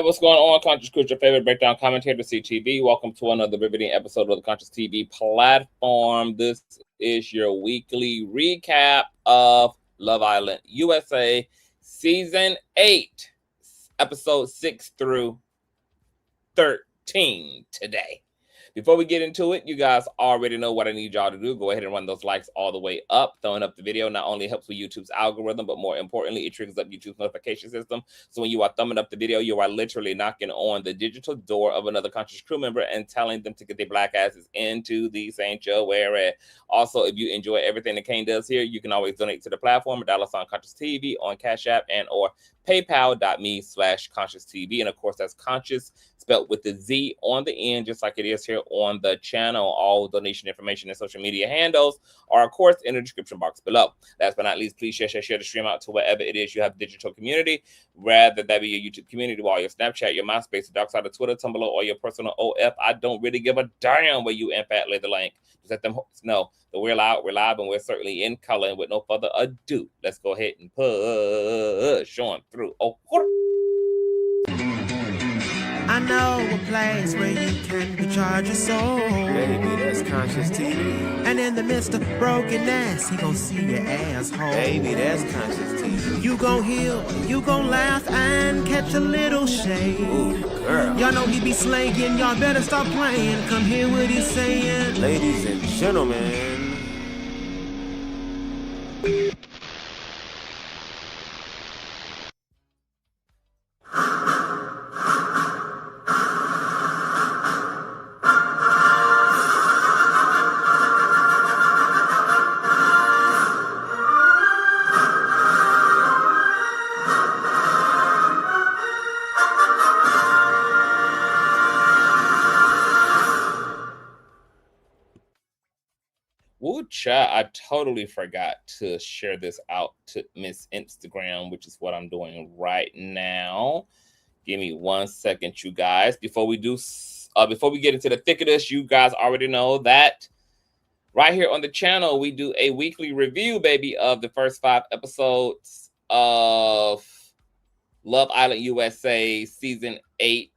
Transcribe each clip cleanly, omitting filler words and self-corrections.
what's going on? Consciouztv, your favorite breakdown commentator, CTV. Welcome to another riveting episode of the Consciouztv platform. This is your weekly recap of Love Island USA Season 8, Episode 6 through 13 today. Before we get into it, you guys already know what I need y'all to do. Go ahead and run those likes all the way up. Throwing up the video not only helps with YouTube's algorithm, but more importantly, it triggers up YouTube's notification system. So when you are thumbing up the video, you are literally knocking on the digital door of another conscious crew member and telling them to get their black asses into the sanctuary. Also, if you enjoy everything that Kane does here, you can always donate to the platform at $Consciouztv on Cash App and or paypal.me/ConsciouzTV. And of course, that's conscious spelled with the Z on the end, just like it is here on the channel. All donation information and social media handles are, of course, in the description box below. Last but not least, please share the stream out to wherever it is you have digital community, whether that be your YouTube community, or your Snapchat, your MySpace, the dark side of Twitter, Tumblr, or your personal OF. I don't really give a damn where you and Fat Lay the link. Just let them know that we're live, and we're certainly in color. And with no further ado, let's go ahead and push on through. Oh, I know a place where you can recharge your soul. Baby, that's Consciouztv. And in the midst of brokenness, he gon' see your asshole. Baby, that's Consciouztv. You gon' heal, you gon' laugh and catch a little shade. Ooh, girl. Y'all know he be slaying, y'all better stop playing. Come hear what he's saying. Ladies and gentlemen. I totally forgot to share this out to Miss Instagram, which is what I'm doing right now. Give me 1 second, you guys. Before we get into the thick of this, you guys already know that right here on the channel, we do a weekly review, baby, of the first 5 episodes of Love Island USA Season 8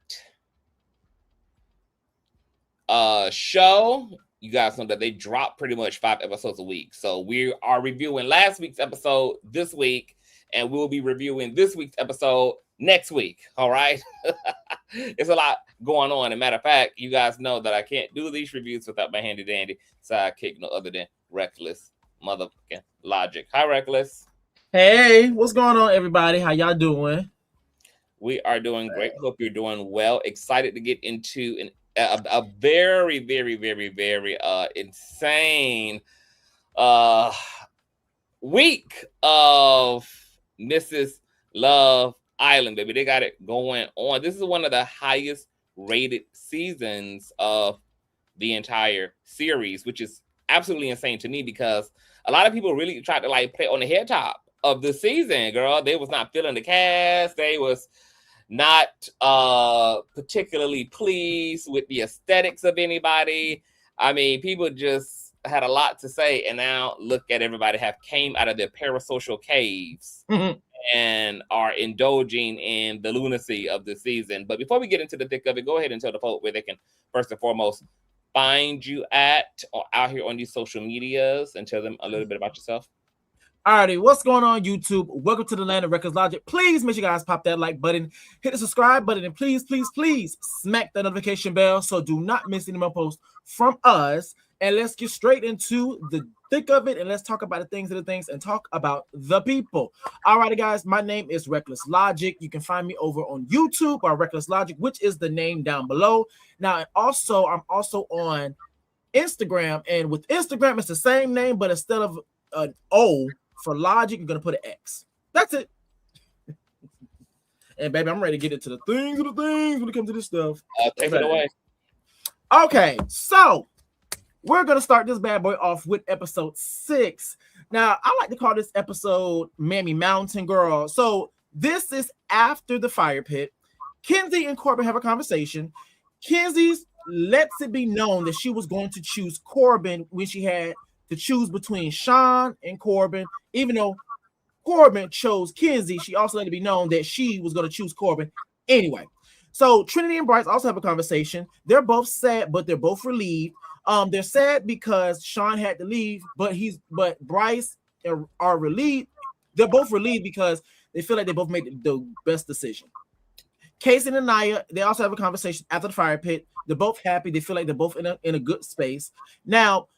show. You guys know that they drop pretty much 5 episodes a week. So we are reviewing last week's episode this week, and we'll be reviewing this week's episode next week. All right. It's a lot going on. As a matter of fact, you guys know that I can't do these reviews without my handy dandy sidekick, no other than Reckless motherfucking Logicc. Hi, Reckless. Hey, what's going on, everybody? How y'all doing? We are doing great. Hope you're doing well. Excited to get into a very, very, very, very insane week of Mrs. Love Island, baby. They got it going on. This is one of the highest rated seasons of the entire series, which is absolutely insane to me because a lot of people really tried to like play on the head top of the season, girl. They was not feeling the cast. They was not particularly pleased with the aesthetics of anybody. I mean, people just had a lot to say, and now look at everybody have came out of their parasocial caves and are indulging in the lunacy of the season. But before we get into the thick of it, go ahead and tell the folk where they can first and foremost find you at or out here on these social medias, and tell them a little bit about yourself. Alrighty, what's going on, YouTube? Welcome to the land of Records Logic. Please make sure you guys pop that like button, hit the subscribe button, and please smack the notification bell so do not miss any more posts from us. And let's get straight into the thick of it, and let's talk about the things and talk about the people. Alrighty, guys, my name is Reckless Logicc. You can find me over on YouTube or Reckless Logicc, which is the name down below. Now, I'm also on Instagram, and with Instagram, it's the same name, but instead of an O for Logic, you're gonna put an X. That's it. And baby, I'm ready to get into the things when it comes to this stuff. Take it away. Okay, so we're gonna start this bad boy off with episode 6. Now, I like to call this episode Mammy Mountain Girl. So this is after the fire pit. Kenzie and Corbin have a conversation. Kenzie lets it be known that she was going to choose Corbin when she had to choose between Sean and Corbin. Even though Corbin chose Kenzie, she also let it be known that she was going to choose Corbin anyway. So Trinity and Bryce also have a conversation. They're both sad, but they're both relieved. They're sad because Sean had to leave, but Bryce are relieved. They're both relieved because they feel like they both made the best decision. Casey and Anaya, they also have a conversation after the fire pit. They're both happy. They feel like they're both in a good space. Now,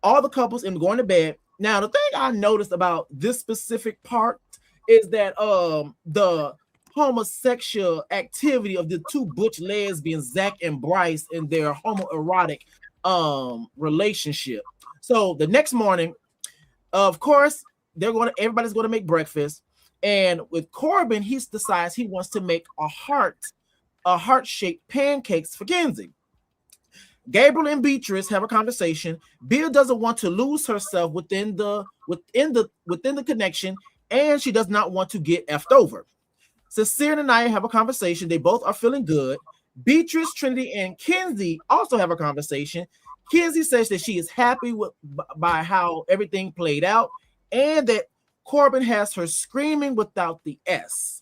all the couples in going to bed. Now, the thing I noticed about this specific part is that the homosexual activity of the two butch lesbians, Zach and Bryce, in their homoerotic relationship. So the next morning, of course, everybody's going to make breakfast. And with Corbin, he decides he wants to make a heart-shaped pancakes for Kenzie. Gabriel and Beatrice have a conversation. Bea doesn't want to lose herself within the connection, and she does not want to get effed over. Sincere and Anaya have a conversation. They both are feeling good. Beatrice, Trinity, and Kenzie also have a conversation. Kenzie says that she is happy by how everything played out, and that Corbin has her screaming without the S.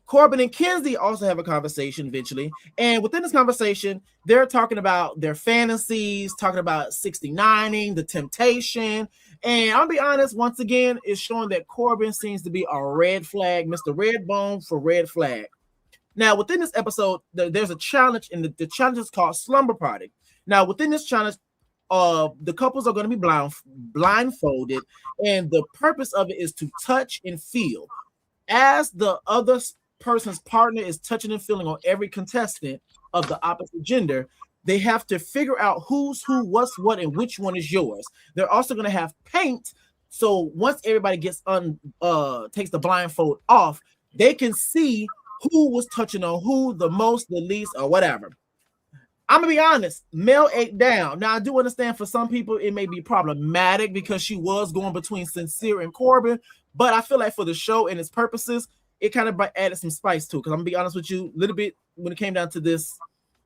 Corbin and Kenzie also have a conversation eventually. And within this conversation, they're talking about their fantasies, talking about 69ing, the temptation. And I'll be honest, once again, it's showing that Corbin seems to be a red flag, Mr. Redbone for red flag. Now, within this episode, there's a challenge, and the challenge is called Slumber Party. Now, within this challenge, the couples are going to be blindfolded, and the purpose of it is to touch and feel. As the other person's partner is touching and feeling on every contestant of the opposite gender, they have to figure out who's who, what's what, and which one is yours. They're also going to have paint, so once everybody takes the blindfold off, they can see who was touching on who the most, the least, or whatever. I'm gonna be honest, Mel ate down. Now I do understand for some people it may be problematic because she was going between Sincere and Corbin, but I feel like for the show and its purposes, it kind of added some spice to it. Because I'm gonna be honest with you, a little bit when it came down to this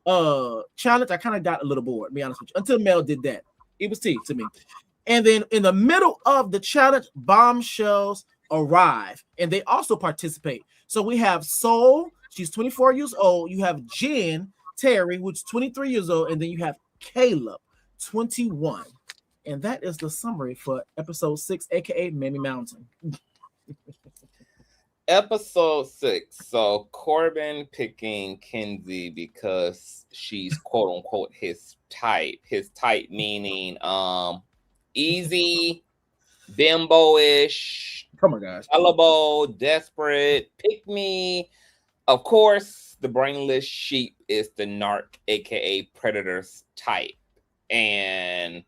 challenge, I kind of got a little bored, to be honest with you, until Mel did that. It was tea to me. And then in the middle of the challenge, bombshells arrive and they also participate. So we have Soul, she's 24 years old. You have Jen Terry, which is 23 years old, and then you have Caleb, 21. And that is the summary for episode 6, aka Mammy Mountain. Episode 6. So Corbin picking Kenzie because she's quote unquote his type. His type meaning easy, bimbo-ish, oh my gosh, gullible, desperate, pick me. Of course, the brainless sheep is the narc, aka predator's type. And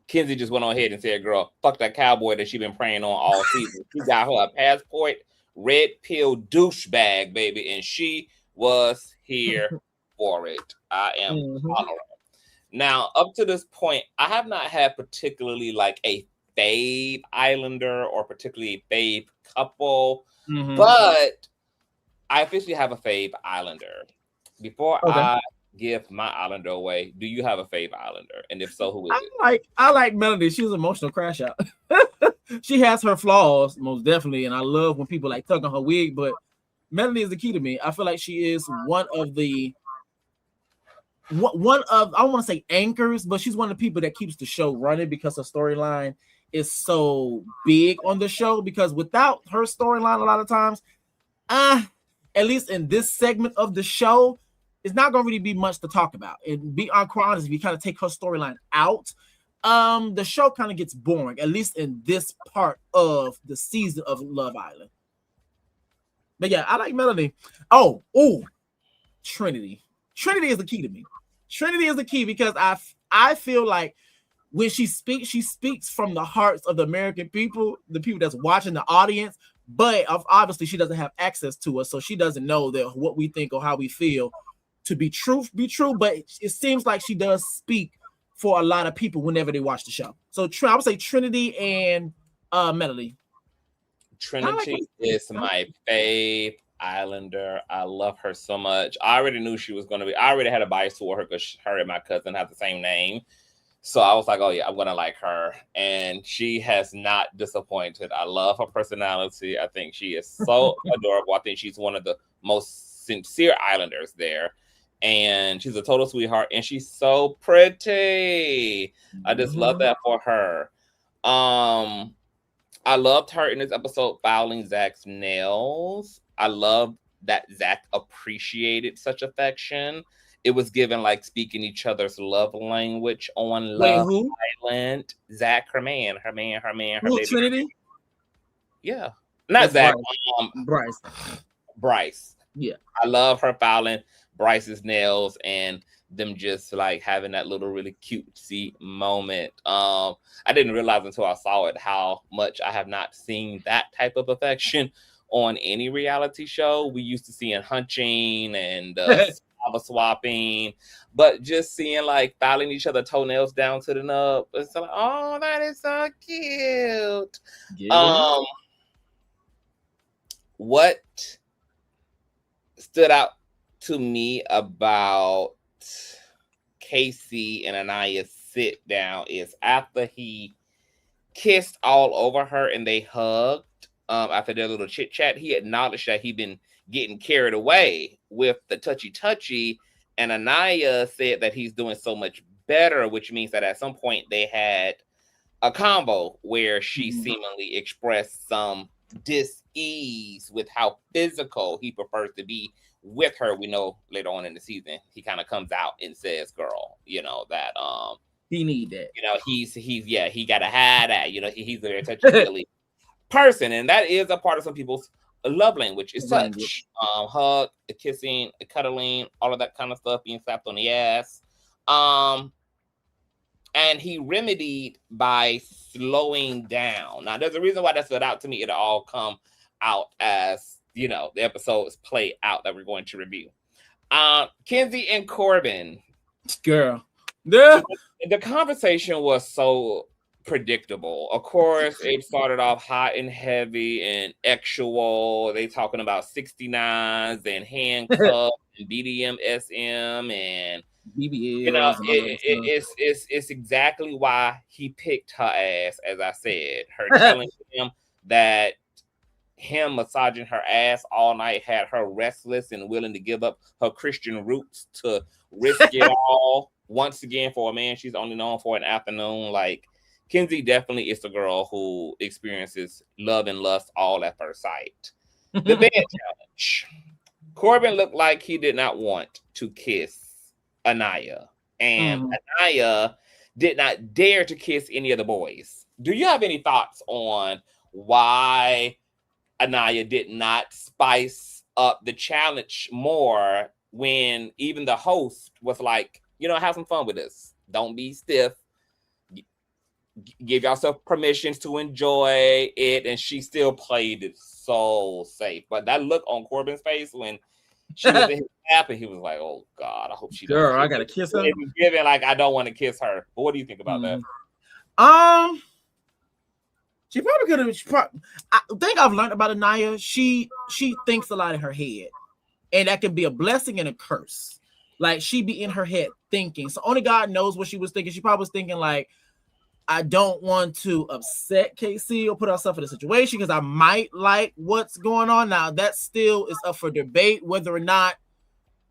Kenzie just went on ahead and said, girl, fuck that cowboy that she been praying on all season. She got her a passport, red pill douchebag, baby, and she was here for it. I am tolerant. Now, up to this point, I have not had particularly like a fave islander or particularly a fave couple, but I officially have a fave islander. Before I give my islander away, do you have a fave islander? And if so, who is it? I like Melody. She's an emotional crash out. She has her flaws, most definitely, and I love when people like tug on her wig, but Melody is the key to me. I feel like she is one of I don't want to say anchors, but she's one of the people that keeps the show running because her storyline is so big on the show. Because without her storyline, a lot of times, at least in this segment of the show, it's not going to really be much to talk about. And be quite honest, if you kind of take her storyline out, the show kind of gets boring, at least in this part of the season of Love Island. But yeah, I like Melanie. Oh, Trinity. Trinity is the key to me. Trinity is the key because I feel like when she speaks from the hearts of the American people, the people that's watching, the audience, but obviously she doesn't have access to us, so she doesn't know that what we think or how we feel to be true, but it seems like she does speak for a lot of people whenever they watch the show. So I would say Trinity and Melody. Trinity is my fave islander. I love her so much. I already knew she was going to be. I already had a bias toward her because her and my cousin have the same name. So I was like, oh yeah, I'm gonna like her, and she has not disappointed. I love her personality. I think she is so adorable. I think she's one of the most sincere Islanders there, and she's a total sweetheart, and she's so pretty. I just love that for her. I loved her in this episode filing Zach's nails. I love that Zach appreciated such affection. It was given like speaking each other's love language on Love Island. Zach, her man, her baby. Trinity? Yeah. Not Zach. Bryce. Bryce. Yeah. I love her filing Bryce's nails and them just like having that little really cutesy moment. I didn't realize until I saw it how much I have not seen that type of affection on any reality show. We used to seeing hunching and swapping, but just seeing like filing each other toenails down to the nub. It's like, oh, that is so cute. Yeah. What stood out to me about Casey and Anaya's sit down is after he kissed all over her and they hugged, after their little chit chat, he acknowledged that he'd been getting carried away with the touchy, and Anaya said that he's doing so much better, which means that at some point they had a combo where she seemingly expressed some dis-ease with how physical he prefers to be with her. We know later on in the season he kind of comes out and says, girl, that he need that, he gotta have that, he's a very touchy person, and that is a part of some people's love language is touch. Hug, kissing, cuddling, all of that kind of stuff, being slapped on the ass. And he remedied by slowing down. Now there's a reason why that stood out to me. It'll all come out as the episodes play out that we're going to review. Kenzie and Corbin, girl, the conversation was so predictable. Of course, it started off hot and heavy and actual. They talking about 69s and handcuffs and BDSM and BBL. It's exactly why he picked her ass. As I said, her telling him that him massaging her ass all night had her restless and willing to give up her Christian roots to risk it all once again for a man she's only known for an afternoon. Like, Kenzie definitely is the girl who experiences love and lust all at first sight. The bed challenge. Corbin looked like he did not want to kiss Anaya, and Anaya did not dare to kiss any of the boys. Do you have any thoughts on why Anaya did not spice up the challenge more when even the host was like, have some fun with this. Don't be stiff. Give yourself permissions to enjoy it, and she still played it so safe. But that look on Corbin's face when she was in his lap, and he was like, "Oh God, I hope she." Girl, I gotta kiss her. It was given like I don't want to kiss her. But what do you think about that? She probably could have. I think I've learned about Anaya. She thinks a lot in her head, and that can be a blessing and a curse. Like, she be in her head thinking. So only God knows what she was thinking. She probably was thinking like, I don't want to upset KC or put herself in a situation because I might like what's going on. Now, that still is up for debate whether or not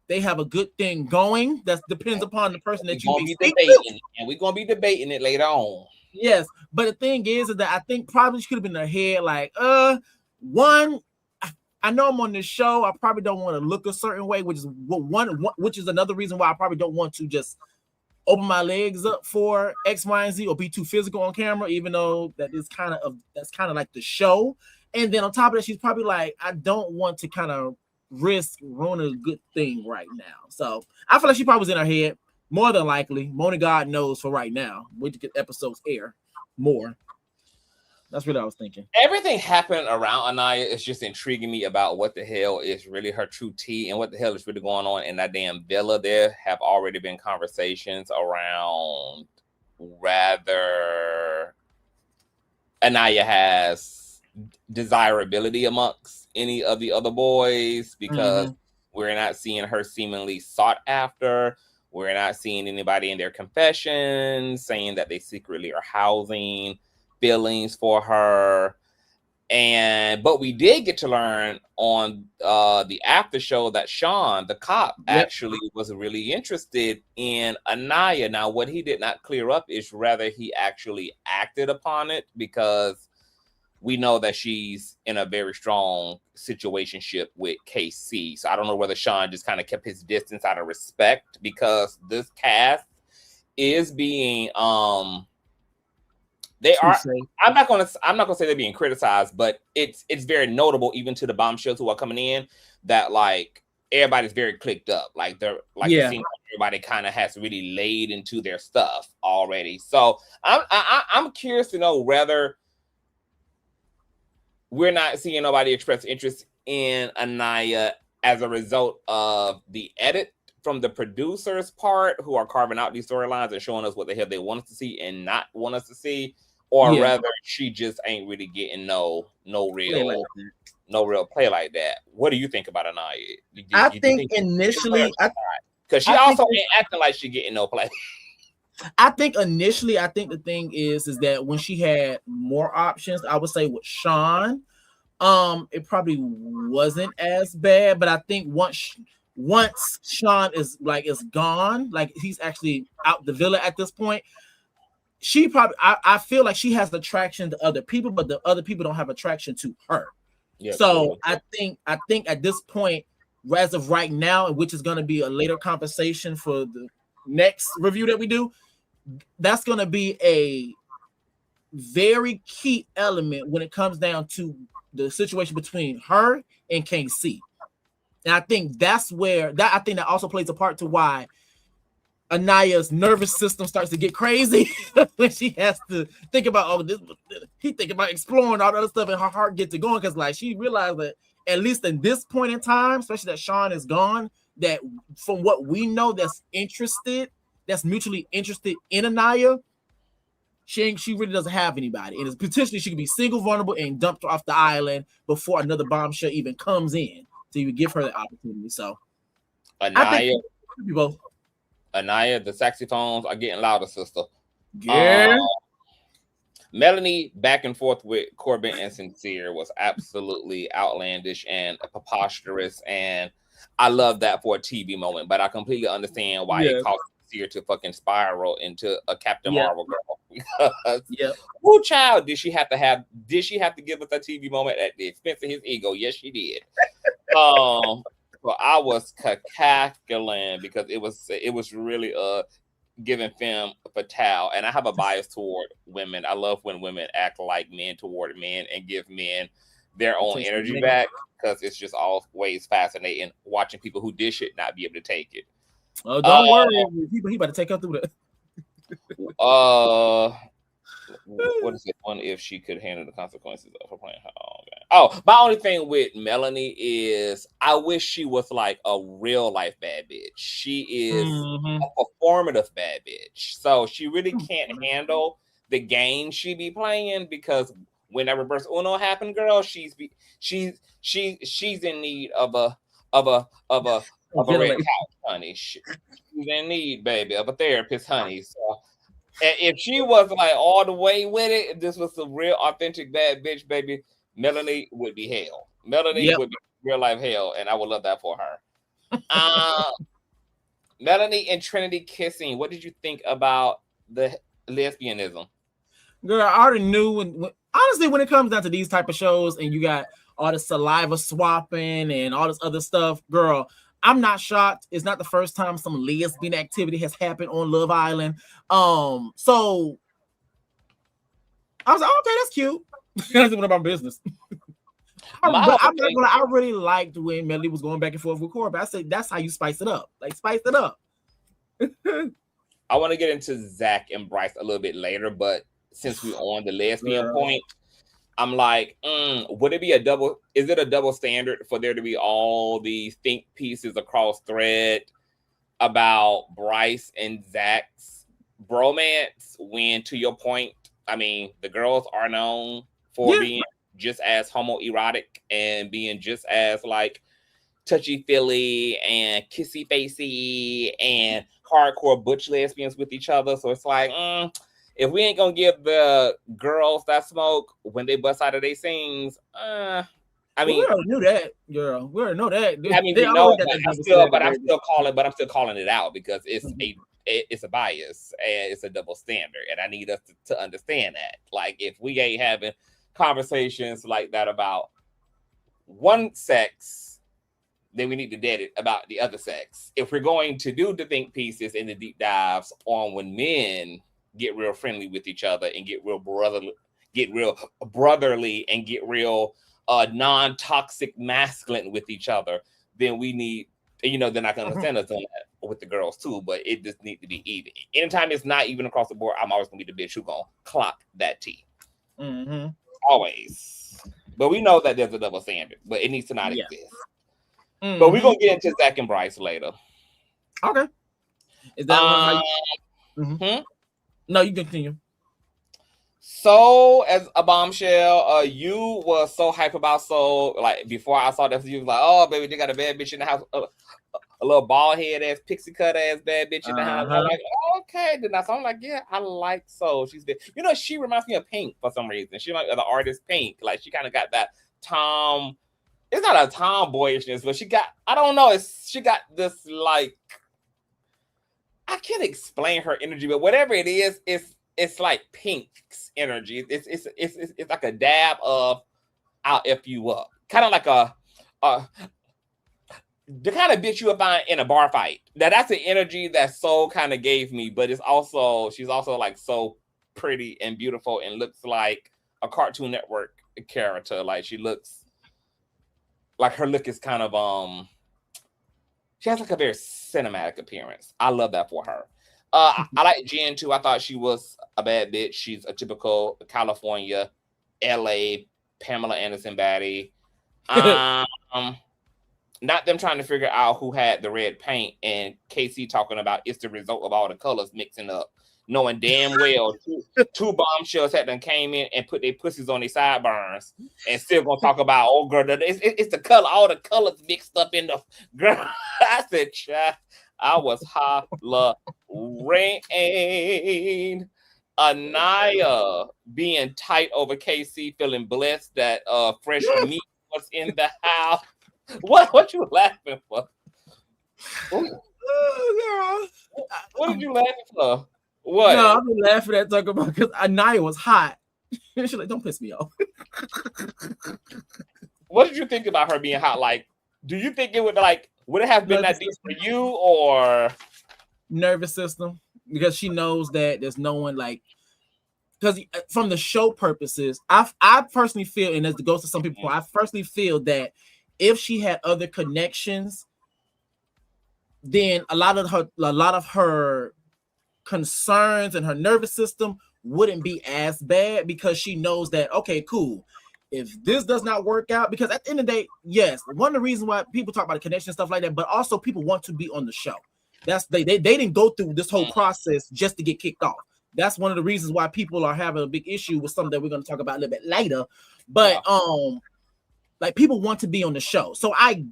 they have a good thing going. That depends upon the person that you be debating, and we're gonna be debating it later on. Yes, but the thing is that I think probably she could have been in her head like, one, I know I'm on this show. I probably don't want to look a certain way, which is another reason why I probably don't want to just open my legs up for X, Y, and Z or be too physical on camera, even though that's kind of like the show. And then on top of that, she's probably like, I don't want to kind of risk ruining a good thing right now. So I feel like she probably was in her head. More than likely, only God knows for right now. Wait to get episodes air more. That's what I was thinking. Everything happening around Anaya is just intriguing me about what the hell is really her true tea and what the hell is really going on in that damn villa. There have already been conversations around whether Anaya has desirability amongst any of the other boys because we're not seeing her seemingly sought after. We're not seeing anybody in their confessions saying that they secretly are housing feelings for her. But we did get to learn on the after show that Sean, the cop, actually was really interested in Anaya. Now, what he did not clear up is whether he actually acted upon it, because we know that she's in a very strong situationship with KC. So I don't know whether Sean just kind of kept his distance out of respect, because this cast is being they are. I'm not gonna say they're being criticized, but it's very notable, even to the bombshells who are coming in, that like everybody's very clicked up. Like they're like it seems like everybody kind of has really laid into their stuff already. So I'm curious to know whether we're not seeing nobody express interest in Anaya as a result of the edit from the producers' part, who are carving out these storylines and showing us what the hell they want us to see and not want us to see, or rather she just ain't really getting no real play like that. What do you think about Anaya? I think initially, because she also ain't acting like she getting no play. I think the thing is that when she had more options, I would say with Sean, it probably wasn't as bad. But I think once Sean is gone, like he's actually out the villa at this point, she probably I feel like she has attraction to other people, but the other people don't have attraction to her. Yeah, so I think at this point, as of right now, which is going to be a later conversation for the next review that we do, that's going to be a very key element when it comes down to the situation between her and KC. And I think that's where I think that also plays a part to why Anaya's nervous system starts to get crazy when she has to think about he think about exploring all the other stuff, and her heart gets to going, because like she realized that at least in this point in time, especially that Sean is gone, that from what we know, that's mutually interested in Anaya, she really doesn't have anybody, and potentially she could be single, vulnerable, and dumped off the island before another bombshell even comes in. So you would give her the opportunity. So Anaya, I think both. Anaya, the saxophones are getting louder, sister. Yeah. Melanie back and forth with Corbin and Sincere was absolutely outlandish and preposterous, and I love that for a TV moment. But I completely understand why it caused Sincere to fucking spiral into a Captain Marvel girl. Because who child did she have to give us a TV moment at the expense of his ego? Yes, she did. Well, I was cackling because it was really giving femme fatale, and I have a bias toward women. I love when women act like men toward men and give men their own energy back, because it's just always fascinating watching people who dish it not be able to take it. Oh, don't worry, he about to take her through that. What is it? One, if she could handle the consequences of her playing her own game. Oh, my only thing with Melanie is I wish she was like a real life bad bitch. She is a performative bad bitch, so she really can't handle the game she be playing, because when that reverse Uno happened, girl, she's in need of a red couch, honey. She's in need, baby, of a therapist, honey. So. And if she was like all the way with it, if this was some real authentic bad bitch, baby, Melanie would be hell. Melanie would be real life hell, and I would love that for her. Melanie and Trinity kissing. What did you think about the lesbianism? Girl, I already knew honestly, when it comes down to these type of shows and you got all the saliva swapping and all this other stuff, girl, I'm not shocked. It's not the first time some lesbian activity has happened on Love Island. So I was like, okay, that's cute. That's what about business. I really liked when Melody was going back and forth with Corbin. I said, that's how you spice it up. Like, spice it up. I want to get into Zach and Bryce a little bit later, but since we're on the lesbian point, I'm like, would it be is it a double standard for there to be all these think pieces across thread about Bryce and Zach's bromance, when, to your point, I mean, the girls are known for being just as homoerotic and being just as like touchy-feely and kissy-facey and hardcore butch lesbians with each other. So it's like, if we ain't gonna give the girls that smoke when they bust out of their scenes, I mean, we already knew that, girl. We already know that. I mean, we know, but I'm still calling it out because it's a bias and it's a double standard, and I need us to understand that. Like, if we ain't having conversations like that about one sex, then we need to dead it about the other sex. If we're going to do the think pieces and the deep dives on when men get real friendly with each other and get real brotherly and get real non-toxic masculine with each other, then we need, then I can understand us doing that with the girls too, but it just needs to be even. Anytime it's not even across the board, I'm always gonna be the bitch who gonna clock that tea. Always. But we know that there's a double standard, but it needs to not exist. But we're gonna get into Zach and Bryce later. Okay. Is that how you... No, you continue. So, as a bombshell, you were so hype about Soul. Like, before I saw that, you was like, "Oh, baby, they got a bad bitch in the house, a little bald head ass, pixie cut ass bad bitch in the house." I'm like, okay. Then I'm like, yeah, I like Soul. She's good. She reminds me of Pink for some reason. She like the artist Pink. Like, she kind of got that Tom. It's not a tomboyishness, but she got. I don't know. She got this like. I can't explain her energy, but whatever it is, it's like Pink's energy. It's like a dab of I'll F you up. Kind of like the kind of bitch you would find in a bar fight. That's the energy that Soul kind of gave me, but she's also like so pretty and beautiful and looks like a Cartoon Network character. Like, she looks like her look is kind of she has like a very cinematic appearance. I love that for her. I like Jen too. I thought she was a bad bitch. She's a typical California, LA, Pamela Anderson baddie. Not them trying to figure out who had the red paint and KC talking about it's the result of all the colors mixing up, knowing damn well two bombshells had them came in and put their pussies on their sideburns and still gonna talk about, oh girl, it's the color, all the colors mixed up in the girl. I said, child, I was hollering. Anaya being tight over KC, feeling blessed that fresh meat was in the house. What you laughing for? Oh, girl. What did you laughing for? What? No, I've been laughing at talking about because Anaya was hot. She's like, don't piss me off. What did you think about her being hot? Like, do you think it would it have been that deep for you, or nervous system? Because she knows that there's no one like, because from the show purposes, I personally feel, and as it goes to some people, I personally feel that if she had other connections, then a lot of her concerns and her nervous system wouldn't be as bad, because she knows that, okay, cool, if this does not work out, because at the end of the day, yes, one of the reasons why people talk about the connection and stuff like that, but also people want to be on the show. That's they didn't go through this whole process just to get kicked off. That's one of the reasons why people are having a big issue with something that we're going to talk about a little bit later. But like, people want to be on the show. So I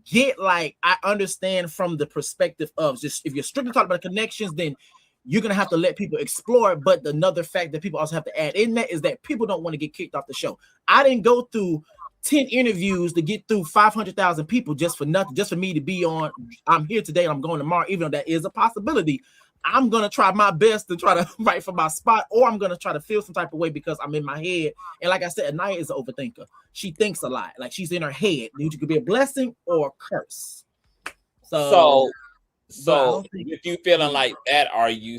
understand from the perspective of just, if you're strictly talking about connections, then you're going to have to let people explore. But another fact that people also have to add in that is that people don't want to get kicked off the show. I didn't go through 10 interviews to get through 500,000 people just for nothing, just for me to be on. I'm here today and I'm going tomorrow, even though that is a possibility. I'm going to try my best to try to fight for my spot, or I'm going to try to feel some type of way because I'm in my head. And like I said, Anaya is an overthinker. She thinks a lot. Like, she's in her head. It could be a blessing or a curse. So if you feeling like that, are you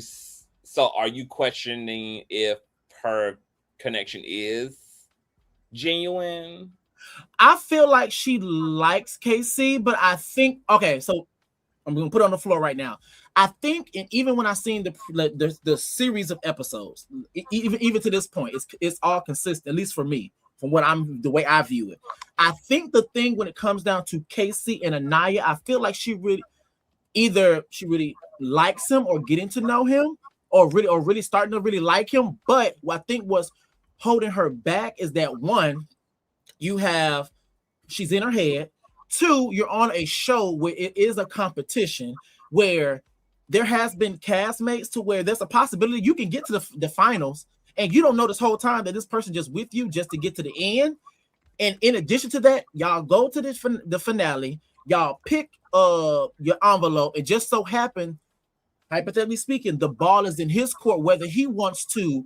questioning if her connection is genuine? I feel like she likes KC, but I think, okay, so I'm going to put it on the floor right now. I think, and even when I seen the series of episodes, even to this point, it's all consistent, at least for me, from the way I view it. I think the thing when it comes down to KC and Anaya, I feel like she really likes him or getting to know him, or really starting to really like him. But what I think was holding her back is that, one, she's in her head. Two, you're on a show where it is a competition where there has been castmates to where there's a possibility you can get to the finals and you don't know this whole time that this person just with you just to get to the end. And in addition to that, y'all go to the finale, y'all pick your envelope, and just so happen, hypothetically speaking, the ball is in his court whether he wants to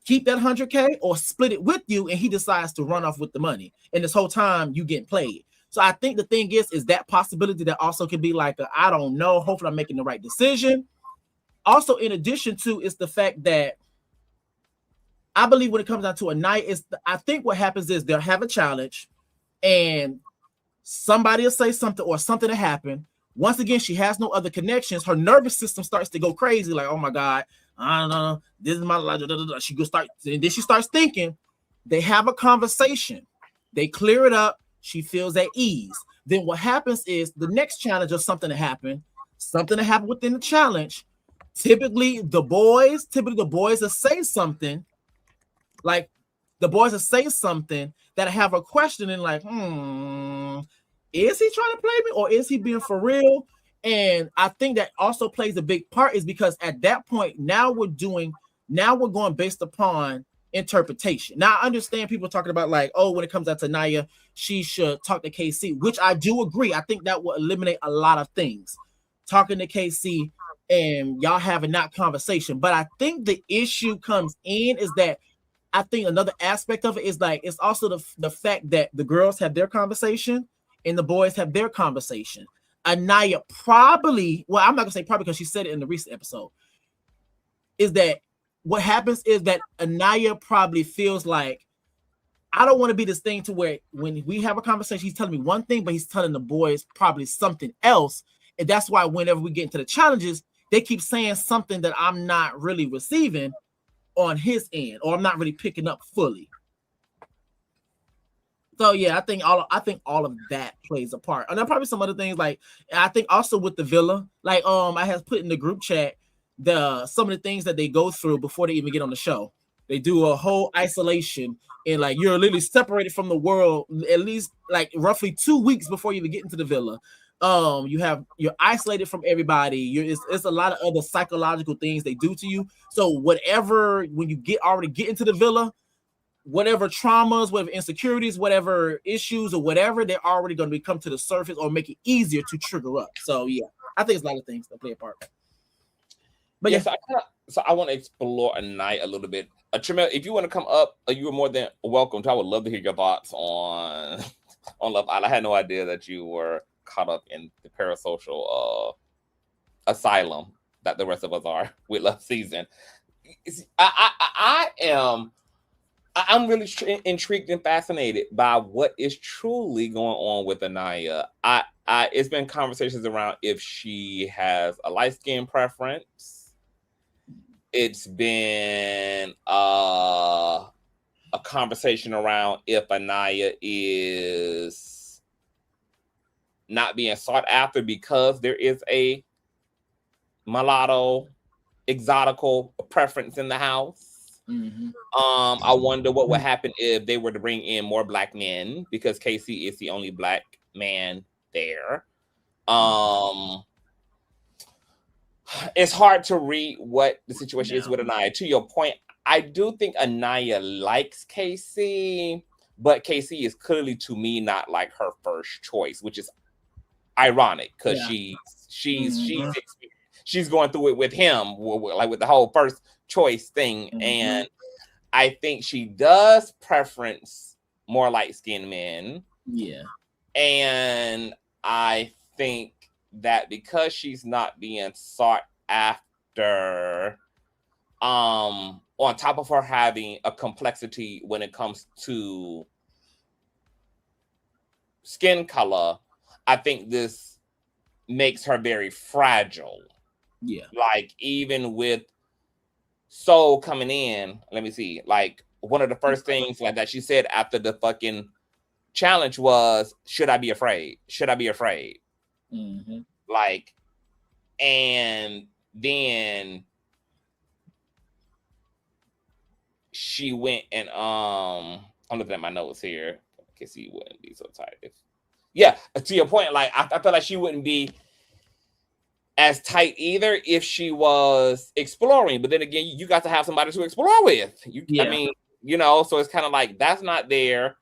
keep that 100K or split it with you, and he decides to run off with the money. And this whole time you getting played. So I think the thing is that possibility that also could be like I don't know, hopefully I'm making the right decision. Also, in addition to is the fact that I believe when it comes down to a night, I think what happens is they'll have a challenge and somebody will say something or something will happen. Once again, she has no other connections. Her nervous system starts to go crazy, like, oh my God, I don't know, this is my life. She goes start, and then she starts thinking. They have a conversation, they clear it up. She feels at ease. Then what happens is the next challenge or something to happen within the challenge. Typically, the boys will say something. Like the boys will say something that have a question and like, is he trying to play me or is he being for real? And I think that also plays a big part is because at that point, now we're going based upon interpretation. Now I understand people talking about like, oh, when it comes out to Naya, she should talk to KC, which I do agree. I think that will eliminate a lot of things. Talking to KC and y'all having that conversation. But I think the issue comes in is that I think another aspect of it is like it's also the fact that the girls have their conversation and the boys have their conversation. Anaya probably, well, I'm not gonna say probably because she said it in the recent episode, is that what happens is that Anaya probably feels like I don't want to be this thing to where when we have a conversation, he's telling me one thing, but he's telling the boys probably something else. And that's why whenever we get into the challenges, they keep saying something that I'm not really receiving on his end, or I'm not really picking up fully. So yeah, I think all of that plays a part. And there are probably some other things like I think also with the villa, like I have put in the group chat some of the things that they go through before they even get on the show. They do a whole isolation and like you're literally separated from the world at least like roughly 2 weeks before you even get into the villa. You're isolated from everybody. It's a lot of other psychological things they do to you. So whatever, when you already get into the villa, whatever traumas, whatever insecurities, whatever issues or whatever, they're already going to come to the surface or make it easier to trigger up. So yeah, I think it's a lot of things that play a part. But yeah, so I want to explore a night a little bit. Tremel, if you want to come up, you are more than welcome to. I would love to hear your thoughts on Love Island. I had no idea that you were caught up in the parasocial asylum that the rest of us are with Love Season. I'm really intrigued and fascinated by what is truly going on with Anaya. It's been conversations around if she has a light skin preference. It's been a conversation around if Anaya is not being sought after because there is a mulatto exotical preference in the house. Mm-hmm. I wonder what would happen if they were to bring in more black men because Casey is the only black man there. It's hard to read what the situation is with Anaya. To your point, I do think Anaya likes Casey, but Casey is clearly to me not like her first choice, which is ironic because she's going through it with him, like with the whole first choice thing. Mm-hmm. And I think she does preference more light-skinned men. Yeah. And I think that because she's not being sought after, on top of her having a complexity when it comes to skin color, I think this makes her very fragile. Yeah. Like even with Soul coming in, let me see, like one of the first things like that she said after the fucking challenge was, should I be afraid? Should I be afraid? Mm-hmm. Like, and then she went and I'm looking at my notes here. I can see you wouldn't be so tired. Yeah, to your point, like I feel like she wouldn't be as tight either if she was exploring. But then again, you got to have somebody to explore with. I mean, so it's kind of like that's not there.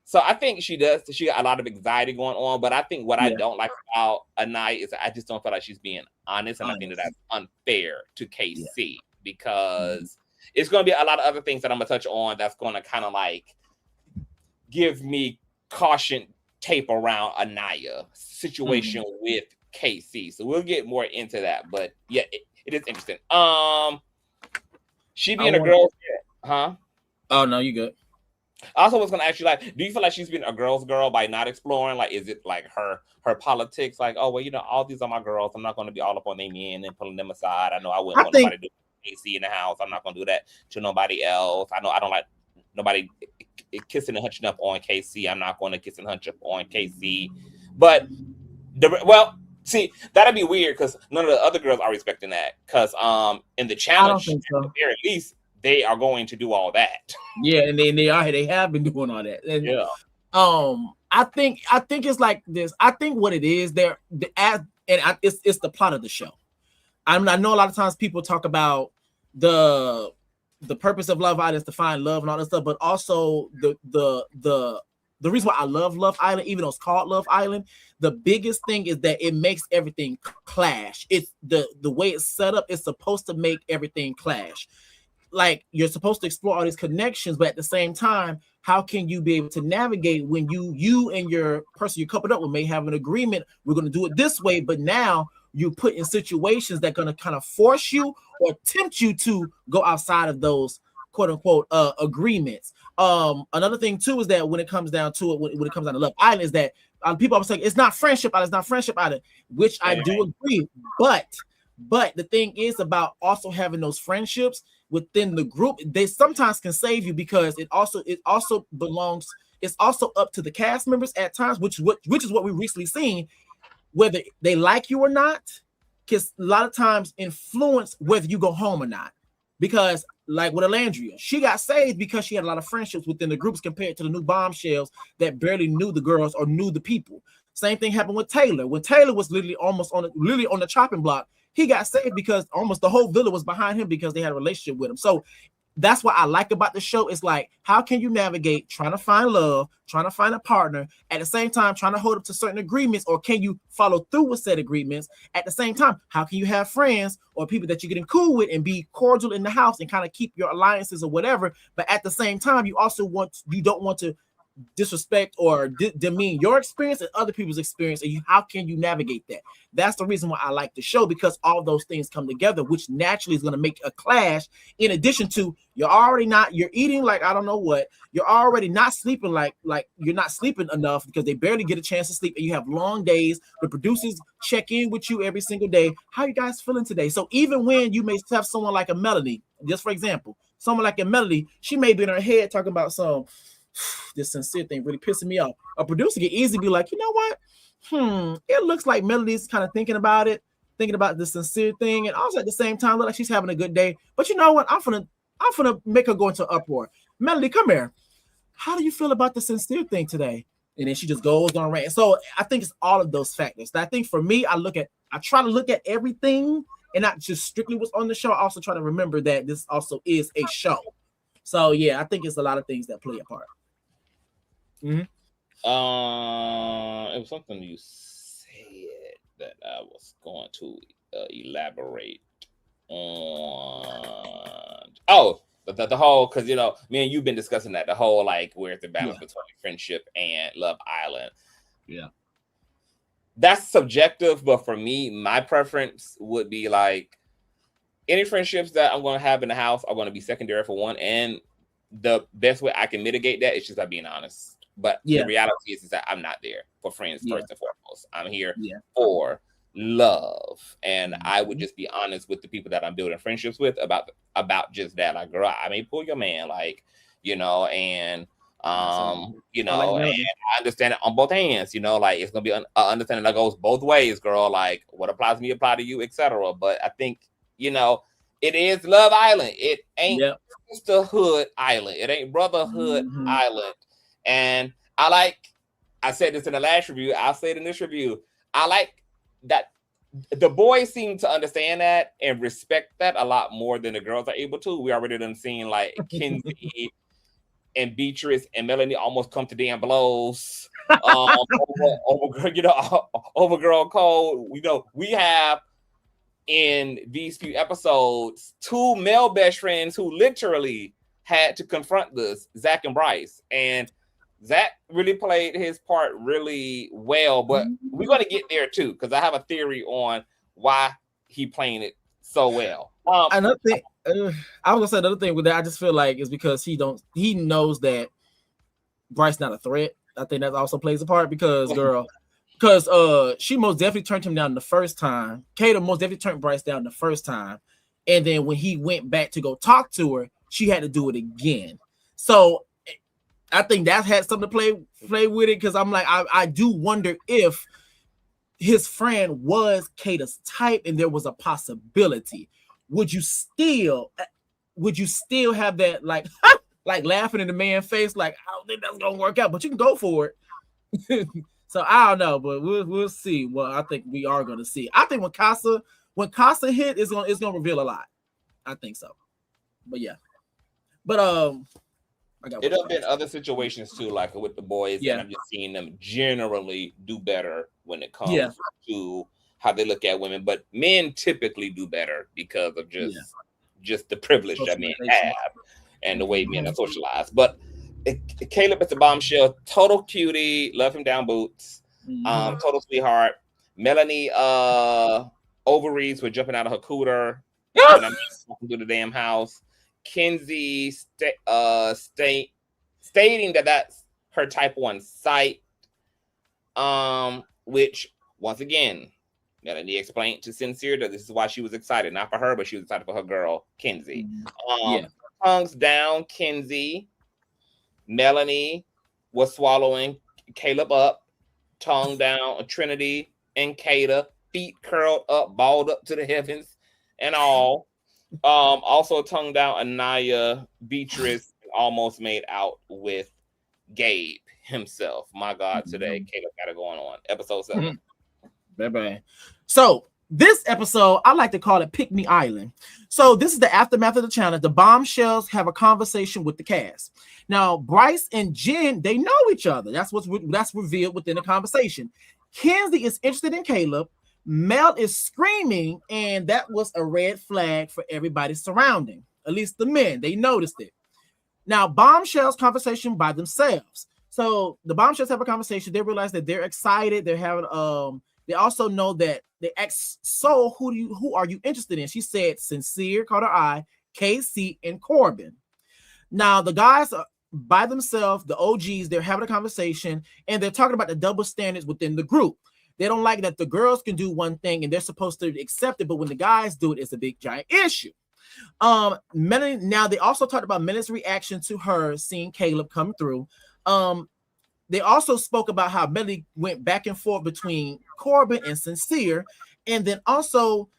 So I think she got a lot of anxiety going on. But I think what I don't like about Anaya is I just don't feel like she's being honest. And I think that's unfair to KC because it's going to be a lot of other things that I'm going to touch on that's going to kind of like give me caution tape around Anaya situation with KC. So we'll get more into that. But yeah, it is interesting. She being a girl, huh? Oh no, you good. I also was gonna ask you, like, do you feel like she's been a girl's girl by not exploring? Like, is it like her politics? Like, oh well, all these are my girls. I'm not gonna be all up on their men and pulling them aside. I know I wouldn't want nobody to do AC in the house. I'm not gonna do that to nobody else. I know I don't like nobody kissing and hunching up on KC. I'm not going to kiss and hunch up on KC. But see, that'd be weird because none of the other girls are respecting that. Because in the challenge, at the very least, they are going to do all that. Yeah, and they have been doing all that. And, I think it's like this. I think what it is it's the plot of the show. I know a lot of times people talk about the purpose of Love Island is to find love and all that stuff, but also the reason why I love Love Island, even though it's called Love Island, the biggest thing is that it makes everything clash. It's the way it's set up. It's supposed to make everything clash. Like you're supposed to explore all these connections, but at the same time, how can you be able to navigate when you and your person you coupled up with may have an agreement? We're going to do it this way, but now you put in situations that are going to kind of force you or tempt you to go outside of those quote unquote agreements. Another thing too is that when it comes down to it, when it comes down to Love Island, is that people are saying it's not friendship island, which I do agree. But the thing is about also having those friendships within the group, they sometimes can save you because it also belongs. It's also up to the cast members at times, which is what we've recently seen, whether they like you or not, because a lot of times influence whether you go home or not. Because like with Alandria, she got saved because she had a lot of friendships within the groups compared to the new bombshells that barely knew the girls or knew the people. Same thing happened with Taylor. When Taylor was literally on the chopping block, he got saved because almost the whole villa was behind him because they had a relationship with him. So that's what I like about the show. It's like, how can you navigate trying to find love, trying to find a partner, at the same time trying to hold up to certain agreements, or can you follow through with said agreements? At the same time, how can you have friends or people that you're getting cool with and be cordial in the house and kind of keep your alliances or whatever, but at the same time, you don't want to disrespect or demean your experience and other people's experience, and how can you navigate that? That's the reason why I like the show, because all those things come together, which naturally is going to make a clash. In addition to you're eating like I don't know what, you're already not sleeping like you're not sleeping enough because they barely get a chance to sleep, and you have long days. The producers check in with you every single day. How you guys feeling today? So even when you may have someone like a Melody, just for example, someone like a Melody, she may be in her head talking about this sincere thing really pissing me off. A producer can easily be like, you know what? It looks like Melody's kind of thinking about the sincere thing, and also at the same time look like she's having a good day. But you know what? I'm gonna make her go into an uproar. Melody, come here. How do you feel about the sincere thing today? And then she just goes on rant. So I think it's all of those factors. I think for me, I try to look at everything and not just strictly what's on the show. I also try to remember that this also is a show. So yeah, I think it's a lot of things that play a part. It was something you said that I was going to elaborate on. Oh, the whole, because me and you've been discussing that, the whole like where's the balance between friendship and Love Island. Yeah, that's subjective, but for me, my preference would be like any friendships that I'm going to have in the house are going to be secondary for one, and the best way I can mitigate that is just by being honest. But the reality is that I'm not there for friends first and foremost. I'm here for love, and I would just be honest with the people that I'm building friendships with about just that. Like, girl, I may pull your man, like, and and I understand it on both hands. Like it's gonna be an understanding that goes both ways, girl. Like what applies to me apply to you, etc. But I think it is Love Island. It ain't sisterhood island. It ain't brotherhood island. And I said this in the last review, I'll say it in this review. I like that the boys seem to understand that and respect that a lot more than the girls are able to. We already done seen like Kinsey and Beatrice and Melanie almost come to damn blows over girl code. We have in these few episodes 2 male best friends who literally had to confront this, Zach and Bryce. And Zach really played his part really well, but we're going to get there too, because I have a theory on why he playing it so well. Another thing, I was gonna say another thing with that. I just feel like it's because he knows that Bryce not a threat. I think that also plays a part because she most definitely turned him down the first time. Kata most definitely turned Bryce down the first time, and then when he went back to go talk to her, she had to do it again. So I think that had something to play with it, because I'm like, I do wonder if his friend was Kata's type and there was a possibility. Would you still have that like laughing in the man's face, like, I don't think that's gonna work out, but you can go for it. So I don't know, but we'll see. Well, I think we are gonna see. I think when Casa hit, it's gonna reveal a lot. I think so. But yeah. But it have been other situations too, like with the boys, yeah. And I'm just seeing them generally do better when it comes to how they look at women. But men typically do better because of just the privilege that men have and the way men are socialized. But Caleb is a bombshell, total cutie, love him down boots, total sweetheart. Melanie ovaries were jumping out of her cooter when I'm walking through the damn house. Kinsey stating that that's her type 1 site, which once again Melanie explained to Sincere that this is why she was excited, not for her, but she was excited for her girl Kinsey. Tongues down Kinsey. Melanie was swallowing Caleb up, tongue down Trinity and Kata, feet curled up, balled up to the heavens and all. Also tongue down Anaya, Beatrice almost made out with Gabe himself. My God, today Caleb got it going on. Episode 7. Bye-bye. So this episode, I like to call it Pick Me Island. So this is the aftermath of the challenge. The bombshells have a conversation with the cast. Now, Bryce and Jen, they know each other. That's revealed within the conversation. Kenzie is interested in Caleb. Mel is screaming, and that was a red flag for everybody surrounding. At least the men, they noticed it. Now, bombshells conversation by themselves. So the bombshells have a conversation. They realize that they're excited. They're having they also know that they ask Soul, who are you interested in? She said Sincere, caught her eye, KC, and Corbin. Now the guys are by themselves, the OGs, they're having a conversation, and they're talking about the double standards within the group. They don't like that the girls can do one thing and they're supposed to accept it, but when the guys do it, it's a big giant issue. Melanie, now they also talked about Melanie's reaction to her seeing Caleb come through. They also spoke about how Melanie went back and forth between Corbin and Sincere, and then also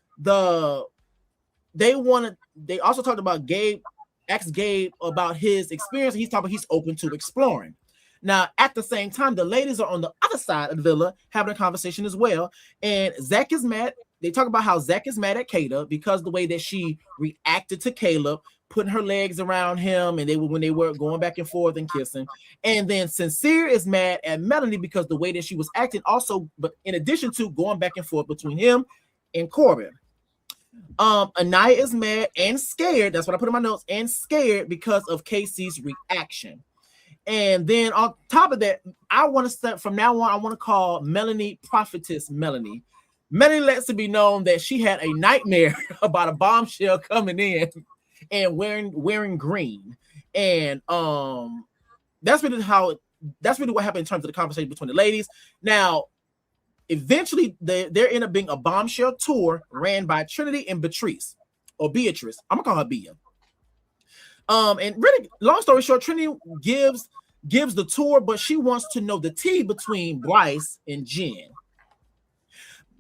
they also talked about Gabe, asked Gabe about his experience. He's talking, he's open to exploring. Now, at the same time, the ladies are on the other side of the villa having a conversation as well. And Zach is mad. They talk about how Zach is mad at Kata because the way that she reacted to Caleb, putting her legs around him, and when they were going back and forth and kissing. And then Sincere is mad at Melanie because the way that she was acting also, but in addition to going back and forth between him and Corbin. Anaya is mad and scared. That's what I put in my notes, and scared because of Casey's reaction. And then on top of that, I want to start from now on, I want to call Melanie Prophetess Melanie. Melanie lets it be known that she had a nightmare about a bombshell coming in and wearing green. And that's really what happened in terms of the conversation between the ladies. Now, eventually there ended up being a bombshell tour ran by Trinity and Beatrice. I'm gonna call her Bia. And really, long story short, Trinity gives the tour, but she wants to know the tea between Bryce and Jen.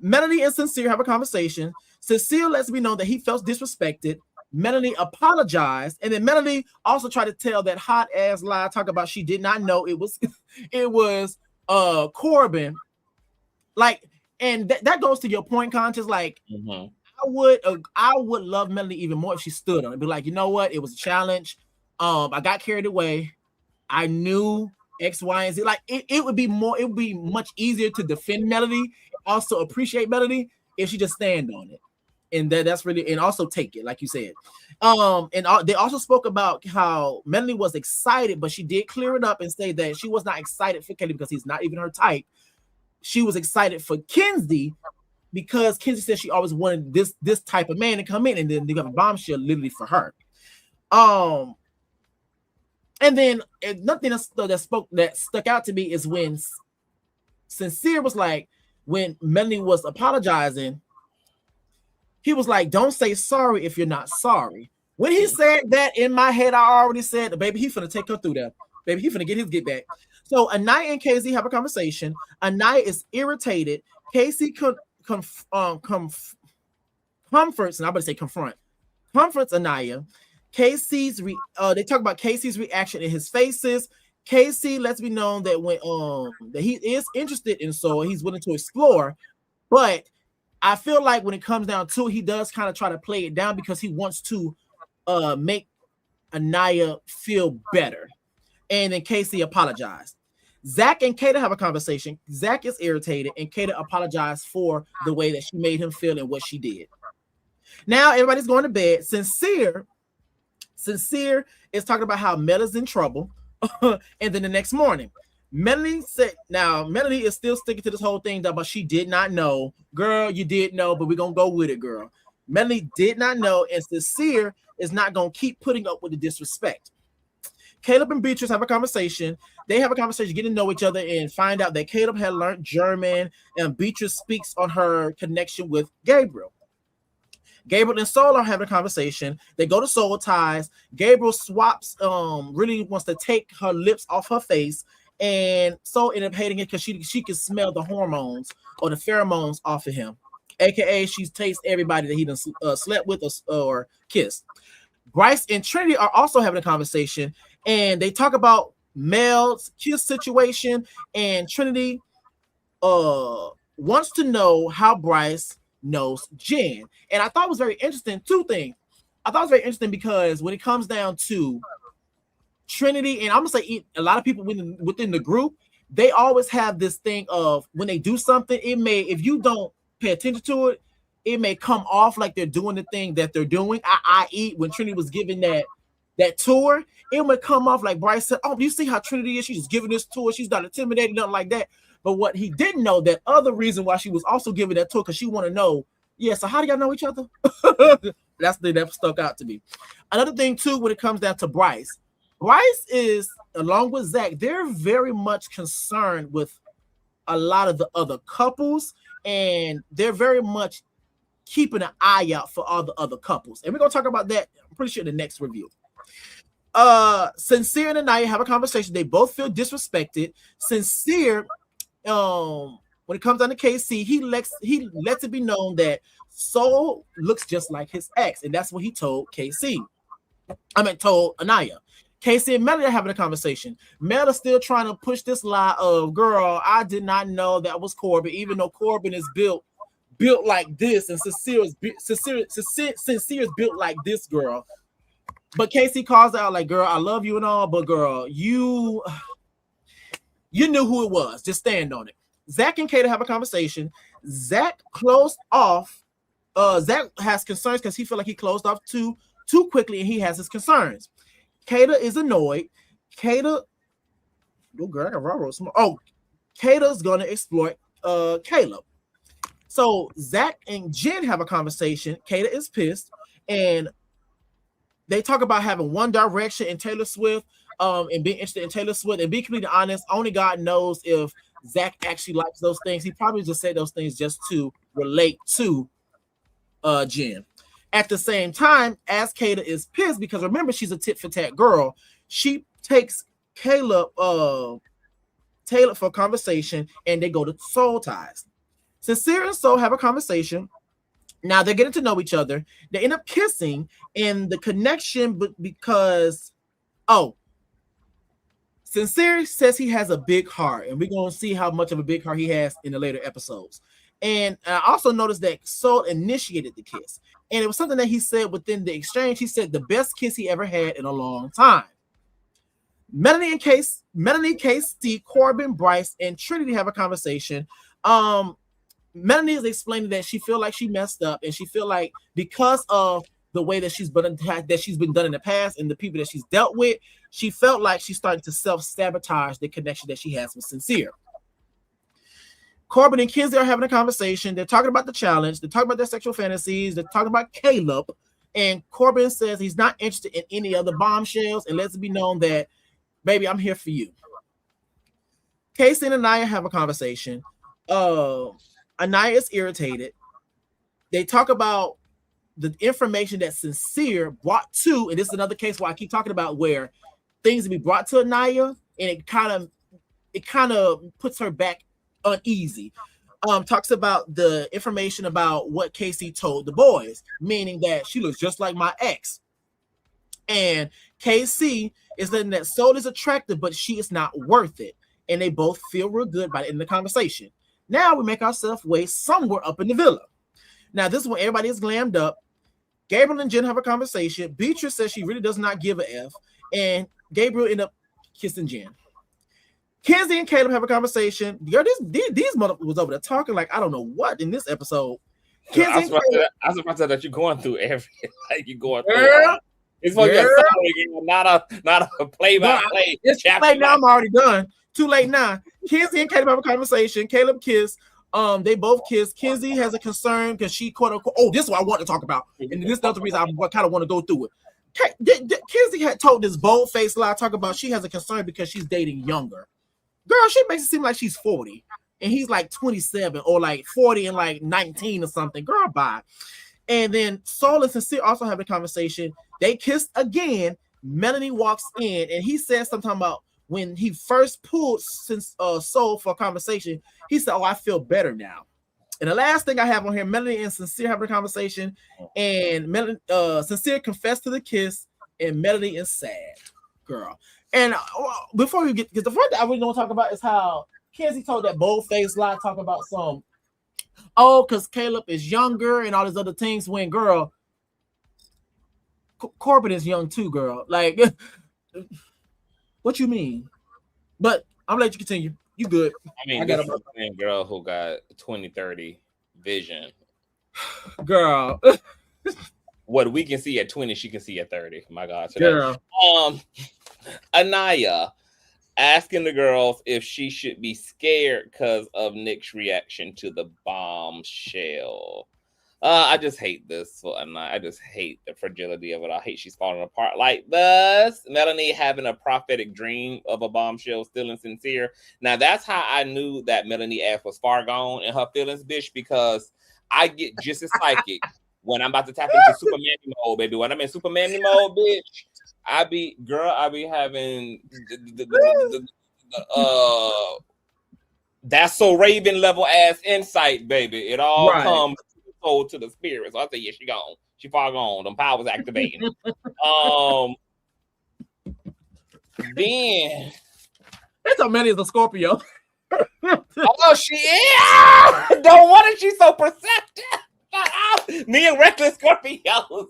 Melanie and Sincere have a conversation. Sincere lets me know that he felt disrespected. Melanie apologized, and then Melanie also tried to tell that hot ass lie, talk about she did not know it was Corbin. Like, And that goes to your point, Conscious. Like, Mm-hmm. I would love Melanie even more if she stood on it. Be like, you know what? It was a challenge. I got carried away. I knew X, Y, and Z. Like it would be much easier to defend Melody, also appreciate Melody if she just stand on it. And that's really, and also take it, like you said. They also spoke about how Melanie was excited, but she did clear it up and say that she was not excited for Kelly because he's not even her type. She was excited for Kinsey because Kinsey said she always wanted this type of man to come in, and then they have a bombshell literally for her. And then nothing that stuck out to me is when Sincere was like, when Melanie was apologizing, he was like, "Don't say sorry if you're not sorry." When he said that, in my head, I already said, "Baby, he finna take her through there. Baby, he finna get his get back." So Anaya and Casey have a conversation. Anaya is irritated. Casey comforts, and I'm gonna say comforts Anaya. Casey's they talk about Casey's reaction in his faces. Casey lets me know that when that he is interested in Soul, he's willing to explore, but I feel like when it comes down to it, he does kind of try to play it down because he wants to make Anaya feel better. And then Casey apologized. Zach and Kata have a conversation. Zach is irritated, and Kata apologized for the way that she made him feel and what she did. Now everybody's going to bed. Sincere is talking about how Mela's in trouble. And then the next morning, Melanie said, now Melanie is still sticking to this whole thing about she did not know. Girl, you did know, but we're going to go with it, girl. Melanie did not know, and Sincere is not going to keep putting up with the disrespect. Caleb and Beatrice have a conversation. They have a conversation, getting to know each other, and find out that Caleb had learned German, and Beatrice speaks on her connection with Gabriel. Gabriel and Soul are having a conversation. They go to Soul Ties. Gabriel swaps, really wants to take her lips off her face, and Soul ended up hating it because she can smell the hormones or the pheromones off of him, aka she tastes everybody that he done slept with or kissed. Bryce and Trinity are also having a conversation, and they talk about Mel's kiss situation, and Trinity wants to know how Bryce knows Jen. And I thought it was very interesting. Two things. I thought it was very interesting because when it comes down to Trinity, and I'm gonna say a lot of people within the group, they always have this thing of when they do something, it may, if you don't pay attention to it, it may come off like they're doing the thing that they're doing. I.e., when Trinity was giving that tour, it would come off like Bryce said, "Oh, do you see how Trinity is? She's just giving this tour. She's not intimidating, nothing like that." But what he didn't know, that other reason why she was also giving that tour, because she want to know, yeah, so how do y'all know each other? That's the thing that stuck out to me. Another thing, too, when it comes down to Bryce is, along with Zach, they're very much concerned with a lot of the other couples, and they're very much keeping an eye out for all the other couples. And we're going to talk about that, I'm pretty sure, in the next review. Sincere and Anaya have a conversation. They both feel disrespected. Sincere, when it comes down to KC, he lets it be known that Soul looks just like his ex, and that's what he told told Anaya. Casey and Melody are having a conversation. Mel is still trying to push this lie of, girl, I did not know that was Corbin, even though Corbin is built like this, and Sincere is built like this, girl. But Casey calls out like, girl, I love you and all, but girl, you knew who it was. Just stand on it. Zach and Kata have a conversation. Zach closed off. Zach has concerns because he felt like he closed off too quickly, and he has his concerns. Kata is annoyed. Kata's gonna exploit Caleb. So Zach and Jen have a conversation. Kata is pissed, and they talk about having one direction in Taylor Swift, and being interested in Taylor Swift. And be completely honest, only God knows if Zach actually likes those things. He probably just said those things just to relate to Jen. At the same time, as Kata is pissed, because remember, she's a tit for tat girl, she takes Taylor for a conversation, and they go to Soul Ties. Sincere and Soul have a conversation. Now they're getting to know each other. They end up kissing, and the connection, because Sincere says he has a big heart, and we're going to see how much of a big heart he has in the later episodes. And I also noticed that Soul initiated the kiss. And it was something that he said within the exchange. He said the best kiss he ever had in a long time. Melanie, Casey, Corbin, Bryce, and Trinity have a conversation. Melanie is explaining that she feel like she messed up, and she feel like because of the way that she's been done in the past and the people that she's dealt with, she felt like she's starting to self-sabotage the connection that she has with Sincere. Corbin and Kinsey are having a conversation. They're talking about the challenge. They're talking about their sexual fantasies. They're talking about Caleb. And Corbin says he's not interested in any other bombshells and lets it be known that, baby, I'm here for you. Casey and Anaya have a conversation. Anaya is irritated. They talk about the information that Sincere brought to, and this is another case where I keep talking about where things be brought to Anaya, and it kind of puts her back uneasy. Talks about the information about what Casey told the boys, meaning that she looks just like my ex. And Casey is letting that Soul is attractive, but she is not worth it. And they both feel real good about it in the conversation. Now we make ourselves way somewhere up in the villa. Now this is when everybody is glammed up. Gabriel and Jen have a conversation. Beatrice says she really does not give a F. And Gabriel end up kissing Jen. Kenzie and Caleb have a conversation. Girl, these motherfuckers was over there talking like I don't know what in this episode. I was about to say that you're going through every you're going through. It's for your not a play-by-play. It's too late now. I'm already done. Too late now. Kenzie and Caleb have a conversation. Caleb kiss. They both kiss. Kenzie has a concern because she quote unquote. Oh, this is what I want to talk about, and this is the other reason I kind of want to go through it. Kenzie had told this bold-faced lie, talk about she has a concern because she's dating younger. Girl, she makes it seem like she's 40 and he's like 27 or like 40 and like 19 or something. Girl, bye. And then Soul and Sincere also have a conversation. They kissed again. Melanie walks in and he says something about when he first pulled Soul for a conversation, he said, "Oh, I feel better now." And the last thing I have on here, Melanie and Sincere have a conversation, and Sincere confessed to the kiss, and Melanie is sad, girl. And before we get, because the first thing I really want to talk about is how Kenzie told that bold-faced lie, talk about because Caleb is younger and all these other things. When girl, Corbin is young too, girl. Like, what you mean? But I'm gonna let you continue. You good? I mean, this is a girl who got 20/30 vision, girl. What we can see at 20, she can see at 30. My God, today. Girl. Anaya asking the girls if she should be scared because of Nick's reaction to the bombshell. I just hate this for Anaya. I just hate the fragility of it. I hate she's falling apart like this. Melanie having a prophetic dream of a bombshell still insincere. Now that's how I knew that Melanie ass was far gone in her feelings, bitch, because I get just as psychic when I'm about to tap into Superman mode, baby. When I'm in Superman mode, bitch, I be having that's so Raven level ass insight, baby. It all comes to the spirit. So I say, yeah, she gone. She far gone. Them powers activating. Then that's how many is a Scorpio. Oh, she is. Don't want it. She's so perceptive. Me and reckless Scorpios.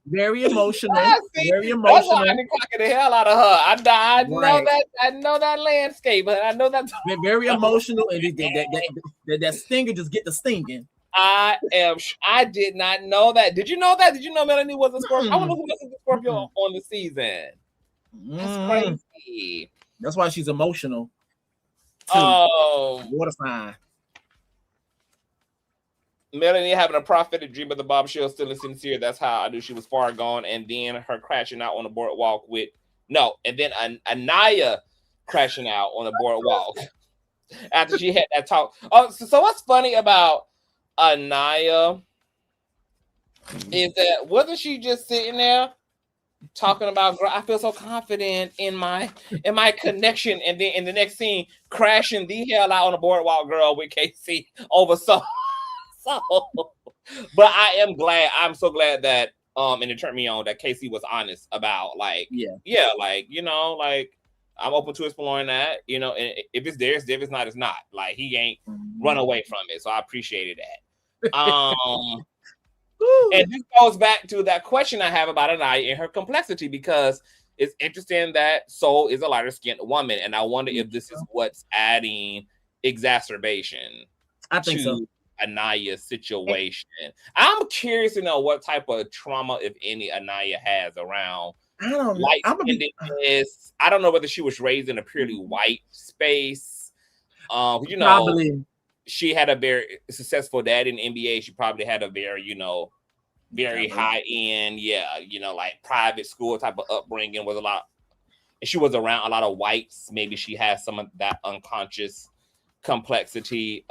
Very emotional. Very emotional. That's why I'm clocking the hell out of her. I know that. I know that landscape, but I know that. They're very emotional, and that stinger just get the stinging. I did not know that. Did you know that? Did you know Melanie was a Scorpio? I wonder who was a Scorpio on the season. That's crazy. That's why she's emotional. Water sign. Melanie having a prophetic dream of the bombshell still insincere. That's how I knew she was far gone. And then her crashing out on the boardwalk and then Anaya crashing out on the boardwalk after she had that talk. Oh, so what's funny about Anaya is that wasn't she just sitting there talking about, girl, I feel so confident in my connection, and then in the next scene crashing the hell out on the boardwalk, girl, with KC over so. But I'm so glad that and it turned me on that Casey was honest about like I'm open to exploring that. You know, and if it's there, it's there. If it's not, it's not. Like he ain't run away from it. So I appreciated that. And this goes back to that question I have about Anaya and her complexity, because it's interesting that Soul is a lighter skinned woman, and I wonder if this is what's adding exacerbation to Anaya's situation. I'm curious to know what type of trauma, if any, Anaya has around light skinnedness. I don't know whether she was raised in a purely white space. You know, Probably. She had a very successful dad in the NBA. She probably had a very, you know, very high end, you know, like private school type of upbringing with a lot. And she was around a lot of whites. Maybe she has some of that unconscious complexity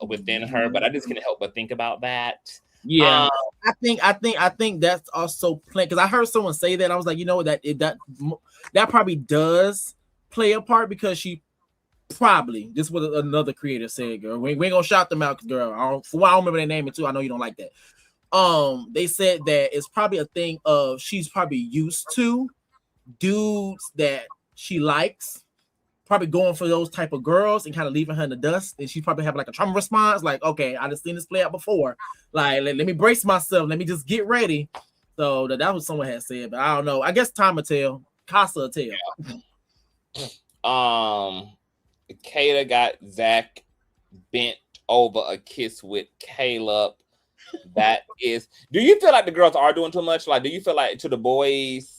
within her, but I just can't help but think about that. Yeah, I think that's also playing, because I heard someone say that. I was like, you know, that probably does play a part, because she probably, this was another creator said, girl, we ain't gonna shout them out, girl. I don't remember their name, too. I know you don't like that. They said that it's probably a thing of she's probably used to dudes that she likes, probably going for those type of girls and kind of leaving her in the dust, and she probably have like a trauma response, like, okay, I just seen this play out before, like let me brace myself, let me just get ready. So that was someone had said, but I don't know. I guess time will tell. Casa will tell. Kata got Zach bent over a kiss with Caleb. That is, do you feel like the girls are doing too much? Like, do you feel like to the boys,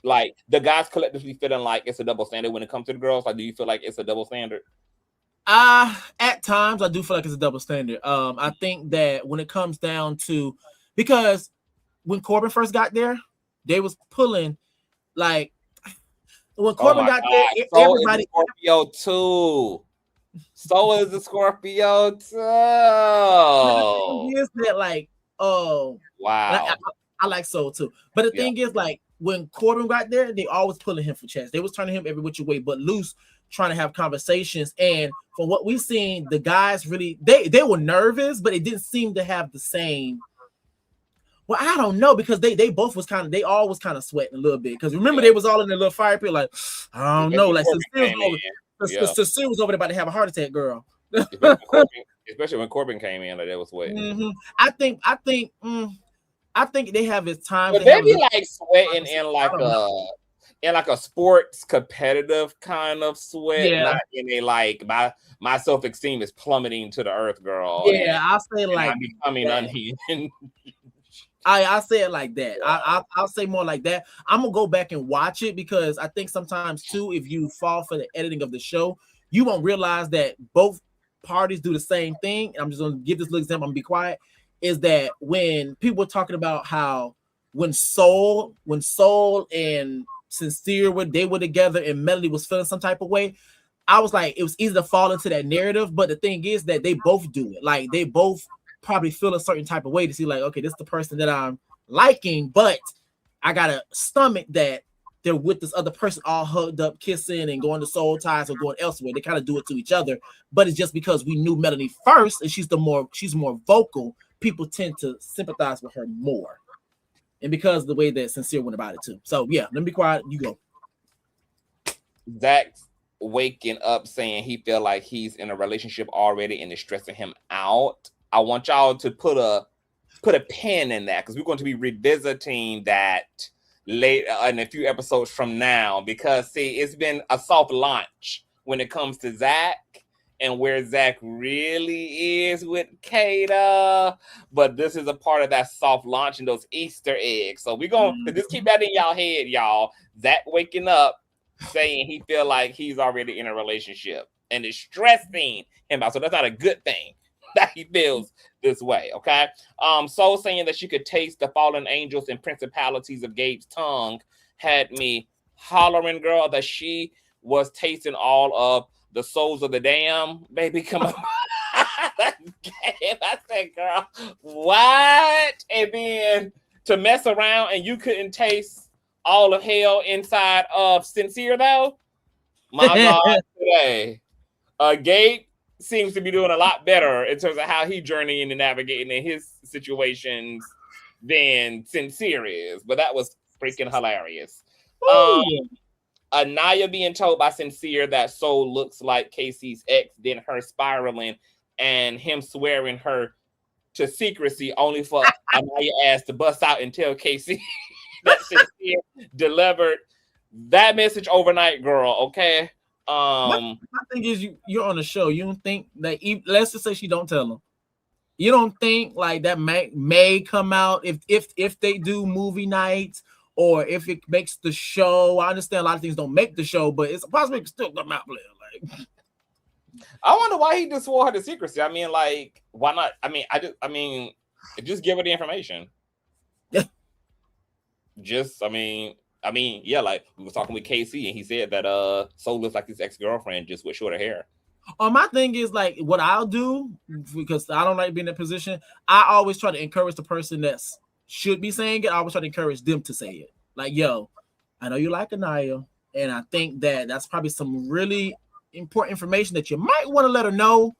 like the guys collectively feeling like it's a double standard when it comes to the girls? Like, do you feel like it's a double standard? At times I do feel like it's a double standard. I think that when it comes down to, because when Corbin first got there, they was pulling, like when Corbin got there, so everybody is Scorpio too. So is the Scorpio too. Is that like, oh wow, I like Soul too. But the thing is, like when Corbin got there, they always pulling him for chest. They was turning him every which way but loose, trying to have conversations. And from what we've seen, the guys really they were nervous, but it didn't seem to have the same. Well, I don't know, because they both was kind of, they all was kind of sweating a little bit, because remember they was all in their little fire pit, like I don't know, like Sincere was over there about to have a heart attack, girl. Especially when Corbin came in, like that was sweating. I think they have his time. But they be like sweating in like a sports competitive kind of sweat, not in a like my self-esteem is plummeting to the earth, girl. Yeah, I'll say like I'm becoming unhinged. I say it like that. I'll say more like that. I'm gonna go back and watch it, because I think sometimes too, if you fall for the editing of the show, you won't realize that both parties do the same thing. And I'm just gonna give this little example. I'm gonna be quiet. Is that when people were talking about how when Soul and Sincere were together and Melody was feeling some type of way, I was like, it was easy to fall into that narrative. But the thing is that they both do it. Like they both probably feel a certain type of way to see, like, okay, this is the person that I'm liking, but I gotta stomach that they're with this other person all hugged up, kissing and going to soul ties or going elsewhere. They kind of do it to each other, but it's just because we knew Melanie first and she's more vocal, people tend to sympathize with her more. And because of the way that Sincere went about it too. So yeah, let me be quiet. You go. Zach's waking up saying he feel like he's in a relationship already and it's stressing him out. I want y'all to put a pin in that, because we're going to be revisiting that later in a few episodes from now, because see, it's been a soft launch when it comes to Zach and where Zach really is with Kata, but this is a part of that soft launch and those Easter eggs. So we're going to just keep that in y'all head, y'all. Zach waking up saying he feel like he's already in a relationship and it's stressing him out. So that's not a good thing that he feels this way, okay? Soul saying that she could taste the fallen angels and principalities of Gabe's tongue had me hollering, girl, that she was tasting all of the souls of the damn. Baby, come on. I said, girl, what? And then to mess around and you couldn't taste all of hell inside of Sincere, though? My God, today. Gabe seems to be doing a lot better in terms of how he journeying and navigating in his situations than Sincere is, but that was freaking hilarious. Anaya being told by Sincere that Soul looks like Casey's ex, then her spiraling and him swearing her to secrecy only for Anaya ass to bust out and tell Casey that Sincere delivered that message overnight, girl. Okay. My thing is, you're on the show. You don't think that let's just say she don't tell him. You don't think like that may come out if they do movie nights or if it makes the show. I understand a lot of things don't make the show, but it's possible it can still come out. Like, I wonder why he just swore her to secrecy. I mean, like, why not? I mean, just give her the information. Yeah. Yeah, like we were talking with KC and he said that Soul looks like his ex-girlfriend just with shorter hair. My thing is like what I'll do, because I don't like being in that position. I always try to encourage the person that should be saying it. I always try to encourage them to say it. Like, yo, I know you like Anaya, and I think that's probably some really important information that you might want to let her know,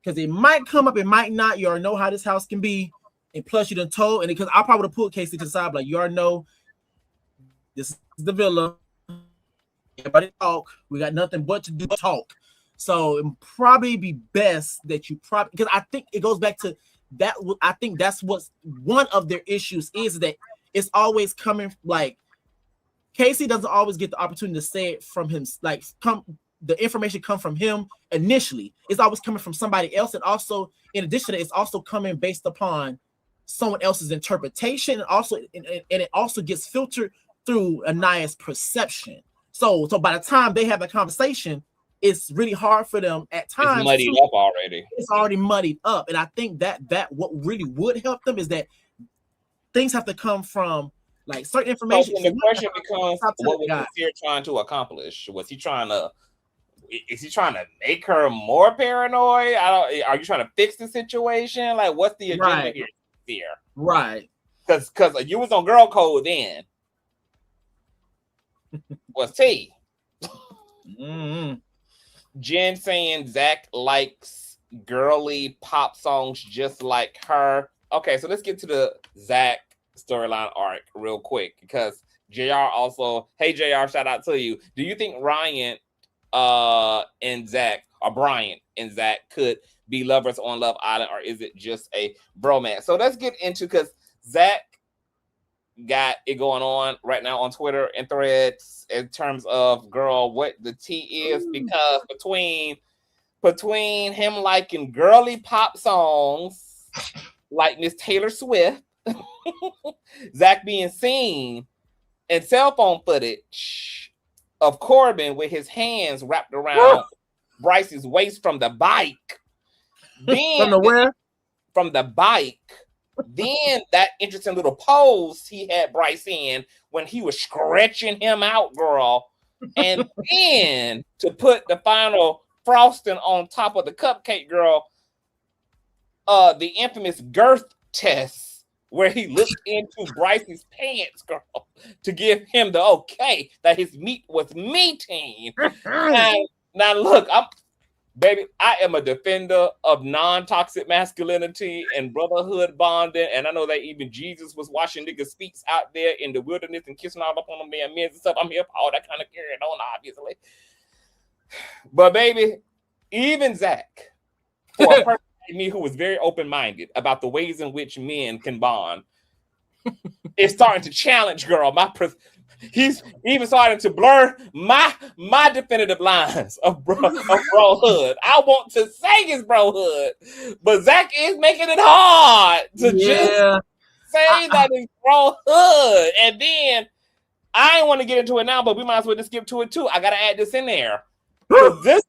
because it might come up, it might not. You already know how this house can be, and plus you done told, and because I probably would have pulled Casey to the side, like, you already know this is the villa. Everybody talk. We got nothing but to do talk. So it would probably be best that you probably, because I think it goes back to that. I think that's what's one of their issues is that it's always coming, like Casey doesn't always get the opportunity to say it from him. Like the information come from him initially. It's always coming from somebody else. And also in addition to that, it's also coming based upon someone else's interpretation. And it also gets filtered through Anaya's perception. So by the time they have a conversation, it's really hard for them at times. It's muddied up already. It's already muddied up. And I think that what really would help them is that things have to come from like certain information. So the question becomes, what was Sincere trying to accomplish? Is he trying to make her more paranoid? Are you trying to fix the situation? Like, what's the agenda here? Right. Because you was on girl code then. Was T. Mm-hmm. Jen saying Zach likes girly pop songs just like her. Okay, so let's get to the Zach storyline arc real quick, because JR also, hey JR, shout out to you. Do you think Ryan and Zach, or Brian and Zach, could be lovers on Love Island, or is it just a bromance? So let's get into, because Zach got it going on right now on Twitter and Threads in terms of, girl, what the tea is, because between him liking girly pop songs like Miss Taylor Swift, Zach being seen in cell phone footage of Corbin with his hands wrapped around Bryce's waist from the bike. From the where? From the bike. Then that interesting little pose he had Bryce in when he was stretching him out, girl. And then to put the final frosting on top of the cupcake, girl, the infamous girth test where he looked into Bryce's pants, girl, to give him the okay that his meat was meating. Now look, baby, I am a defender of non-toxic masculinity and brotherhood bonding. And I know that even Jesus was washing niggas' feet out there in the wilderness and kissing all up on them damn men and stuff. I'm here for all that kind of carrying on, obviously. But baby, even Zach, for a person like me who was very open-minded about the ways in which men can bond, is starting to challenge, girl, he's even starting to blur my definitive lines of brohood. I want to say it's brohood, but Zach is making it hard to just say that it's brohood. And then I don't want to get into it now, but we might as well just skip to it too. I gotta add this in there. This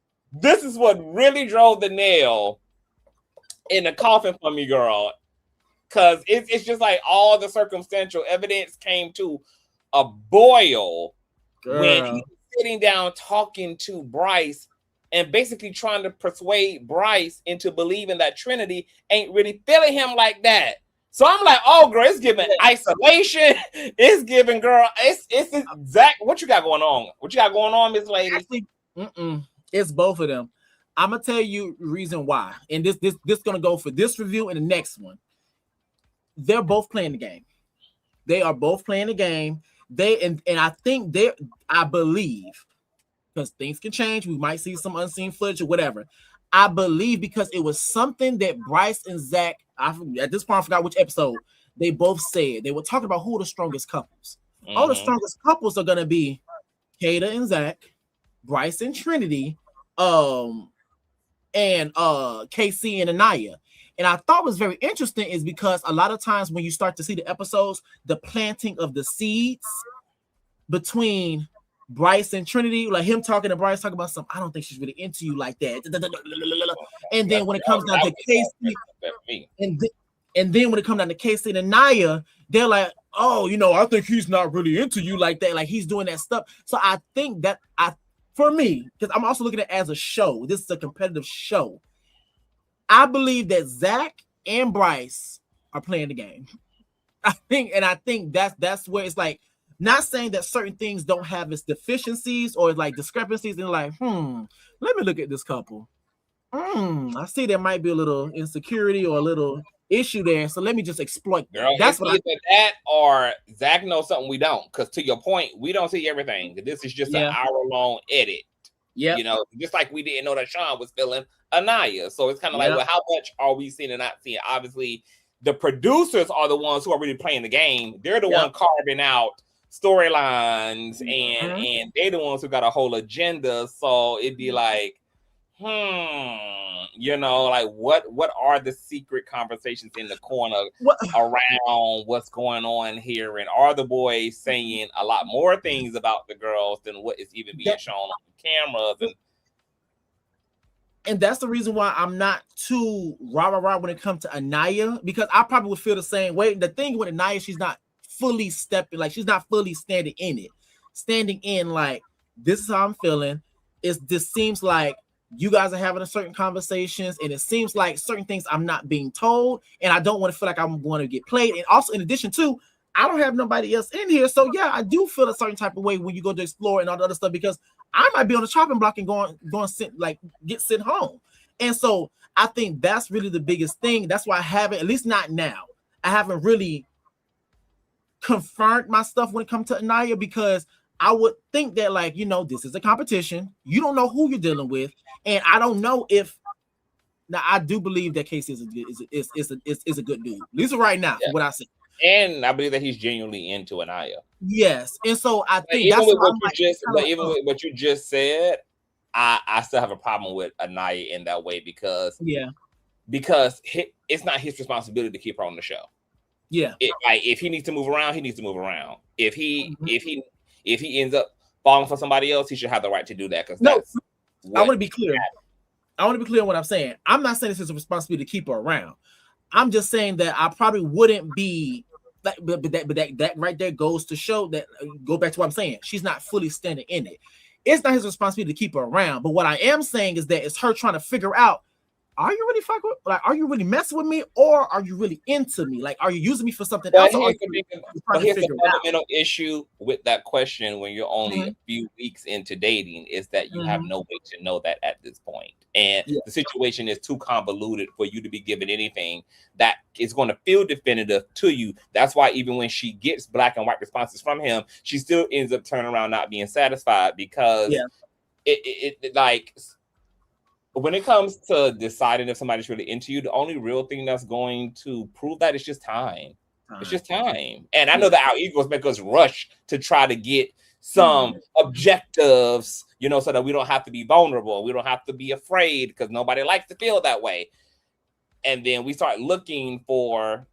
is what really drove the nail in the coffin for me, girl. Because it's just like all the circumstantial evidence came to a boil when he was sitting down talking to Bryce and basically trying to persuade Bryce into believing that Trinity ain't really feeling him like that. So I'm like, oh girl, it's giving isolation. It's giving, girl, it's Zach. What you got going on? What you got going on, Miss Lady? Actually, it's both of them. I'm gonna tell you the reason why, and this gonna go for this review and the next one. They're both playing the game. They are both playing the game. and I think I believe, because things can change, we might see some unseen footage or whatever. I believe because it was something that Bryce and Zach, at this point I forgot which episode, they both said. They were talking about who are the strongest couples. All the strongest couples are gonna be Kata and Zach, Bryce and Trinity, and KC and Anaya. And I thought was very interesting is because a lot of times when you start to see the episodes, the planting of the seeds between Bryce and Trinity, like him talking to Bryce, talking about something, I don't think she's really into you like that. And then when it comes down to KC, and then when it comes down to KC and Anaya, they're like, oh, you know, I think he's not really into you like that. Like he's doing that stuff. So I think that for me, because I'm also looking at it as a show, this is a competitive show. I believe that Zach and Bryce are playing the game. I think that's where it's like, not saying that certain things don't have its deficiencies or like discrepancies, and like, let me look at this couple. I see there might be a little insecurity or a little issue there, so let me just exploit that. Girl, that's what that or Zach knows something we don't. Because to your point, we don't see everything. This is just an hour-long edit. Yeah, you know, just like we didn't know that Sean was feeling Anaya. So it's kind of like, well, how much are we seeing and not seeing? Obviously, the producers are the ones who are really playing the game. They're the one carving out storylines, and they're the ones who got a whole agenda. So it'd be like, you know, like what are the secret conversations in the corner around what's going on here? And are the boys saying a lot more things about the girls than what is even being shown on the cameras? And that's the reason why I'm not too rah when it comes to Anaya, because I probably would feel the same way. The thing with Anaya, she's not fully stepping, like she's not fully standing in it. Standing in like, this is how I'm feeling. This seems like you guys are having a certain conversations, and it seems like certain things I'm not being told, and I don't want to feel like I'm going to get played. And also, in addition to, I don't have nobody else in here, so yeah, I do feel a certain type of way when you go to explore and all the other stuff, because I might be on the chopping block and going sit, like get sent home. And so I think that's really the biggest thing. That's why I haven't, at least not now, I haven't really confirmed my stuff when it comes to Anaya, because I would think that, like, you know, this is a competition. You don't know who you're dealing with, and I don't know if. Now, I do believe that Casey is a good dude. At least right now, for what I see. And I believe that he's genuinely into Anaya. Yes, and so I think even that's with what you just said, I still have a problem with Anaya in that way, because it's not his responsibility to keep her on the show. Yeah, if he needs to move around, he needs to move around. If he ends up falling for somebody else, he should have the right to do that. Because I want to be clear. I want to be clear on what I'm saying. I'm not saying this is a responsibility to keep her around. I'm just saying that I probably wouldn't be. But that right there goes to show that, go back to what I'm saying. She's not fully standing in it. It's not his responsibility to keep her around. But what I am saying is that it's her trying to figure out, are you really fucking, like, are you really messing with me, or are you really into me? Like, are you using me for something else? Here's the fundamental issue with that question when you're only a few weeks into dating, is that you have no way to know that at this point. And the situation is too convoluted for you to be given anything that is going to feel definitive to you. That's why even when she gets black and white responses from him, she still ends up turning around not being satisfied, because it like, when it comes to deciding if somebody's really into you, the only real thing that's going to prove that is just time. It's just time. And I know that our egos make us rush to try to get some objectives, you know, so that we don't have to be vulnerable. We don't have to be afraid, because nobody likes to feel that way. And then we start looking for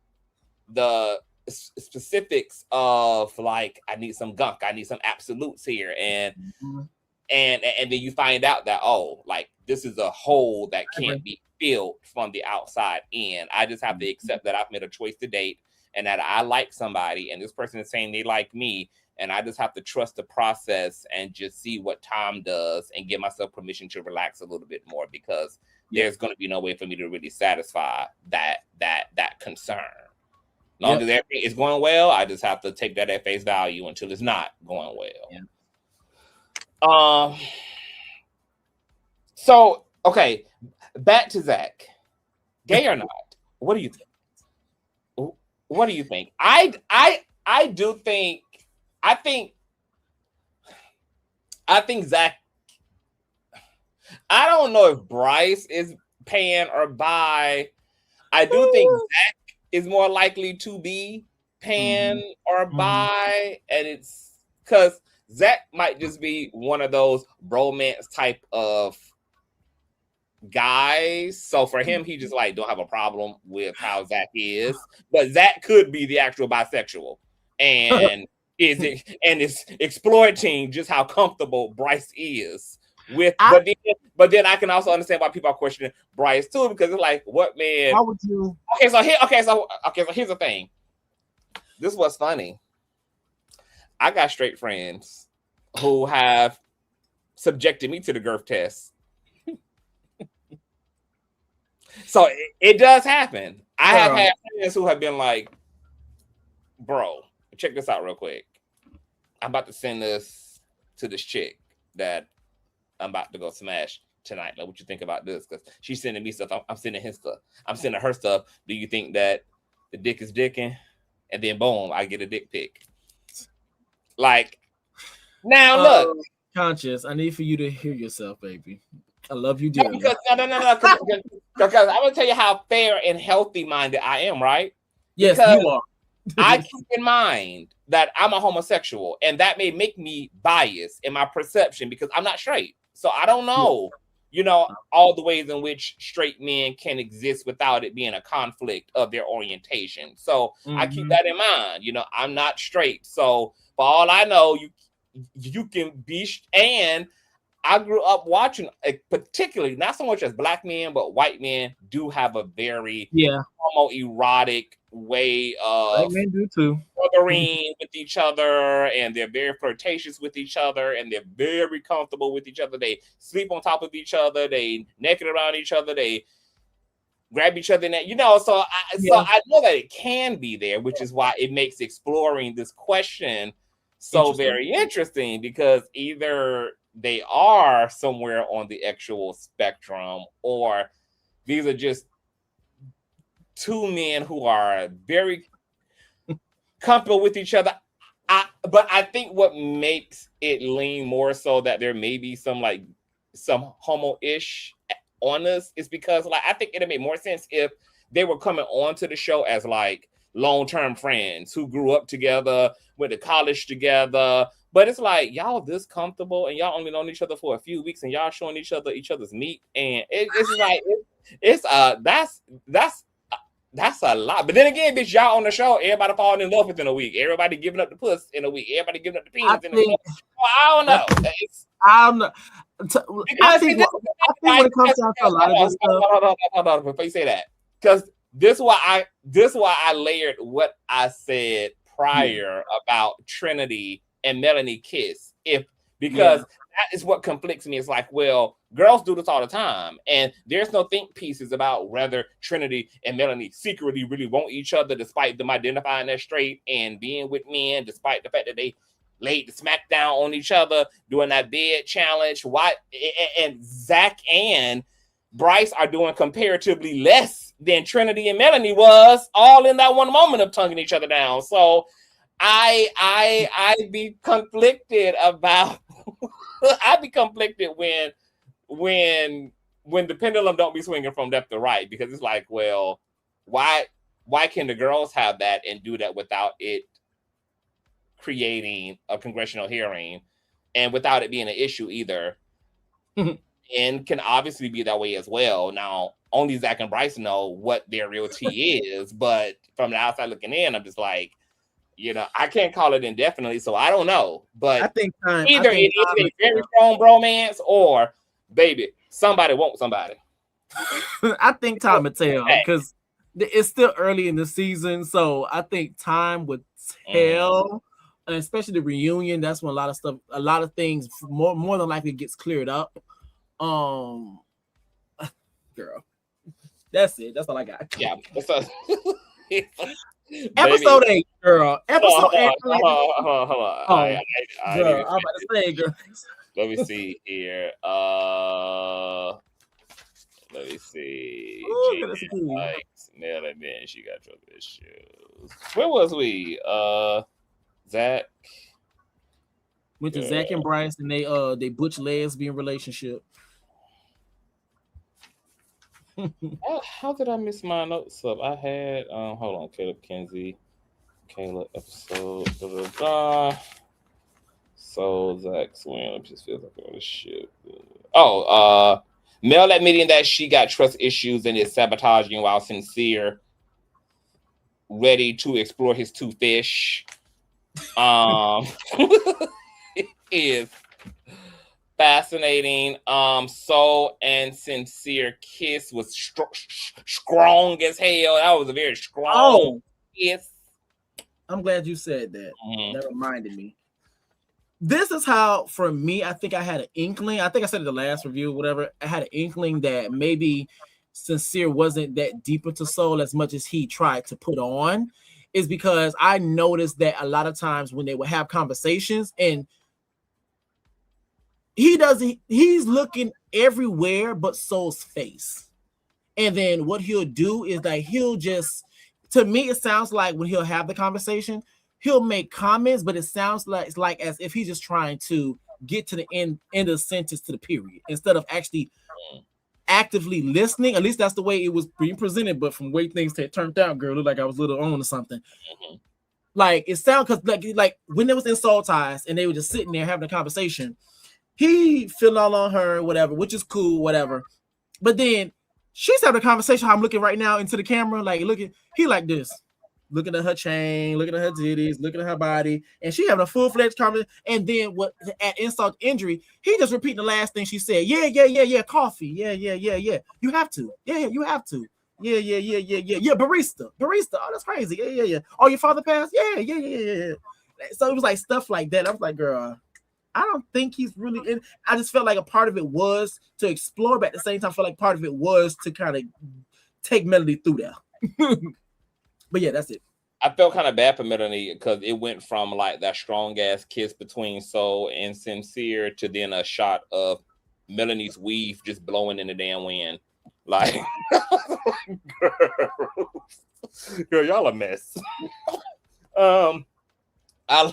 the specifics of, like, I need some gunk, I need some absolutes here. And then you find out that, oh, like, this is a hole that can't be filled from the outside in. I just have to accept that I've made a choice to date, and that I like somebody, and this person is saying they like me, and I just have to trust the process and just see what time does and give myself permission to relax a little bit more, because there's going to be no way for me to really satisfy that concern. As long as everything is going well, I just have to take that at face value until it's not going well. So, okay, back to Zach. Gay or not? What do you think? What do you think? I do think I think Zach. I don't know if Bryce is pan or bi. I do think Zach is more likely to be pan or bi, and it's because Zach might just be one of those bromance type of guys. So for him, he just like don't have a problem with how Zach is, but Zach could be the actual bisexual and is exploiting just how comfortable Bryce is with. But then I can also understand why people are questioning Bryce too, because it's like, what man? How would you? Okay, so here's the thing. This was funny. I got straight friends who have subjected me to the girth test. So it does happen. I have had friends who have been like, bro, check this out real quick. I'm about to send this to this chick that I'm about to go smash tonight. Like, what you think about this? Because she's sending me stuff. I'm sending his stuff. I'm sending her stuff. Do you think that the dick is dicking? And then boom, I get a dick pic. Like, now look. Conscious, I need for you to hear yourself, baby. I love you dearly. No. Because I'm gonna tell you how fair and healthy minded I am, right? Yes, because you are. I keep in mind that I'm a homosexual, and that may make me biased in my perception because I'm not straight. So I don't know, all the ways in which straight men can exist without it being a conflict of their orientation. So I keep that in mind. I'm not straight. So for all I know, you can be, and I grew up watching, particularly not so much as black men, but white men do have a very homoerotic way of white men do too. Furthering with each other, and they're very flirtatious with each other, and they're very comfortable with each other. They sleep on top of each other, they naked around each other, they grab each other in that, so I know that it can be there, which is why it makes exploring this question so very interesting, because either they are somewhere on the actual spectrum, or these are just two men who are very comfortable with each other. But I think what makes it lean more so that there may be some homo-ish on us is because I think it'd make more sense if they were coming onto the show as long-term friends who grew up together, went to college together. But it's like, y'all this comfortable and y'all only known each other for a few weeks and y'all showing each other's meat, and that's a lot. But then again, bitch, y'all on the show, everybody falling in love within a week. Everybody giving up the puss in a week. Everybody giving up the penis in a week. I don't know. I don't know. I think when it comes down to a lot of this stuff. Hold on, before you say that, because this is why I layered what I said prior about Trinity and Melanie kiss. Because that is what conflicts me. It's like, well, girls do this all the time, and there's no think pieces about whether Trinity and Melanie secretly really want each other, despite them identifying as straight and being with men, despite the fact that they laid the smack down on each other doing that bed challenge. Why? And Zach and Bryce are doing comparatively less than Trinity and Melanie was, all in that one moment of tonguing each other down. So I'd be conflicted about I'd be conflicted when the pendulum don't be swinging from left to right, because it's like, well, why can the girls have that and do that without it creating a congressional hearing and without it being an issue either? And can obviously be that way as well. Now, only Zach and Bryce know what their real tea is, but from the outside looking in, I'm just like, I can't call it indefinitely, so I don't know. But I think either it is a very strong bromance, or baby, somebody wants somebody. I think time will tell, because it's still early in the season, so I think time would tell, and especially the reunion. That's when a lot of things more than likely gets cleared up. Girl, that's it. That's all I got. Yeah. Episode 8, girl. Episode 8. Hold on. Girl, I'm about to say, girl. Let me see here. Let me see. Melanie, she got trouble issues. Where was we? Zach, Went to Zach and Bryce, and they butch lesbian relationship. How did I miss my notes up? I had hold on, Caleb Kinsey, Caleb episode. So Zach Swim just feels like all this shit. Mel admitting that she got trust issues and is sabotaging while Sincere ready to explore his two fish. Is fascinating. Soul and Sincere kiss was strong as hell. That was a very strong kiss. I'm glad you said that. That reminded me. This is how, for me, I think I had an inkling. I think I said in the last review, whatever. I had an inkling that maybe Sincere wasn't that deep into Soul as much as he tried to put on, is because I noticed that a lot of times when they would have conversations and he's looking everywhere but Soul's face. And then what he'll do is that he'll just, to me, it sounds like when he'll have the conversation, he'll make comments, but it sounds like as if he's just trying to get to the end of the sentence to the period instead of actually actively listening. At least that's the way it was being presented. But from the way things turned out, girl, looked like I was a little on or something. Like it sounds because like when it was in Soul Ties and they were just sitting there having a conversation, he feeling all on her, whatever, which is cool, whatever. But then she's having a conversation. How I'm looking right now into the camera, like looking, he like this. Looking at her chain, looking at her titties, looking at her body, and she having a full-fledged conversation. And then what at insult injury, he just repeating the last thing she said. Yeah, coffee. Yeah. You have to. Yeah, you have to. Yeah. Barista. Oh, that's crazy. Yeah. Oh, your father passed? Yeah. So it was like stuff like that. I was like, girl, I don't think he's really in. I just felt like a part of it was to explore, but at the same time, I felt like part of it was to kind of take Melody through there. But yeah, that's it. I felt kind of bad for Melanie because it went from like that strong ass kiss between Soul and Sincere to then a shot of Melanie's weave just blowing in the damn wind. Like, girl, y'all a mess. I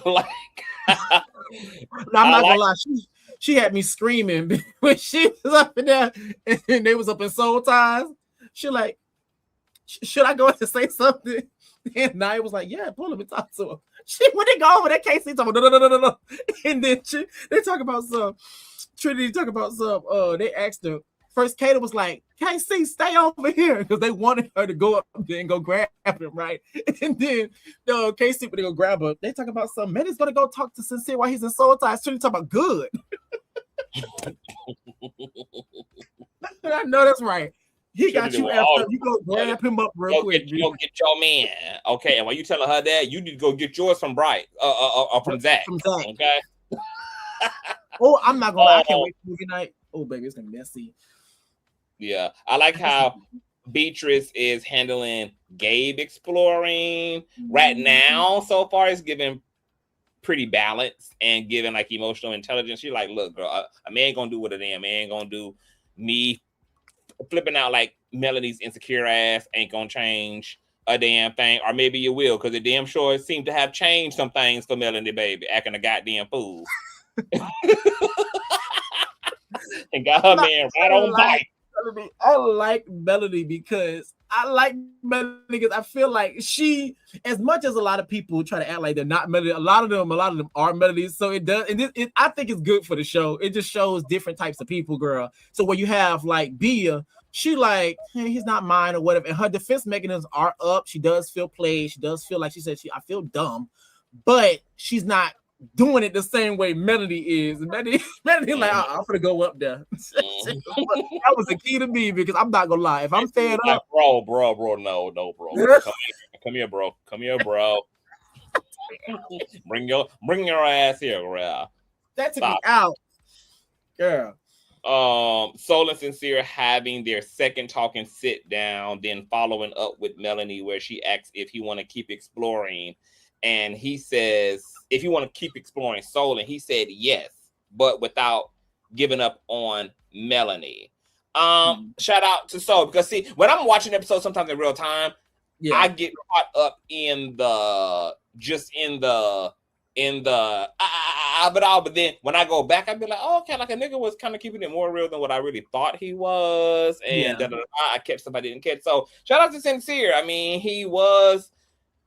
like. No, I'm not gonna lie. She had me screaming when she was up in there and they was up in Soul Ties. She like, should I go and say something? And Nia was like, yeah, pull him and talk to him. She when they go over there, Casey talking about no. And then they talk about some Trinity talk about some they asked her first. Kata was like, Casey, stay over here because they wanted her to go up there and go grab him, right? And then Casey when they go grab her, they talk about something. Man, he's gonna go talk to Sincere while he's in Soul Ties. Trinity talk about good. I know that's right. He got you after you go grab him up real quick. Go get your man. Okay, and while you telling her that, you need to go get yours from Bright. From Zach. Okay. Oh, I'm not gonna lie, I can't wait for movie night. Oh, baby, it's gonna be messy. Yeah. I like how Beatrice is handling Gabe exploring right now. So far, it's giving pretty balanced and giving like emotional intelligence. She's like, look, girl, a man gonna do what a damn man gonna do. Me flipping out like Melanie's insecure ass ain't gonna change a damn thing, or maybe you will, because the damn sure seemed to have changed some things for Melanie, baby, acting a goddamn fool. And got her man right on bite. I like Melody because I feel like she, as much as a lot of people try to act like they're not Melody, a lot of them are melodies. So it does, and I think it's good for the show. It just shows different types of people, girl. So when you have like Bia, she like, hey, he's not mine or whatever, and her defense mechanisms are up. She does feel played. She does feel like she said, I feel dumb, but she's not doing it the same way Melody is. Melody like, I'm gonna go up there. That was the key to me because I'm not gonna lie. If I'm fed up, bro, no, bro. Come here, bro. Bring your ass here, girl. That took me out, girl. Soul and Sincere having their second talking sit down, then following up with Melanie, where she asks if he want to keep exploring. And he says, if you want to keep exploring Soul, and he said yes, but without giving up on Melanie. Shout out to Soul, because see, when I'm watching episodes sometimes in real time, I get caught up in the in the but then when I go back, I'd be like, oh, okay, like a nigga was kind of keeping it more real than what I really thought he was, and I catch stuff I didn't catch. So shout out to Sincere. I mean, he was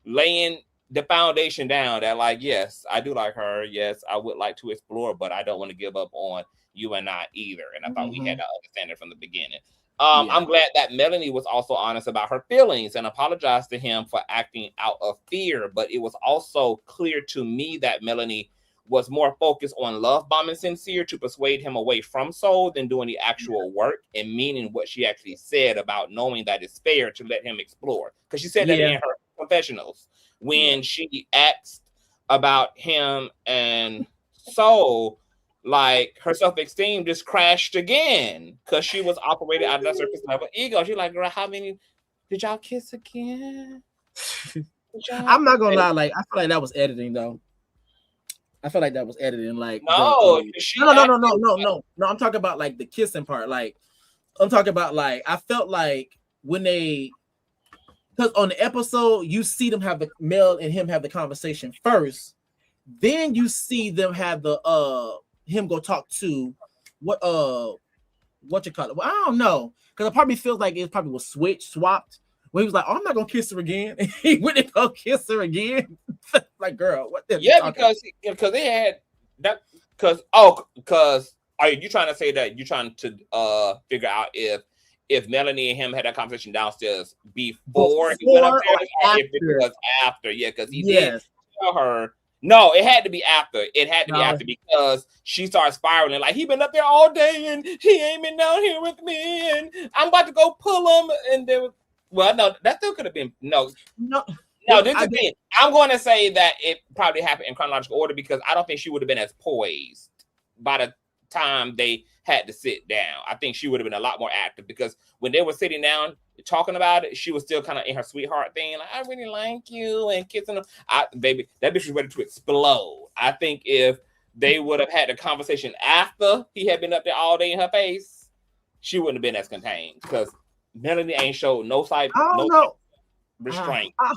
laying the foundation down that, like, yes, I do like her. Yes, I would like to explore, but I don't want to give up on you and I either. And I thought we had to understand it from the beginning. I'm glad that Melanie was also honest about her feelings and apologized to him for acting out of fear. But it was also clear to me that Melanie was more focused on love bombing Sincere to persuade him away from Soul than doing the actual work and meaning what she actually said about knowing that it's fair to let him explore. Because she said that in her confessionals when she asked about him and Soul. Like, her self-esteem just crashed again because she was operating out of that surface level ego. She's like, girl, how many did y'all kiss again? I'm not gonna lie, like, I feel like that was editing though. I feel like that was editing. Like, no. I'm talking about like the kissing part. Like, I'm talking about like, I felt like when they, because on the episode you see them have the Mel and him have the conversation first, then you see them have the him go talk to what you call it? Well, I don't know, because it probably feels like it probably was swapped. When he was like, "Oh, I'm not gonna kiss her again," and he went and go kiss her again. Like, girl, what? Because they had that. Because are you trying to say that you're trying to figure out if Melanie and him had that conversation downstairs before he went upstairs, or if it was after? Yeah, because he did tell her. No, it had to be after. It had to be after, because she started spiraling. Like, he been up there all day and he ain't been down here with me, and I'm about to go pull him. And there was, well, no, that still could have been no. I'm going to say that it probably happened in chronological order, because I don't think she would have been as poised by the time they had to sit down. I think she would have been a lot more active, because when they were sitting down talking about it, she was still kind of in her sweetheart thing, like, I really like you, and kissing them. Baby, that bitch was ready to explode. I think if they would have had the conversation after he had been up there all day in her face, she wouldn't have been as contained, because Melanie ain't showed no sign. Restraint. I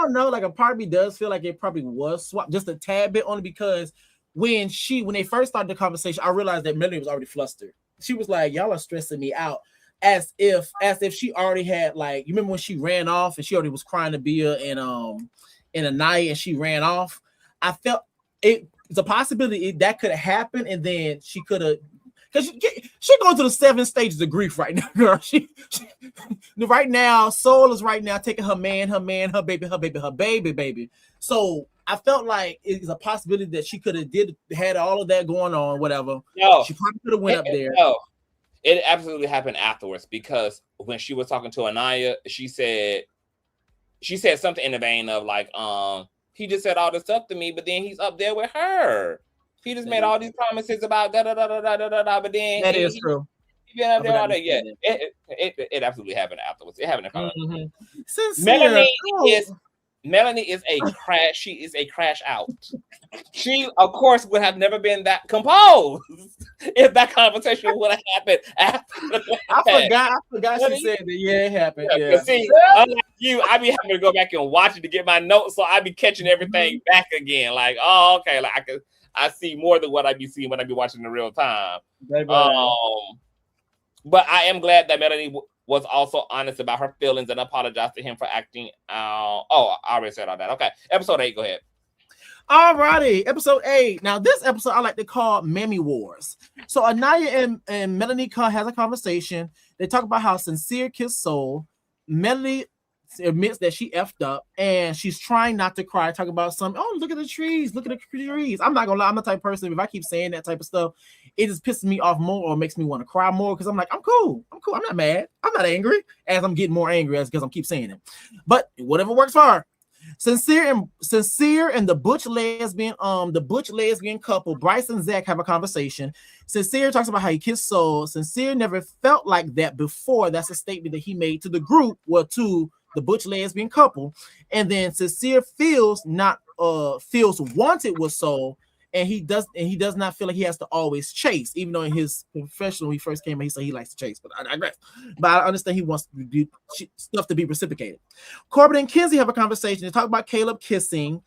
don't know. Like, a part of me does feel like it probably was swapped just a tad bit, only because when they first started the conversation, I realized that Melanie was already flustered. She was like, "Y'all are stressing me out," as if she already had, like, you remember when she ran off and she already was crying to Bia and Anaya, and she ran off. I felt it's a possibility that could have happened, and then she could have. Because she going through the 7 stages of grief right now, girl. She right now, Soul is right now taking her man, her baby. So I felt like it's a possibility that she could have had all of that going on, whatever. No, she probably could have went up there. No, it absolutely happened afterwards, because when she was talking to Anaya, she said something in the vein of like, he just said all this stuff to me, but then he's up there with her. He just made all these promises about da da da da da da da, but then that is true. He been up there all day. Yeah, it absolutely happened afterwards. It happened. Melanie is a crash. She is a crash out. She, of course, would have never been that composed if that conversation would have happened after. I forgot she said that. Yeah, it happened. Yeah. See, unlike you, I be having to go back and watch it to get my notes, so I be catching everything back again. Like, oh, okay, like I see more than what I be seeing when I be watching in real time. But I am glad that Melanie was also honest about her feelings and apologized to him for acting. I already said all that. Okay, episode 8, go ahead. All righty, episode 8. Now, this episode I like to call Mammy Wars. So Anaya and Melanie has a conversation. They talk about how Sincere kissed Soul. Melanie admits that she effed up, and she's trying not to cry, talking about look at the trees, I'm not gonna lie, I'm the type of person, if I keep saying that type of stuff, it just pisses me off more or makes me want to cry more, because I'm like, I'm cool, I'm not mad, I'm not angry, as I'm getting more angry as because I'm keep saying it, but whatever works for her. Sincere and the butch lesbian couple, Bryce and Zach, have a conversation. Sincere talks about how he kissed Soul. Sincere never felt like that before. That's a statement that he made to the group, to the butch lesbian couple. And then Sincere feels wanted with Soul, and he does not feel like he has to always chase, even though in his confessional he first came, he said he likes to chase, but I digress. But I understand he wants to do stuff to be reciprocated. Corbin and Kinsey have a conversation. They talk about Caleb kissing.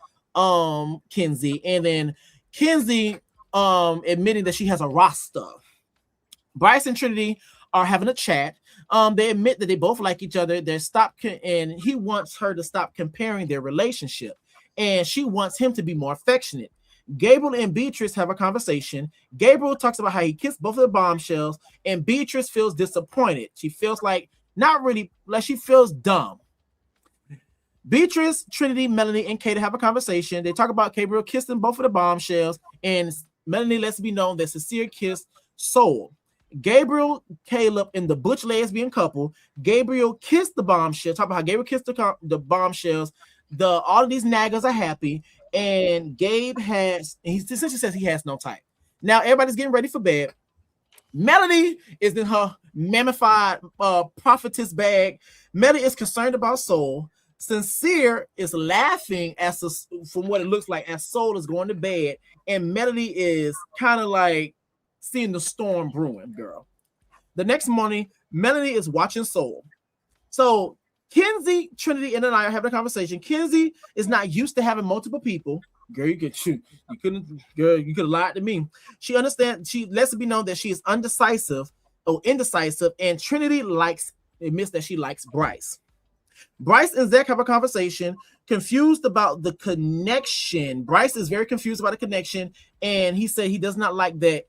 Kenzie, and then Kenzie admitting that she has a roster. Bryce and Trinity are having a chat. They admit that they both like each other. And he wants her to stop comparing their relationship, and she wants him to be more affectionate. Gabriel and Beatrice have a conversation. Gabriel talks about how he kissed both of the bombshells, and Beatrice feels disappointed. She feels like she feels dumb. Beatrice, Trinity, Melanie, and Kata have a conversation. They talk about Gabriel kissing both of the bombshells, and Melanie lets it be known that Sincere kissed Soul. Gabriel, Caleb, and the butch lesbian couple. Gabriel kissed the bombshell. Talk about how Gabriel kissed the bombshells. All of these naggers are happy, and Gabe he essentially says he has no type. Now everybody's getting ready for bed. Melody is in her mammified prophetess bag. Melody is concerned about Soul. Sincere is laughing from what it looks like as Soul is going to bed, and Melody is kind of like seeing the storm brewing, girl. The next morning, Melanie is watching Soul. So Kenzie, Trinity, and I are having a conversation. Kenzie is not used to having multiple people. Girl, you could have lied to me. She understands. She lets it be known that she is indecisive, and Trinity admits that she likes Bryce. Bryce and Zach have a conversation, confused about the connection. Bryce is very confused about the connection, and he said he does not like that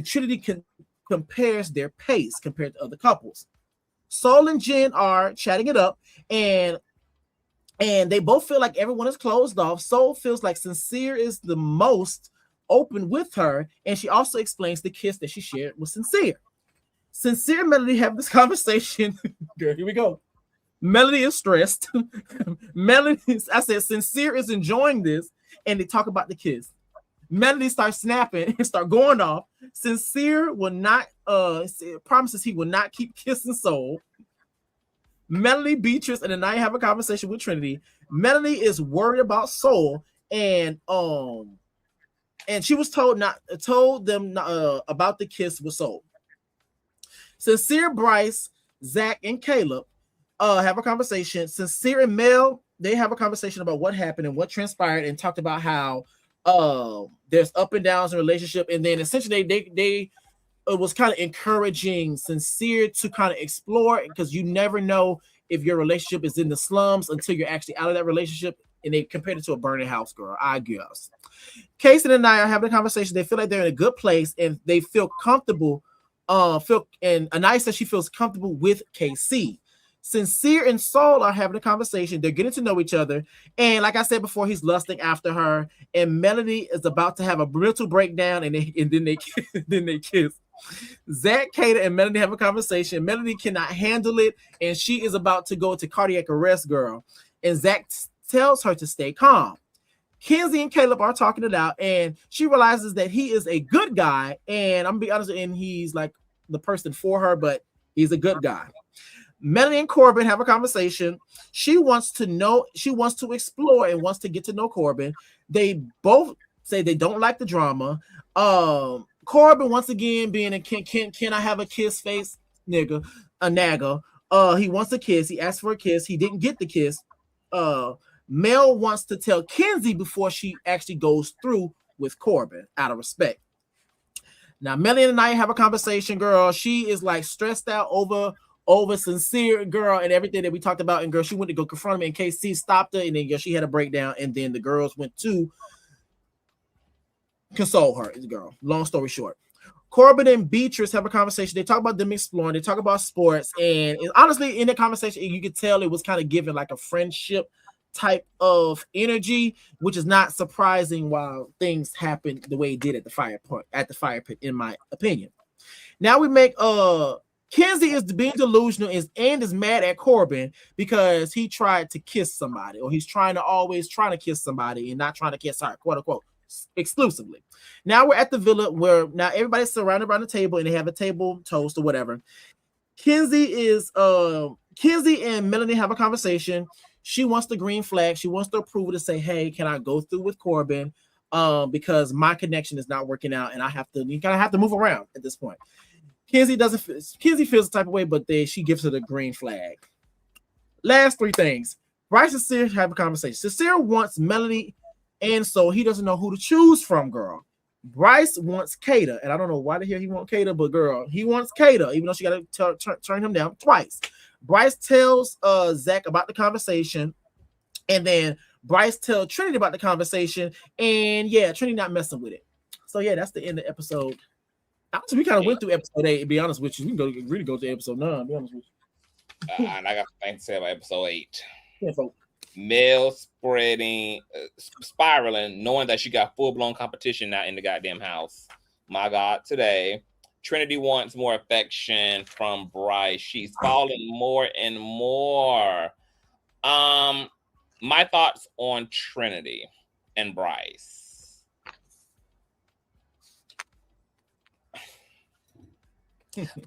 Trinity compares their pace compared to other couples. Soul and Jen are chatting it up, and they both feel like everyone is closed off. Soul feels like Sincere is the most open with her, and she also explains the kiss that she shared with Sincere. Sincere and Melody have this conversation. Girl, here we go. Melody is stressed. Sincere is enjoying this, and they talk about the kiss. Melody starts snapping and start going off. Sincere will not promises he will not keep kissing Soul. Melody, Beatrice, and Anaya have a conversation with Trinity. Melody is worried about Soul, and she was told them about the kiss with Soul. Sincere, Bryce, Zach, and Caleb have a conversation. Sincere and Mel, they have a conversation about what happened and what transpired, and talked about how there's up and downs in relationship, and then essentially they it was kind of encouraging Sincere to kind of explore, because you never know if your relationship is in the slums until you're actually out of that relationship, and they compared it to a burning house, girl, I guess. Casey and I are having a conversation. They feel like they're in a good place, and they feel comfortable. And Anaya says she feels comfortable with KC. Sincere and Soul are having a conversation. They're getting to know each other. And like I said before, he's lusting after her. And Melody is about to have a mental breakdown, and then they kiss. Zach, Kata, and Melody have a conversation. Melody cannot handle it, and she is about to go to cardiac arrest, girl. And Zach tells her to stay calm. Kenzie and Caleb are talking it out, and she realizes that he is a good guy. And I'm gonna be honest, and he's like the person for her, but he's a good guy. Melanie and Corbin have a conversation. She wants to explore and wants to get to know Corbin. They both say they don't like the drama. Corbin, once again, being a can I have a kiss face nigga, a nagger. He wants a kiss. He asked for a kiss. He didn't get the kiss. Mel wants to tell Kenzie before she actually goes through with Corbin out of respect. Now, Melanie and I have a conversation, girl. She is like stressed out over Sincere, girl, and everything that we talked about. And girl, she went to go confront him, and KC stopped her, and then she had a breakdown, and then the girls went to console her. Girl, long story short, Corbin and Beatrice have a conversation. They talk about them exploring. They talk about sports, and honestly, in the conversation, you could tell it was kind of given like a friendship type of energy, which is not surprising while things happen the way it did at the fire pit, in my opinion. Now we make Kenzie is being delusional and is mad at Corbin because he tried to kiss somebody, or he's trying to kiss somebody and not trying to kiss her, quote unquote, exclusively. Now we're at the villa where now everybody's surrounded around the table and they have a table toast or whatever. Kenzie and Melanie have a conversation. She wants the green flag. She wants the approval to say, hey, can I go through with Corbin? Because my connection is not working out and you kind of have to move around at this point. Kenzie feels the type of way, but she gives her the green flag. Last three things. Bryce and Sincere have a conversation. Sincere wants Melody And so he doesn't know who to choose from, girl. Bryce wants Kata, and I don't know why the hell he wants Kata, but girl, he wants Kata, even though she got to turn him down twice. Bryce tells Zach about the conversation, and then Bryce tells Trinity about the conversation, and yeah, Trinity not messing with it. So yeah, that's the end of episode. Actually, we kind of went through episode 8. To be honest with you, we can really go to episode 9. To be honest with you. And I got things to say about episode 8. Yeah, folks. Mel spreading, spiraling, knowing that she got full-blown competition now in the goddamn house. My God, today, Trinity wants more affection from Bryce. She's falling more and more. My thoughts on Trinity and Bryce.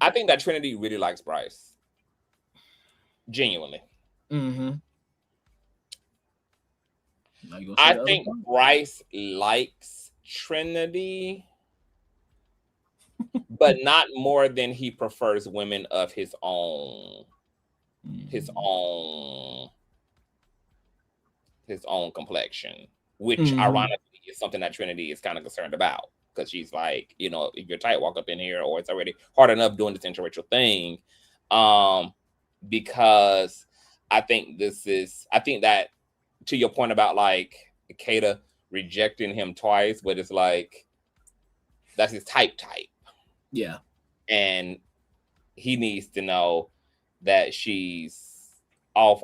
I think that Trinity really likes Bryce. Genuinely. Mm-hmm. I think Bryce likes Trinity, but not more than he prefers women of his own complexion, which ironically is something that Trinity is kind of concerned about, because she's like, you know, if you're tight, walk up in here, or it's already hard enough doing this interracial thing. Because I think that, to your point about like Kata rejecting him twice, but it's like that's his type. Yeah. And he needs to know that she's off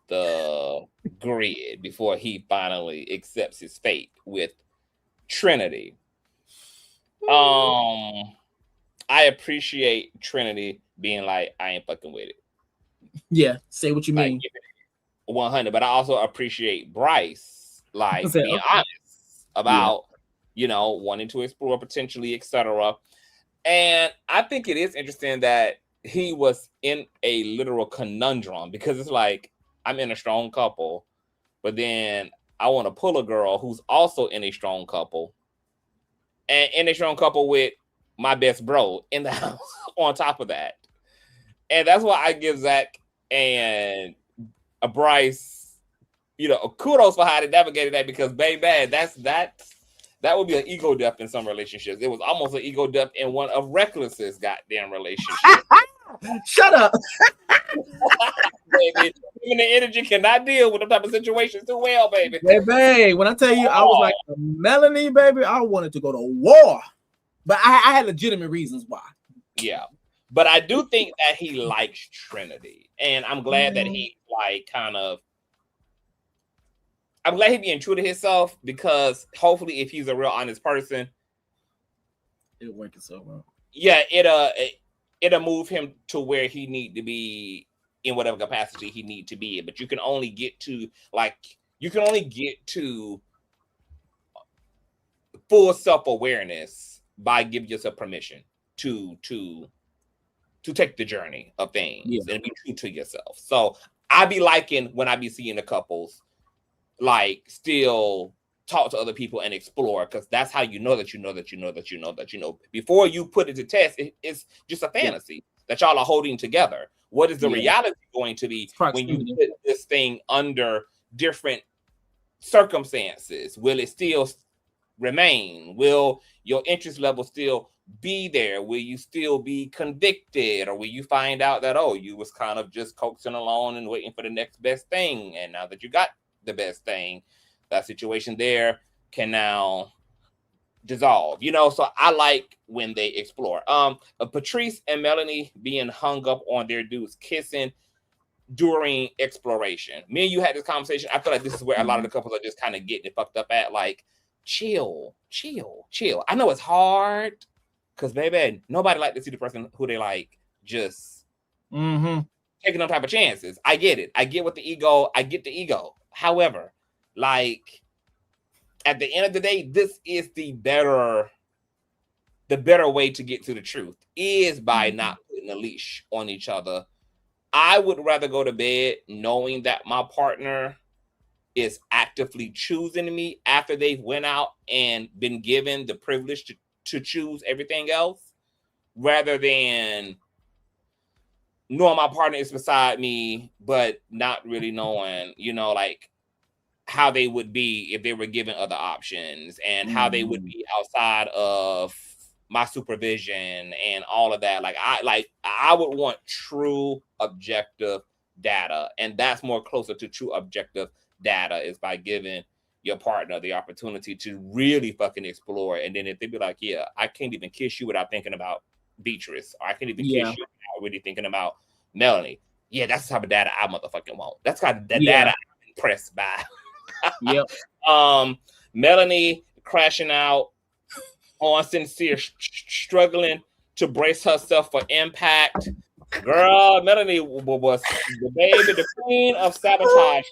the grid before he finally accepts his fate with Trinity. I appreciate Trinity being like, I ain't fucking with it. Yeah, say what you mean. Like, 100, but I also appreciate Bryce being honest about you know, wanting to explore potentially, etc. And I think it is interesting that he was in a literal conundrum, because it's like, I'm in a strong couple, but then I want to pull a girl who's also in a strong couple, and in a strong couple with my best bro in the house on top of that. And that's why I give Zach and a Bryce, you know, kudos for how they navigated that, because baby, that would be an ego death in some relationships. It was almost an ego death in one of Reckless's goddamn relationships. Shut up. Baby, even the energy cannot deal with them type of situations too well, baby. Baby, when I tell you, I was like, Melanie, baby, I wanted to go to war. But I had legitimate reasons why. Yeah. But I do think that he likes Trinity. And I'm glad that he I'm glad he being true to himself, because hopefully if he's a real honest person, it'll work itself out. Yeah, it'll move him to where he need to be in whatever capacity he need to be in. But you can only get to full self-awareness by giving yourself permission to take the journey of things and be true to yourself. So I be liking when I be seeing the couples like still talk to other people and explore, because that's how you know that you know. Before you put it to test, it's just a fantasy that y'all are holding together. What is the reality going to be when you put this thing under different circumstances? Will it still remain? Will your interest level still be there? Will you still be convicted, or will you find out that, oh, you was kind of just coaxing along and waiting for the next best thing, and now that you got the best thing, that situation there can now dissolve, you know? So I like when they explore. Patrice and Melanie being hung up on their dudes kissing during exploration. Me and you had this conversation. I feel like this is where a lot of the couples are just kind of getting it fucked up at. Like, chill. I know it's hard, because baby, nobody like to see the person who they like just taking no type of chances. I get it. I get the ego. However, like, at the end of the day, this is the better way to get to the truth, is by not putting a leash on each other. I would rather go to bed knowing that my partner is actively choosing me after they've went out and been given the privilege to choose everything else, rather than knowing my partner is beside me, but not really knowing, you know, like, how they would be if they were given other options, and how they would be outside of my supervision and all of that. Like I would want true objective data, and that's more closer to true objective data is by giving your partner the opportunity to really fucking explore. And then if they be like, yeah, I can't even kiss you without thinking about Beatrice, or I can't even kiss you without really thinking about Melanie. Yeah, that's the type of data I motherfucking want. That's kind of the data I'm impressed by. Melanie crashing out on Sincere, struggling to brace herself for impact. Girl, Melanie was the baby, the queen of sabotage.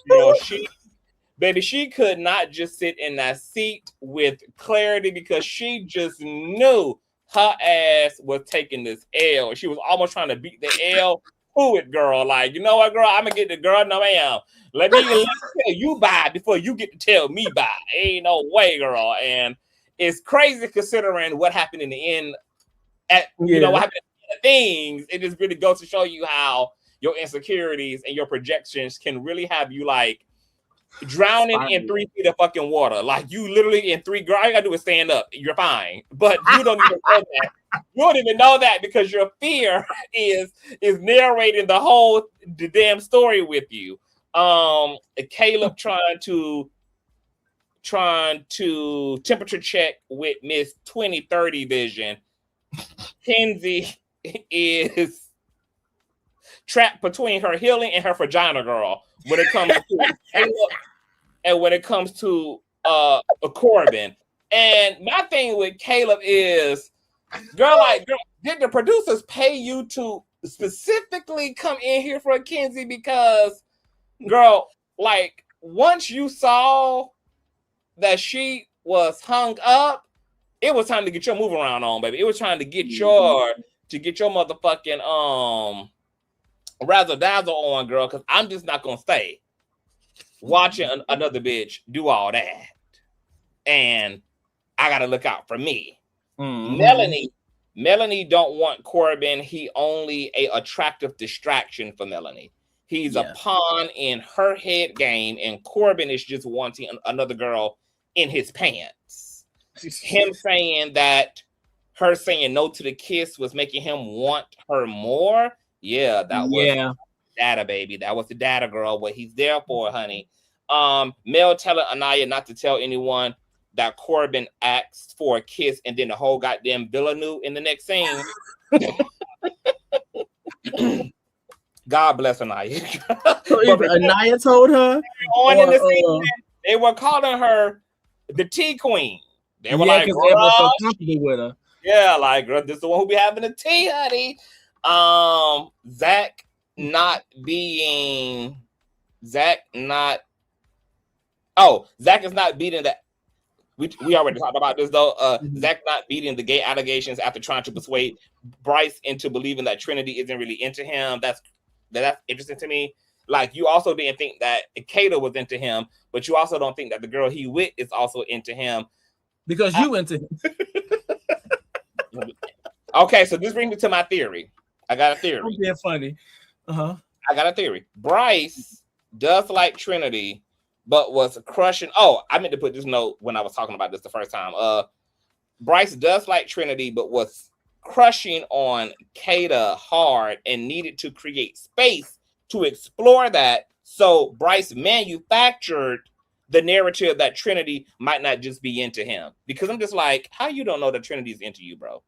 She could not just sit in that seat with clarity, because she just knew her ass was taking this L. She was almost trying to beat the L to it, girl. Like, you know what, girl? I'm gonna get the girl. No, ma'am. Let me tell you bye before you get to tell me bye. Ain't no way, girl. And it's crazy considering what happened in the end. What happened in the things. It just really goes to show you how your insecurities and your projections can really have you like drowning in 3 feet of fucking water. Like, you literally in 3, girl, all you gotta do is stand up. You're fine. But you don't even know that. You don't even know that, because your fear is narrating the damn story with you. Caleb trying to temperature check with Miss 2030 vision. Kenzie is trapped between her healing and her vagina, girl, when it comes to Caleb and when it comes to Corbin. And my thing with Caleb is, girl, did the producers pay you to specifically come in here for a Kenzie? Because, girl, like, once you saw that she was hung up, it was time to get your move around on, baby. It was trying to get your motherfucking razzle dazzle on, girl, because I'm just not gonna stay watching another bitch do all that. And I gotta look out for me. Melanie don't want Corbin. He only a attractive distraction for Melanie. He's a pawn in her head game, and Corbin is just wanting another girl in his pants. Him saying that her saying no to the kiss was making him want her more. Yeah, that was data, baby. That was the data, girl. What he's there for, honey. Mel telling Anaya not to tell anyone that Corbin asked for a kiss, and then the whole goddamn villa knew in the next scene. God bless Anaya. So either Anaya told her, in the scene, they were calling her the tea queen. They were like, because they were so comfortable with her. Yeah, like, girl, this is the one who be having the tea, honey. Zach is not beating that. We already talked about this though. Zach not beating the gay allegations after trying to persuade Bryce into believing that Trinity isn't really into him. That's interesting to me. Like, you also didn't think that Kata was into him, but you also don't think that the girl he with is also into him. Because you into him. Okay, so this brings me to my theory. I got a theory. I'm being funny. I got a theory. Bryce does like Trinity, but was crushing. Oh, I meant to put this note when I was talking about this the first time. Bryce does like Trinity, but was crushing on Kata hard and needed to create space to explore that. So Bryce manufactured the narrative that Trinity might not just be into him. Because I'm just like, how you don't know that Trinity's into you, bro?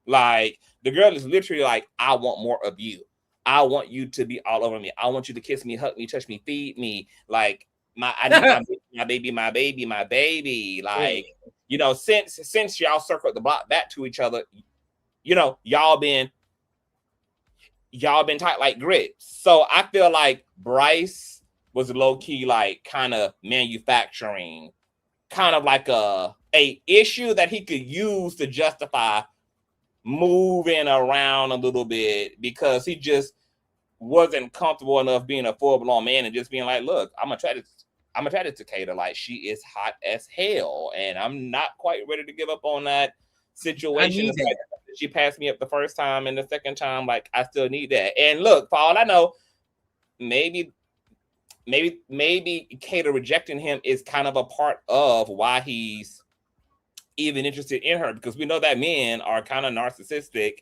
Like, the girl is literally like, I want more of you. I want you to be all over me. I want you to kiss me, hug me, touch me, feed me. Like, I need my baby. Like, you know, since y'all circled the block back to each other, you know, y'all been tight like grits. So I feel like Bryce was low-key like kind of manufacturing kind of like a issue that he could use to justify moving around a little bit, because he just wasn't comfortable enough being a full-blown man and just being like, look, I'm attracted to Kata. Like, she is hot as hell, and I'm not quite ready to give up on that situation. She passed me up the first time, and the second time, like, I still need that. And look, for all I know, maybe maybe Kata rejecting him is kind of a part of why he's even interested in her, because we know that men are kind of narcissistic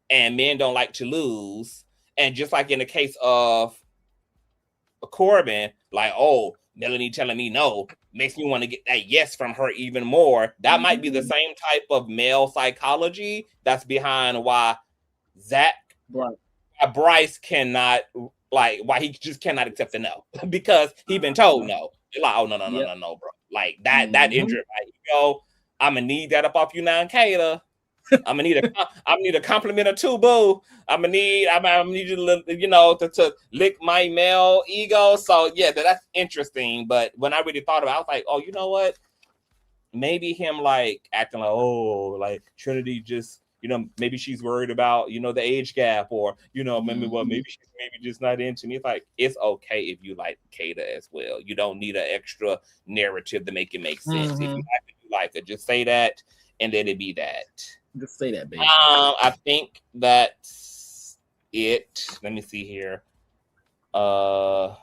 and men don't like to lose. And just like in the case of Corbin, like, oh, Melanie telling me no makes me want to get that yes from her even more. That might be the same type of male psychology that's behind why Bryce cannot, like, why he just cannot accept the no because he been told no. You're like, oh no, bro. Like that injured my ego. I'm gonna need that up off you now, Kata. I'm gonna need a compliment or two, boo. I'm gonna need you to lick my male ego. So yeah, that's interesting. But when I really thought about it, I was like, oh, you know what? Maybe him like acting like, oh, like Trinity just, maybe she's worried about, the age gap, or maybe she's just not into me. It's like, it's okay if you like Kata as well. You don't need an extra narrative to make it make sense. If you like it, you like it. Just say that, and then it be that. Just say that, baby. I think that's it. Let me see here. The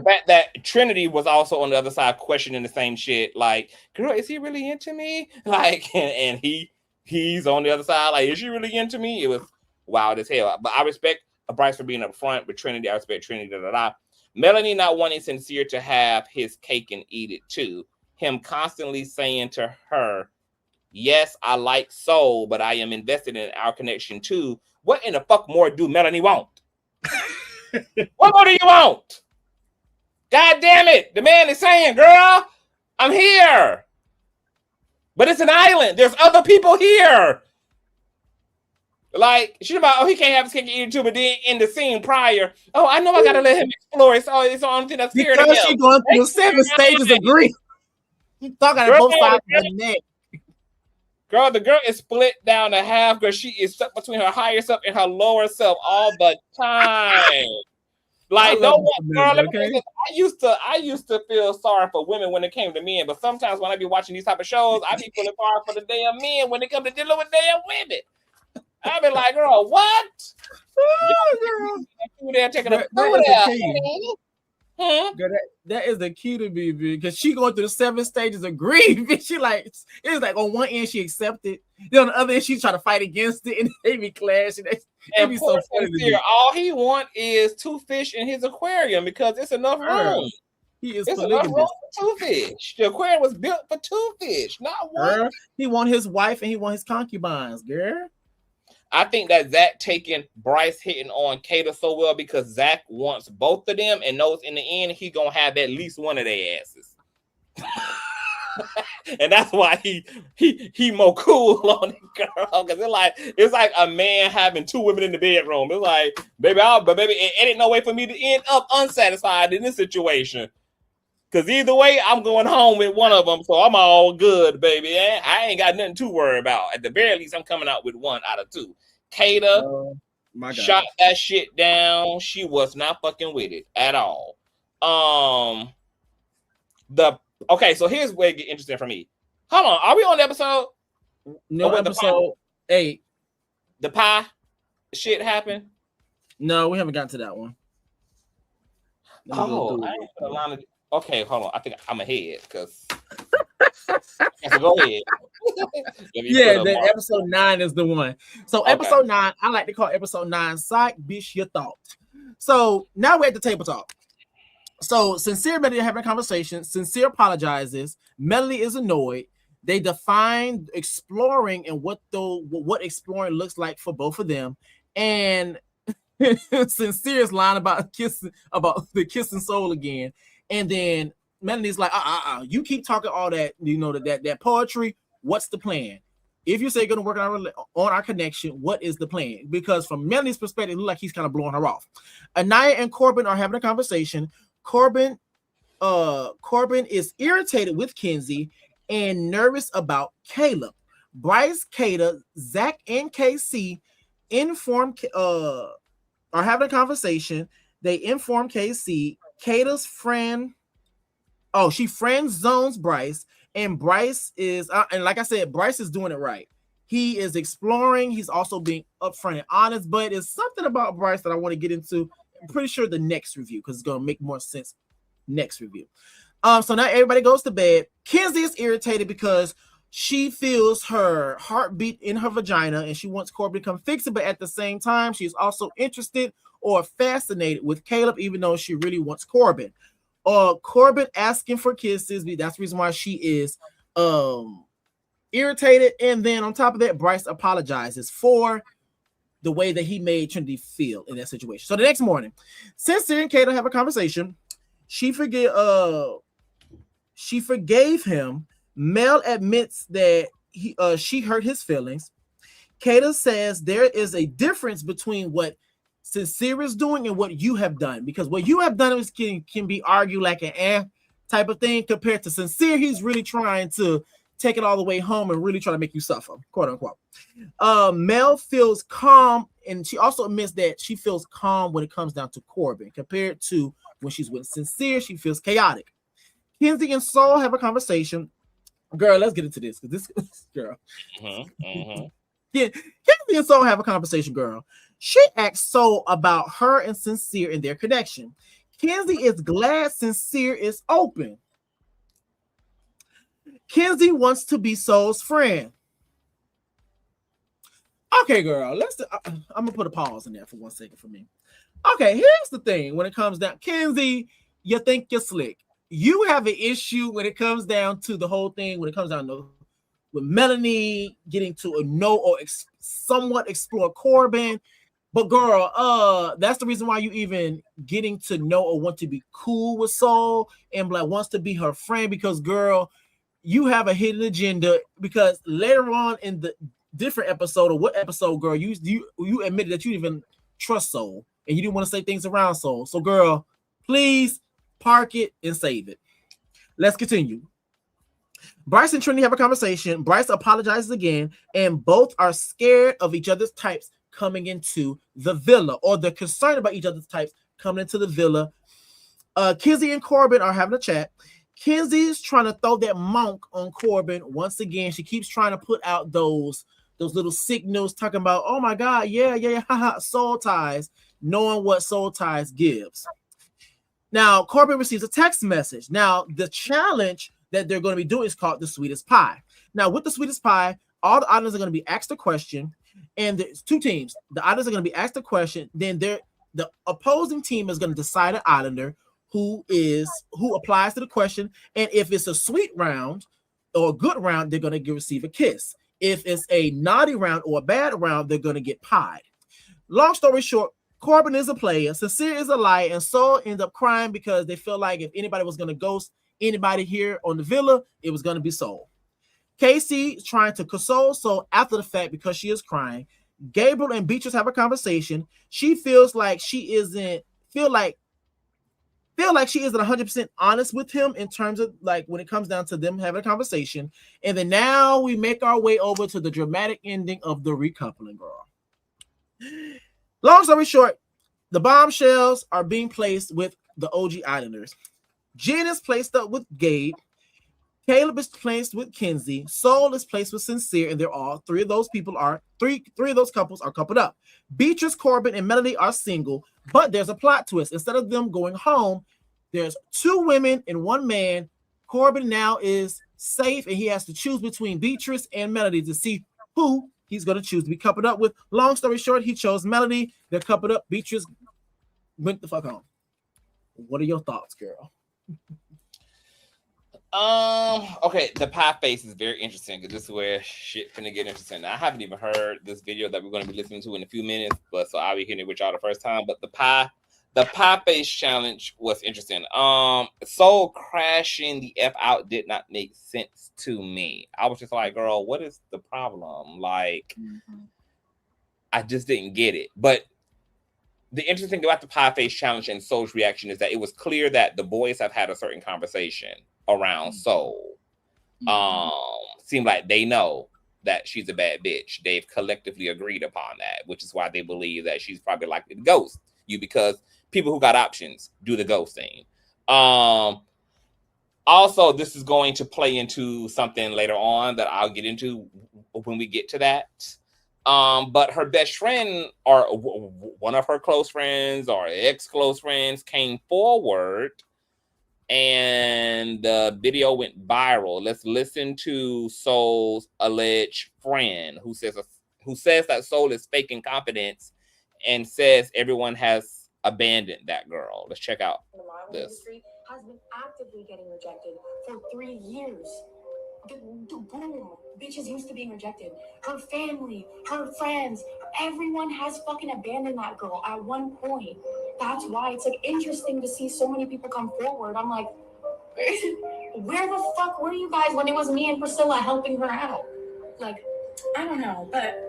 fact that Trinity was also on the other side questioning the same shit. Like, girl, is he really into me? Like, and he's on the other side. Like, is she really into me? It was wild as hell. But I respect Bryce for being up front with Trinity. I respect Trinity. Melanie not wanting Sincere to have his cake and eat it too. Him constantly saying to her, yes, I like Soul, but I am invested in our connection too. What in the fuck more do Melanie want? What more do you want? God damn it. The man is saying, girl, I'm here. But it's an island. There's other people here. Like, she's about, he can't have his cake and eat it too, but then in the scene prior, I know I gotta let him explore. It's the only thing that's scared of him. Because she's going through 7 stages of grief. She's talking at both sides of the neck. Girl, the girl is split down to half because she is stuck between her higher self and her lower self all the time. Like, no one, girl, okay? I used to feel sorry for women when it came to men, but sometimes when I be watching these type of shows, I be feeling sorry for the damn men when it comes to dealing with damn women. I be like, girl, what? You there taking a photo there? Girl, that is the key to me, because she going through the 7 stages of grief. And she like, it's like on one end she accepted, then on the other end she's trying to fight against it, and they be clashing. It be so funny. All he want is 2 fish in his aquarium because it's enough room. He is enough room for 2 fish. The aquarium was built for 2 fish, not one. Girl, he want his wife and he want his concubines, girl. I think that Zach taking Bryce hitting on Kata so well because Zach wants both of them and knows in the end he gonna have at least one of their asses. And that's why he more cool on the girl, because it's like a man having 2 women in the bedroom. It's like, baby, it ain't no way for me to end up unsatisfied in this situation. Because either way, I'm going home with one of them, so I'm all good, baby. I ain't got nothing to worry about. At the very least, I'm coming out with 1 out of 2. Kata shot that shit down. She was not fucking with it at all. Okay, so here's where it gets interesting for me. Hold on, are we on the episode? No, episode 8. The pie shit happened? No, we haven't gotten to that one. I ain't put a line of. Okay, hold on. I think I'm ahead because. Go ahead. Yeah, the episode 9 is the one. So episode 9, I like to call episode 9 Psych, Bitch, Your Thoughts. So now we're at the table talk. So Sincere and Melanie are having a conversation. Sincere apologizes. Melanie is annoyed. They define exploring and what exploring looks like for both of them. And Sincere's line about the kissing soul again. And then Melanie's like, you keep talking all that, that poetry. What's the plan? If you say you're going to work on our connection, what is the plan? Because from Melanie's perspective, it looks like he's kind of blowing her off. Anaya and Corbin are having a conversation. Corbin is irritated with Kenzie and nervous about Caleb. Bryce, Kata, Zach, and KC are having a conversation. They inform KC. Kata's friend, she friend zones Bryce, and Bryce is, and like I said, Bryce is doing it right. He is exploring. He's also being upfront and honest, but it's something about Bryce that I want to get into I'm pretty sure the next review, because it's gonna make more sense next review. So now everybody goes to bed. Kenzie is irritated because she feels her heartbeat in her vagina and she wants Corbin to come fix it, but at the same time, she's also interested or fascinated with Caleb, even though she really wants Corbin. Corbin asking for kisses, that's the reason why she is irritated. And then on top of that, Bryce apologizes for the way that he made Trinity feel in that situation. So the next morning, Sincere and Caleb have a conversation. She forgave him. Mel admits that she hurt his feelings. Kata says there is a difference between what Sincere is doing and what you have done, because what you have done is can be argued like an type of thing compared to Sincere. He's really trying to take it all the way home and really try to make you suffer, quote unquote. Mel feels calm, and she also admits that she feels calm when it comes down to Corbin compared to when she's with Sincere. She feels chaotic. Kenzie and Saul have a conversation. Girl, let's get into this, because this girl. Yeah, Kenzie and Saul have a conversation, girl. She asks Saul about her and Sincere and their connection. Kenzie is glad Sincere is open. Kenzie wants to be Saul's friend. Okay, girl, I'm gonna put a pause in there for 1 second for me. Okay, here's the thing. When it comes down, Kenzie, you think you're slick. You have an issue when it comes down to the whole thing, when it comes down to with Melanie getting to know or somewhat explore Corbin. But girl, that's the reason why you even getting to know or want to be cool with Saul and like wants to be her friend, because girl, you have a hidden agenda. Because later on in the different episode, or what episode, girl, you admitted that you didn't even trust Saul and you didn't want to say things around Saul. So girl, please park it and save it. Let's continue. Bryce and Trinity have a conversation. Bryce apologizes again, and both are scared of each other's types coming into the villa, or they're concerned about each other's types coming into the villa. Kenzie and Corbin are having a chat. Kenzie's trying to throw that monk on Corbin once again. She keeps trying to put out those little signals talking about, oh my God, yeah, haha, soul ties, knowing what soul ties gives. Now, Corbin receives a text message. Now, the challenge that they're going to be doing is called the sweetest pie. Now, with the sweetest pie, all the islanders are going to be asked a question, and there's two teams. The islanders are going to be asked a question, then the opposing team is going to decide an islander who applies to the question, and if it's a sweet round or a good round, they're going to receive a kiss. If it's a naughty round or a bad round, they're going to get pied. Long story short, Corbin is a player, Sincere is a liar, and Saul ends up crying because they feel like if anybody was going to ghost anybody here on the villa, it was going to be Saul. Casey is trying to console Saul after the fact because she is crying. Gabriel and Beatrice have a conversation. She feels like she isn't 100% honest with him in terms of like when it comes down to them having a conversation. And then now we make our way over to the dramatic ending of the recoupling, girl. Long story short, the bombshells are being placed with the OG Islanders. Jen is placed up with Gabe. Caleb is placed with Kenzie. Saul is placed with Sincere, and they're all three of those couples are coupled up. Beatrice, Corbin, and Melanie are single, but there's a plot twist. Instead of them going home, there's two women and one man. Corbin now is safe, and he has to choose between Beatrice and Melanie to see who he's going to choose to be coupled up with. Long story short, he chose Melanie. They're coupled up. Beatrice went the fuck home. What are your thoughts, girl? Okay, the pie face is very interesting because this is where shit finna get interesting. Now, I haven't even heard this video that we're going to be listening to in a few minutes, but so I'll be hearing it with y'all the first time. But the pie face challenge was interesting. Soul crashing the F out did not make sense to me. I was just like, girl, what is the problem? Like, I just didn't get it. But the interesting thing about the pie face challenge and Soul's reaction is that it was clear that the boys have had a certain conversation around Soul. Seem like they know that she's a bad bitch. They've collectively agreed upon that, which is why they believe that she's probably likely to ghost you, because people who got options do the ghosting. Also, this is going to play into something later on that I'll get into when we get to that. But her best friend or one of her close friends or ex-close friends came forward and the video went viral. Let's listen to Soul's alleged friend who says that Soul is faking confidence and says everyone has abandoned that girl. Let's check out this. Industry has been actively getting rejected for 3 years. Boom. Bitches used to being rejected. Her family, her friends, everyone has fucking abandoned that girl at one point. That's why it's like interesting to see so many people come forward. I'm like, where the fuck were you guys when it was me and Priscilla helping her out? Like, I don't know, but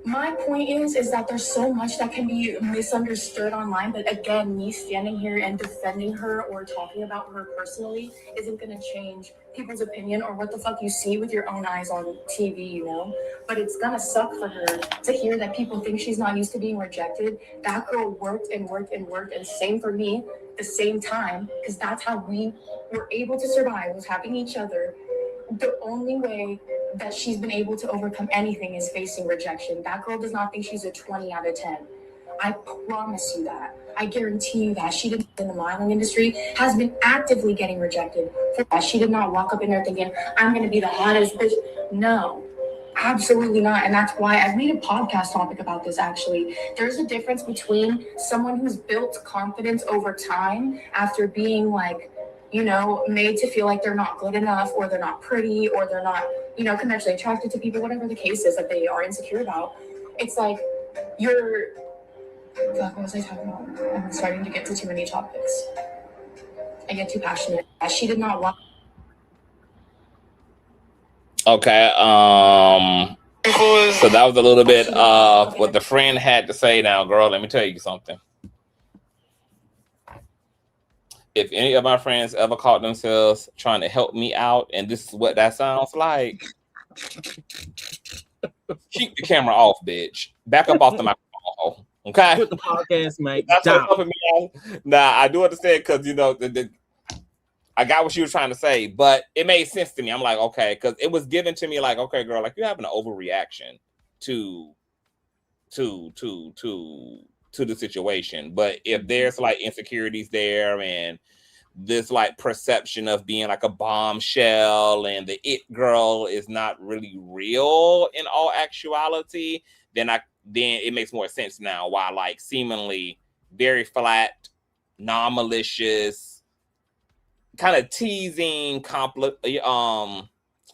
my point is that there's so much that can be misunderstood online, but again, me standing here and defending her or talking about her personally isn't going to change people's opinion or what the fuck you see with your own eyes on TV, you know? But it's going to suck for her to hear that people think she's not used to being rejected. That girl worked and worked and worked, and same for me, the same time, because that's how we were able to survive, was having each other. The only way that she's been able to overcome anything is facing rejection. That girl does not think she's a 20 out of 10. I promise you that. I guarantee you that. She didn't in the modeling industry has been actively getting rejected for that. She did not walk up in there thinking, I'm going to be the hottest bitch. No, absolutely not. And that's why I made a podcast topic about this, actually. There's a difference between someone who's built confidence over time after being like, you know, made to feel like they're not good enough or they're not pretty or they're not, you know, conventionally attracted to people, whatever the case is that they are insecure about. It's like what was I talking about? I'm starting to get to too many topics. I get too passionate. She did not want. Okay. So that was a little bit of what the friend had to say. Now, girl, let me tell you something. If any of my friends ever caught themselves trying to help me out, and this is what that sounds like, keep the camera off, bitch. Back up off the microphone, okay? Put the podcast mic That's down. what's helping me out. Nah, I do understand because, you know, I got what she was trying to say, but it made sense to me. I'm like, okay, because it was given to me like, okay, girl, like you're having an overreaction to the situation. But if there's like insecurities there and this like perception of being like a bombshell and the it girl is not really real in all actuality, then it makes more sense now why like seemingly very flat, non-malicious, kind of teasing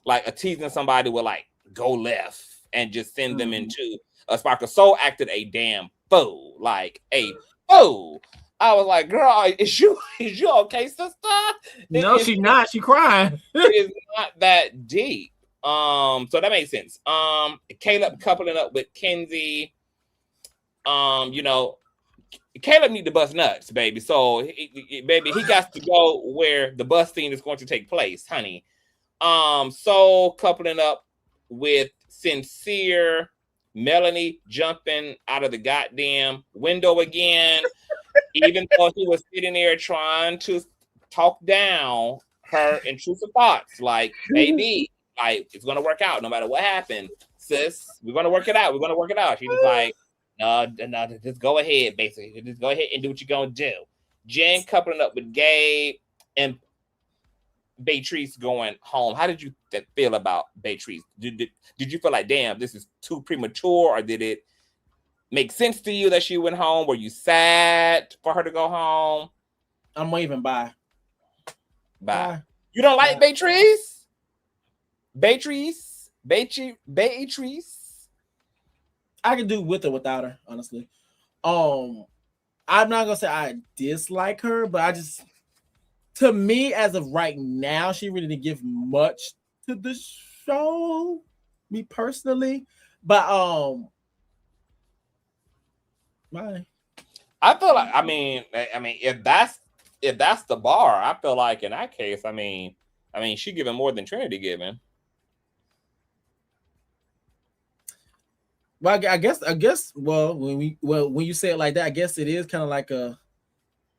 like a teasing somebody will like go left and just send them into a spark. Soul acted a damn fool, like a fool. I was like, girl, is you okay, sister? No, she's not. She crying. It's not that deep. So that makes sense. Caleb coupling up with Kenzie. You know, Caleb need to bust nuts, baby. So he got to go where the bus scene is going to take place, honey. So coupling up with Sincere, Melanie jumping out of the goddamn window again, even though he was sitting there trying to talk down her intrusive thoughts, like, baby, like it's gonna work out no matter what happened, sis. We're gonna work it out. We're gonna work it out. She was like, no, just go ahead, basically. Just go ahead and do what you're gonna do. Jen coupling up with Gabe and Beatrice going home. How did you feel about Beatrice? Did you feel like, damn, this is too premature, or did it make sense to you that she went home? Were you sad for her to go home? I'm waving bye. Bye. You don't like Beatrice? Beatrice? I can do with or without her, honestly. I'm not gonna say I dislike her, but to me, as of right now, she really didn't give much to the show, me personally. But I feel like, I mean, if that's the bar, I feel like in that case, I mean, she giving more than Trinity giving. Well, I guess. Well, when you say it like that, I guess it is kind of like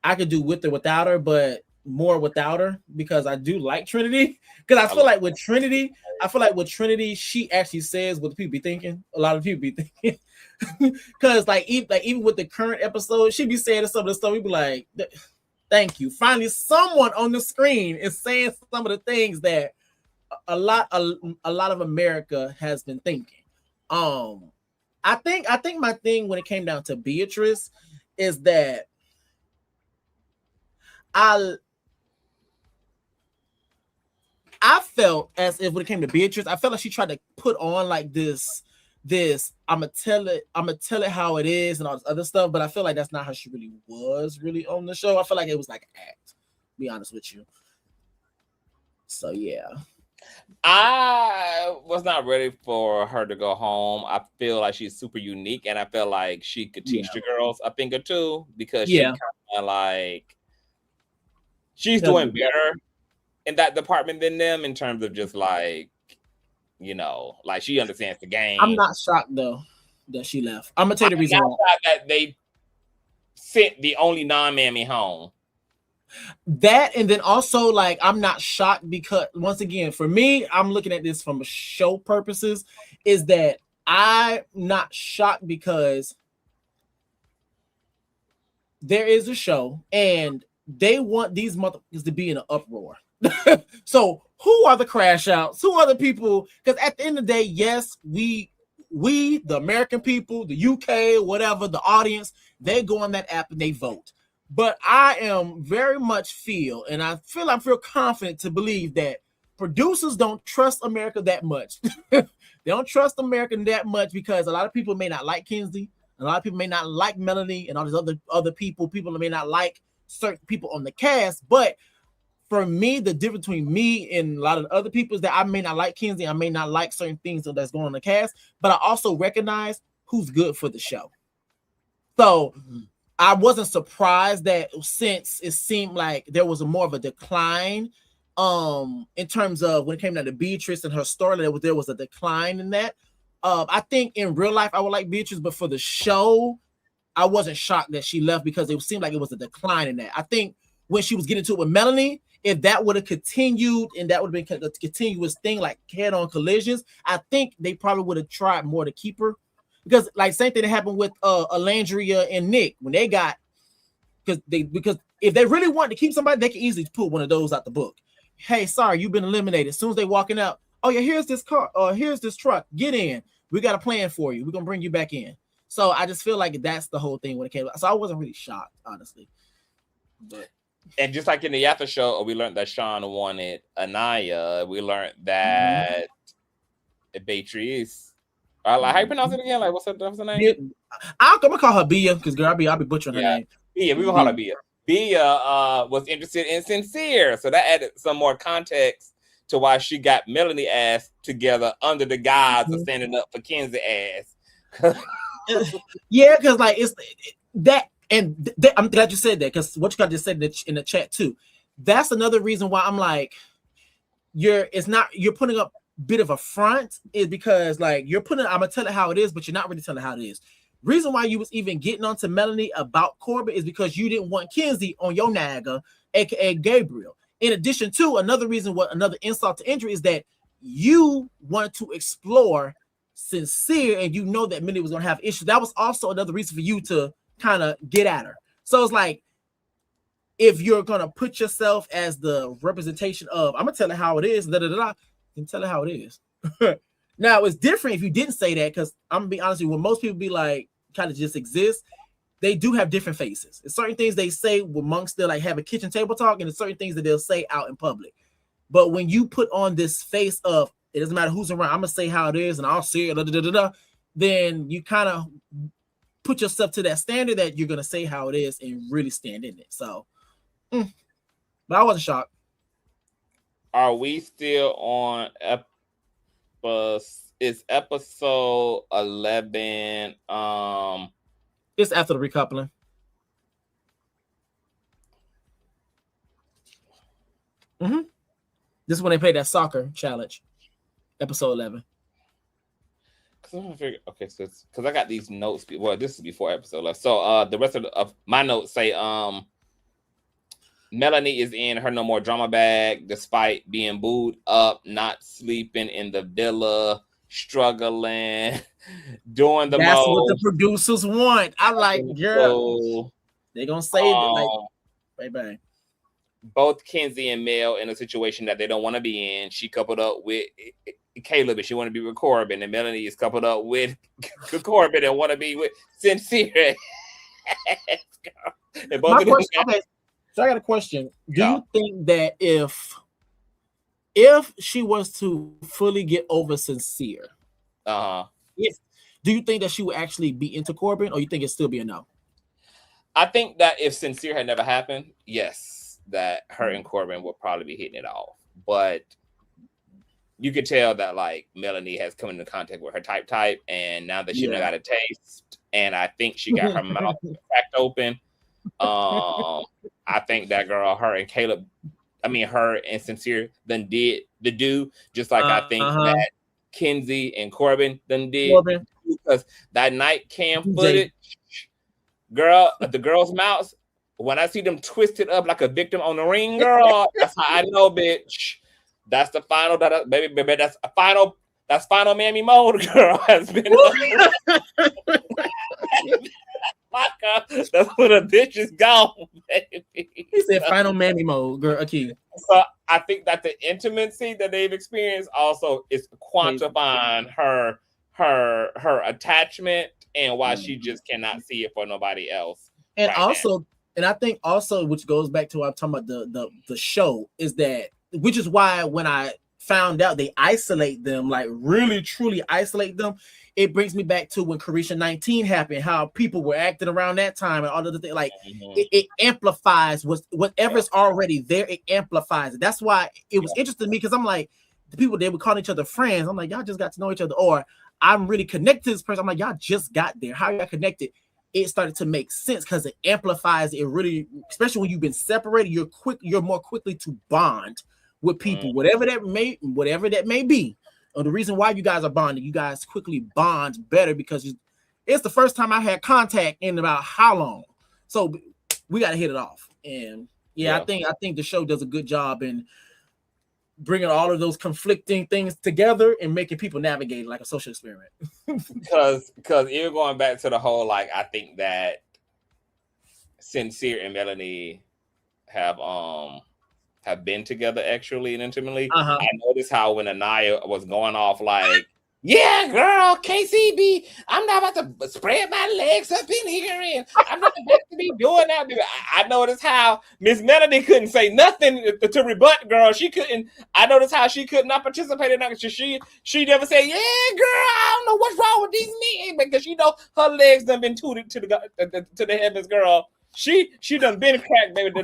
I could do with or without her, but more without her because I do like Trinity. Because I feel like with Trinity, she actually says what people be thinking. A lot of people be thinking. Because even with the current episode, she be saying some of the stuff. We be like, "Thank you." Finally, someone on the screen is saying some of the things that a lot of America has been thinking. I think my thing when it came down to Beatrice is that I felt as if when it came to Beatrice, I felt like she tried to put on like this I'm gonna tell it how it is and all this other stuff, but I feel like that's not how she really was really on the show. I feel like it was like an act, to be honest with you. So yeah. I was not ready for her to go home. I feel like she's super unique, and I feel like she could teach the girls a thing or two because she kind of like she's doing better in that department than them in terms of just like, you know, like she understands the game. I'm not shocked though that she left. I'm gonna tell you the reason why. That they sent the only non-mammy home. That, and then also like I'm not shocked because once again, for me, I'm looking at this from a show purposes, is that I'm not shocked because there is a show and they want these motherfuckers to be in an uproar. So who are the crash outs? Who are the people? Because at the end of the day, yes, we the American people, the UK, whatever, the audience, they go on that app and they vote. But I am very much feel confident to believe that producers don't trust America that much. They don't trust America that much because a lot of people may not like Kinsey, a lot of people may not like Melanie and all these other people. People may not like certain people on the cast. But for me, the difference between me and a lot of the other people is that I may not like Kinsey, I may not like certain things that's going on in the cast, but I also recognize who's good for the show. So I wasn't surprised that since it seemed like there was more of a decline in terms of when it came down to Beatrice and her story, there was a decline in that. I think in real life I would like Beatrice, but for the show, I wasn't shocked that she left because it seemed like it was a decline in that. I think when she was getting to it with Melanie, if that would have continued and that would have been a continuous thing, like head-on collisions, I think they probably would have tried more to keep her. Because like same thing that happened with Alandria and Nick when they got because if they really wanted to keep somebody, they could easily pull one of those out the book. Hey, sorry, you've been eliminated. As soon as they walking out, oh yeah, here's this car, here's this truck. Get in. We got a plan for you. We're gonna bring you back in. So I just feel like that's the whole thing when it came out. So I wasn't really shocked, honestly. But and just like in the after show, we learned that Sean wanted Anaya. We learned that Beatrice. Like, how you pronounce it again? Like, what's her name? I'm gonna call her Bia because girl, I'll be butchering her name. Bia, we gonna call her Bia. Bia was interested in Sincere, so that added some more context to why she got Melanie ass together under the guise of standing up for Kinsey ass. Yeah, because like it's that, and I'm glad you said that because what you got just said in the chat too. That's another reason why I'm like, you're putting up bit of a front is because like I'm gonna tell it how it is, but you're not really telling how it is. Reason why you was even getting onto Melanie about Corbett is because you didn't want Kinsey on your naga, aka Gabriel. In addition to another insult to injury is that you wanted to explore Sincere and you know that Melanie was gonna have issues. That was also another reason for you to kind of get at her. So it's like, if you're gonna put yourself as the representation of I'm gonna tell it how it is, and tell it how it is. Now it's different if you didn't say that, because I'm gonna be honest with you, when most people be like kind of just exist, they do have different faces. There's certain things they say amongst their like have a kitchen table talk, and there's certain things that they'll say out in public. But when you put on this face of it doesn't matter who's around, I'm gonna say how it is and I'll say it, then you kind of put yourself to that standard that you're gonna say how it is and really stand in it. So but I wasn't shocked. Are we still on it's episode 11? It's after the recoupling. This is when they play that soccer challenge. Episode 11. Okay, so because I got these notes. Well, this is before episode 11. So the rest of my notes say Melanie is in her no more drama bag, despite being booed up, not sleeping in the villa, struggling, doing the That's most. what the producers want. I like, girl. They're gonna say that, like, bang. Both Kenzie and Mel in a situation that they don't want to be in. She coupled up with Caleb and she want to be with Corbin, and Melanie is coupled up with Corbin and want to be with Sincere. And both My of them question, okay, so I got a question. Do you think that if she was to fully get over Sincere, do you think that she would actually be into Corbin, or you think it'd still be a no? I think that if Sincere had never happened, yes, that her and Corbin would probably be hitting it off. But you could tell that like Melanie has come into contact with her type, and now that she got a taste, and I think she got her mouth cracked open. I think that girl, her and Caleb, her and Sincere done did the do, just like I think that Kenzie and Corbin done did, because that night cam footage, girl, the girls' mouths, when I see them twisted up like a victim on the ring, girl, that's how I know, bitch. That's the final, baby, that's a final. That's final mammy mode, girl, has been. That's when a bitch is gone, baby. He said final mammy mode, girl. Okay. So I think that the intimacy that they've experienced also is quantifying her attachment and why she just cannot see it for nobody else. And also, and I think also, which goes back to what I'm talking about, the show, is that, which is why when I found out they isolate them, like really truly isolate them, it brings me back to when Carisha 19 happened, how people were acting around that time and all of the things. Like it amplifies whatever's already there, it amplifies it. That's why it was interesting to me, because I'm like, the people, they would call each other friends. I'm like, y'all just got to know each other, or I'm really connected to this person. I'm like, y'all just got there. How y'all connected? It started to make sense because it amplifies it really, especially when you've been separated, you're more quickly to bond with people, whatever that may be. Or the reason why you guys are bonded, you guys quickly bond better because it's the first time I had contact in about how long. So we got to hit it off. And I think the show does a good job in bringing all of those conflicting things together and making people navigate like a social experiment. Because you're going back to the whole, like, I think that Sincere and Melanie have been together actually and intimately. I noticed how when Anaya was going off like, yeah, girl, KCB, I'm not about to spread my legs up in here and I'm not about to be doing that. I noticed how Miss Melanie couldn't say nothing to rebut, girl. She couldn't. I noticed how she could not participate in that. She never said, yeah, girl, I don't know what's wrong with these men, because you know her legs done been tooted to the heavens, girl. She done been cracked, baby.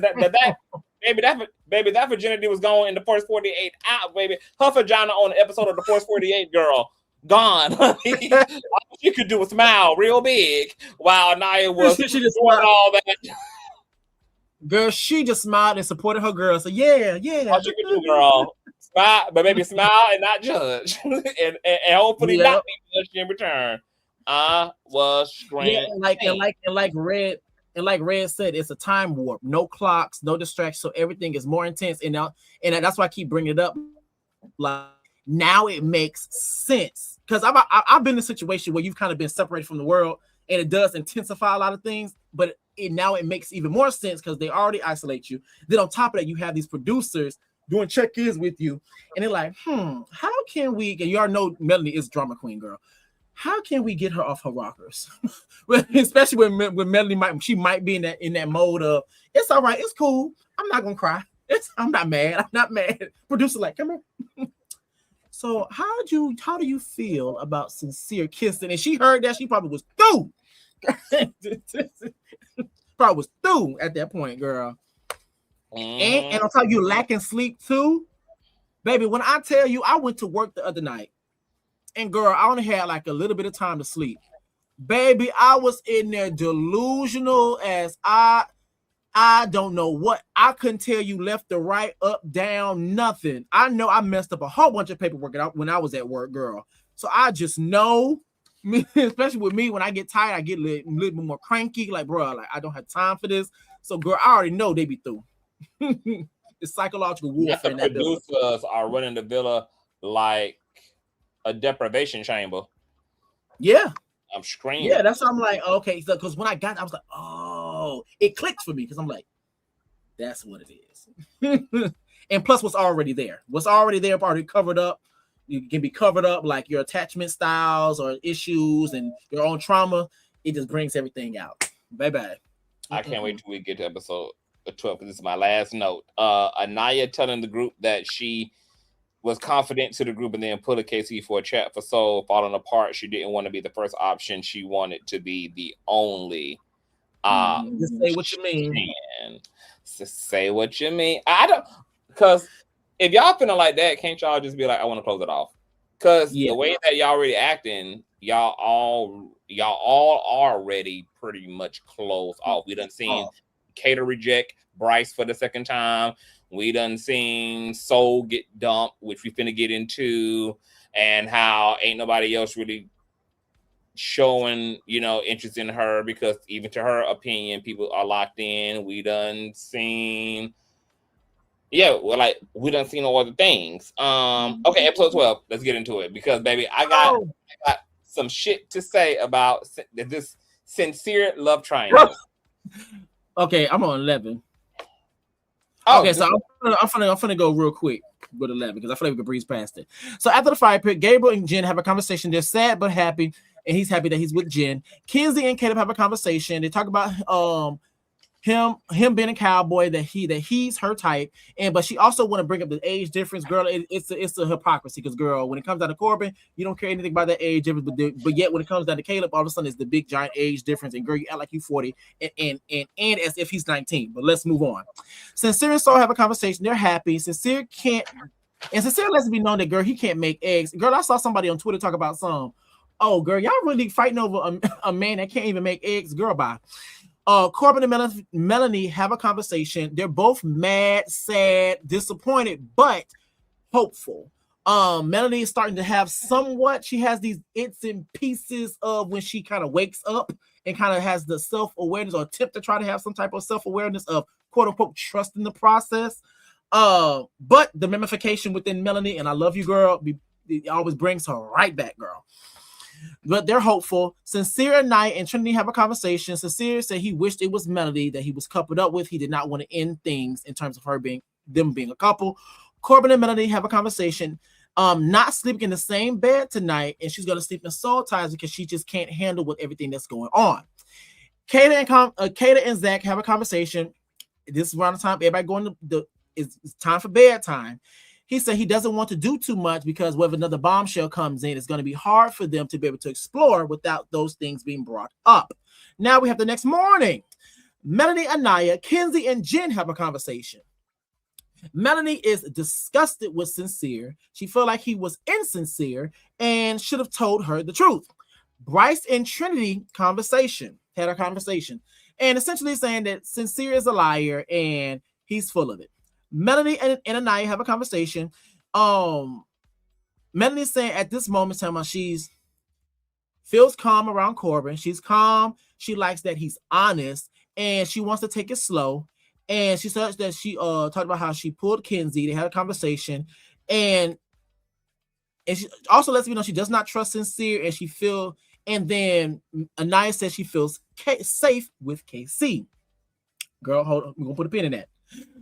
That virginity was gone in the first 48 out, baby. Her vagina on the episode of the first 48, girl, gone. All she could do was smile real big while Naya was she just doing all that. Girl, she just smiled and supported her girl. So yeah. All she could do, girl, smile, but maybe smile and not judge, and hopefully not be judged in return. I was screaming. Yeah, and like Red said, it's a time warp. No clocks, no distractions, so everything is more intense. And that's why I keep bringing it up. Like now, it makes sense because I've been in a situation where you've kind of been separated from the world, and it does intensify a lot of things. But now it makes even more sense because they already isolate you. Then on top of that, you have these producers doing check-ins with you, and they're like, how can we? And you already know Melanie is drama queen, girl. How can we get her off her rockers? Especially when Melanie might be in that mode of, it's all right, it's cool, I'm not gonna cry, I'm not mad. Producer like, come here. So how do you feel about Sincere kissing? And she heard that, she probably was through. Probably was through at that point, girl. And on top of you lacking sleep too, baby. When I tell you, I went to work the other night. And girl, I only had like a little bit of time to sleep. Baby, I was in there delusional as I don't know what. I couldn't tell you left or right, up, down, nothing. I know I messed up a whole bunch of paperwork when I was at work, girl. So I just know, especially with me, when I get tired, I get a little bit more cranky. Like, bro, like I don't have time for this. So girl, I already know they be through. It's psychological Not warfare the in that building. producers are running the villa like a deprivation chamber. Yeah. I'm screaming. Yeah, that's what I'm like, okay. So, because when I got, I was like, oh, it clicked for me because I'm like, that's what it is. And plus, what's already there, already covered up. You can be covered up, like your attachment styles or issues and your own trauma. It just brings everything out. Bye. I can't wait till we get to episode 12 because this is my last note. Anaya telling the group that she was confident to the group and then put a KC for a chat for soul falling apart. She didn't want to be the first option. She wanted to be the only. Just say what you mean. Just say what you mean. I don't, because if y'all feeling like that, can't y'all just be like, I want to close it off? Because the way that y'all already acting, y'all all already pretty much closed off. We done seen Kato reject Bryce for the second time. We done seen Soul get dumped, which we finna get into, and how ain't nobody else really showing, interest in her because even to her opinion, people are locked in. We done seen, we done seen all other things. Okay, episode 12. Let's get into it because, baby, I got some shit to say about this sincere love triangle. Okay, I'm on 11. Okay, so I'm gonna go real quick with 11 because I feel like we can breeze past it. So after the fire pit, Gabriel and Jen have a conversation. They're sad but happy, and he's happy that he's with Jen. Kenzie and Caleb have a conversation. They talk about him being a cowboy, that he's her type, but she also want to bring up the age difference. Girl, it's a hypocrisy because, girl, when it comes down to Corbin, you don't care anything about that age difference, but yet when it comes down to Caleb, all of a sudden it's the big giant age difference, and girl, you act like you 40 and as if he's 19. But let's move on. Sincere and Soul have a conversation. They're happy. Sincere lets it be known that, girl, he can't make eggs. Girl, I saw somebody on Twitter talk about oh, girl, y'all really fighting over a man that can't even make eggs. Girl, bye. Corbin and Melanie have a conversation. They're both mad, sad, disappointed, but hopeful. Melanie is starting to have she has these its and pieces of when she kind of wakes up and kind of has the self-awareness or attempt to try to have some type of self-awareness of quote unquote trust in the process. But the ramification within Melanie, and I love you, girl, it always brings her right back, girl. But they're hopeful. Sincere and Knight and Trinity have a conversation. Sincere said he wished it was Melody that he was coupled up with. He did not want to end things in terms of them being a couple. Corbin and Melody have a conversation. Not sleeping in the same bed tonight, and she's going to sleep in soul ties because she just can't handle with everything that's going on. Kata and Zach have a conversation. This is around the time everybody going it's time for bedtime. He said he doesn't want to do too much because whether another bombshell comes in, it's going to be hard for them to be able to explore without those things being brought up. Now we have the next morning. Melanie, Anaya, Kenzie, and Jen have a conversation. Melanie is disgusted with Sincere. She felt like he was insincere and should have told her the truth. Bryce and Trinity had a conversation and essentially saying that Sincere is a liar and he's full of it. Melanie and Anaya have a conversation. Melanie's saying at this moment, she feels calm around Corbin. She's calm. She likes that he's honest, and she wants to take it slow. And she says that she talked about how she pulled Kenzie. They had a conversation, and she also lets me know she does not trust Sincere, and then Anaya says she feels safe with KC. Girl, hold on. We're gonna put a pin in that.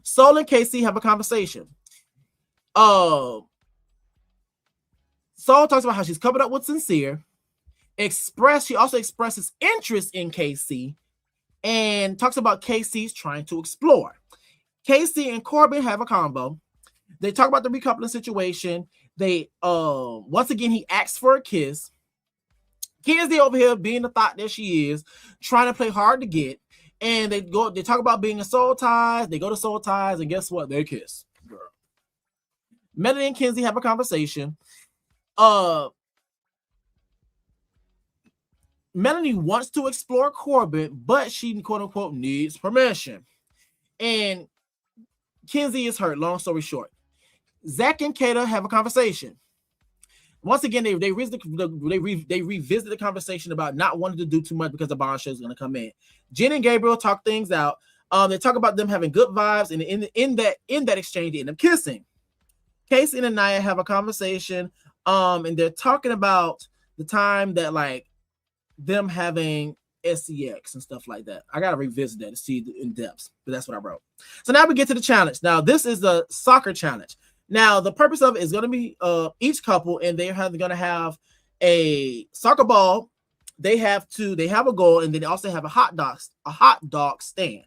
Soul and KC have a conversation. Soul talks about how she's covered up with Sincere. She also expresses interest in KC and talks about KC's trying to explore. KC and Corbin have a combo. They talk about the recoupling situation. They once again he asks for a kiss. Kenzie over here being the thought that she is, trying to play hard to get. And they talk about being in soul ties. They go to soul ties, and guess what? They kiss. Girl. Melanie and Kenzie have a conversation. Melanie wants to explore Corbin, but she quote unquote needs permission. And Kenzie is hurt. Long story short, Zach and Kata have a conversation. Once again, they revisit the conversation about not wanting to do too much because the bombshell is going to come in. Jen and Gabriel talk things out. They talk about them having good vibes, and in that exchange, they end up kissing. Casey and Anaya have a conversation, and they're talking about the time that like them having SEX and stuff like that. I gotta revisit that to see the in depth, but that's what I wrote. So now we get to the challenge. Now this is the soccer challenge. Now the purpose of it is going to be each couple, and they're going to have a soccer ball. They have a goal, and then they also have a hot dog stand.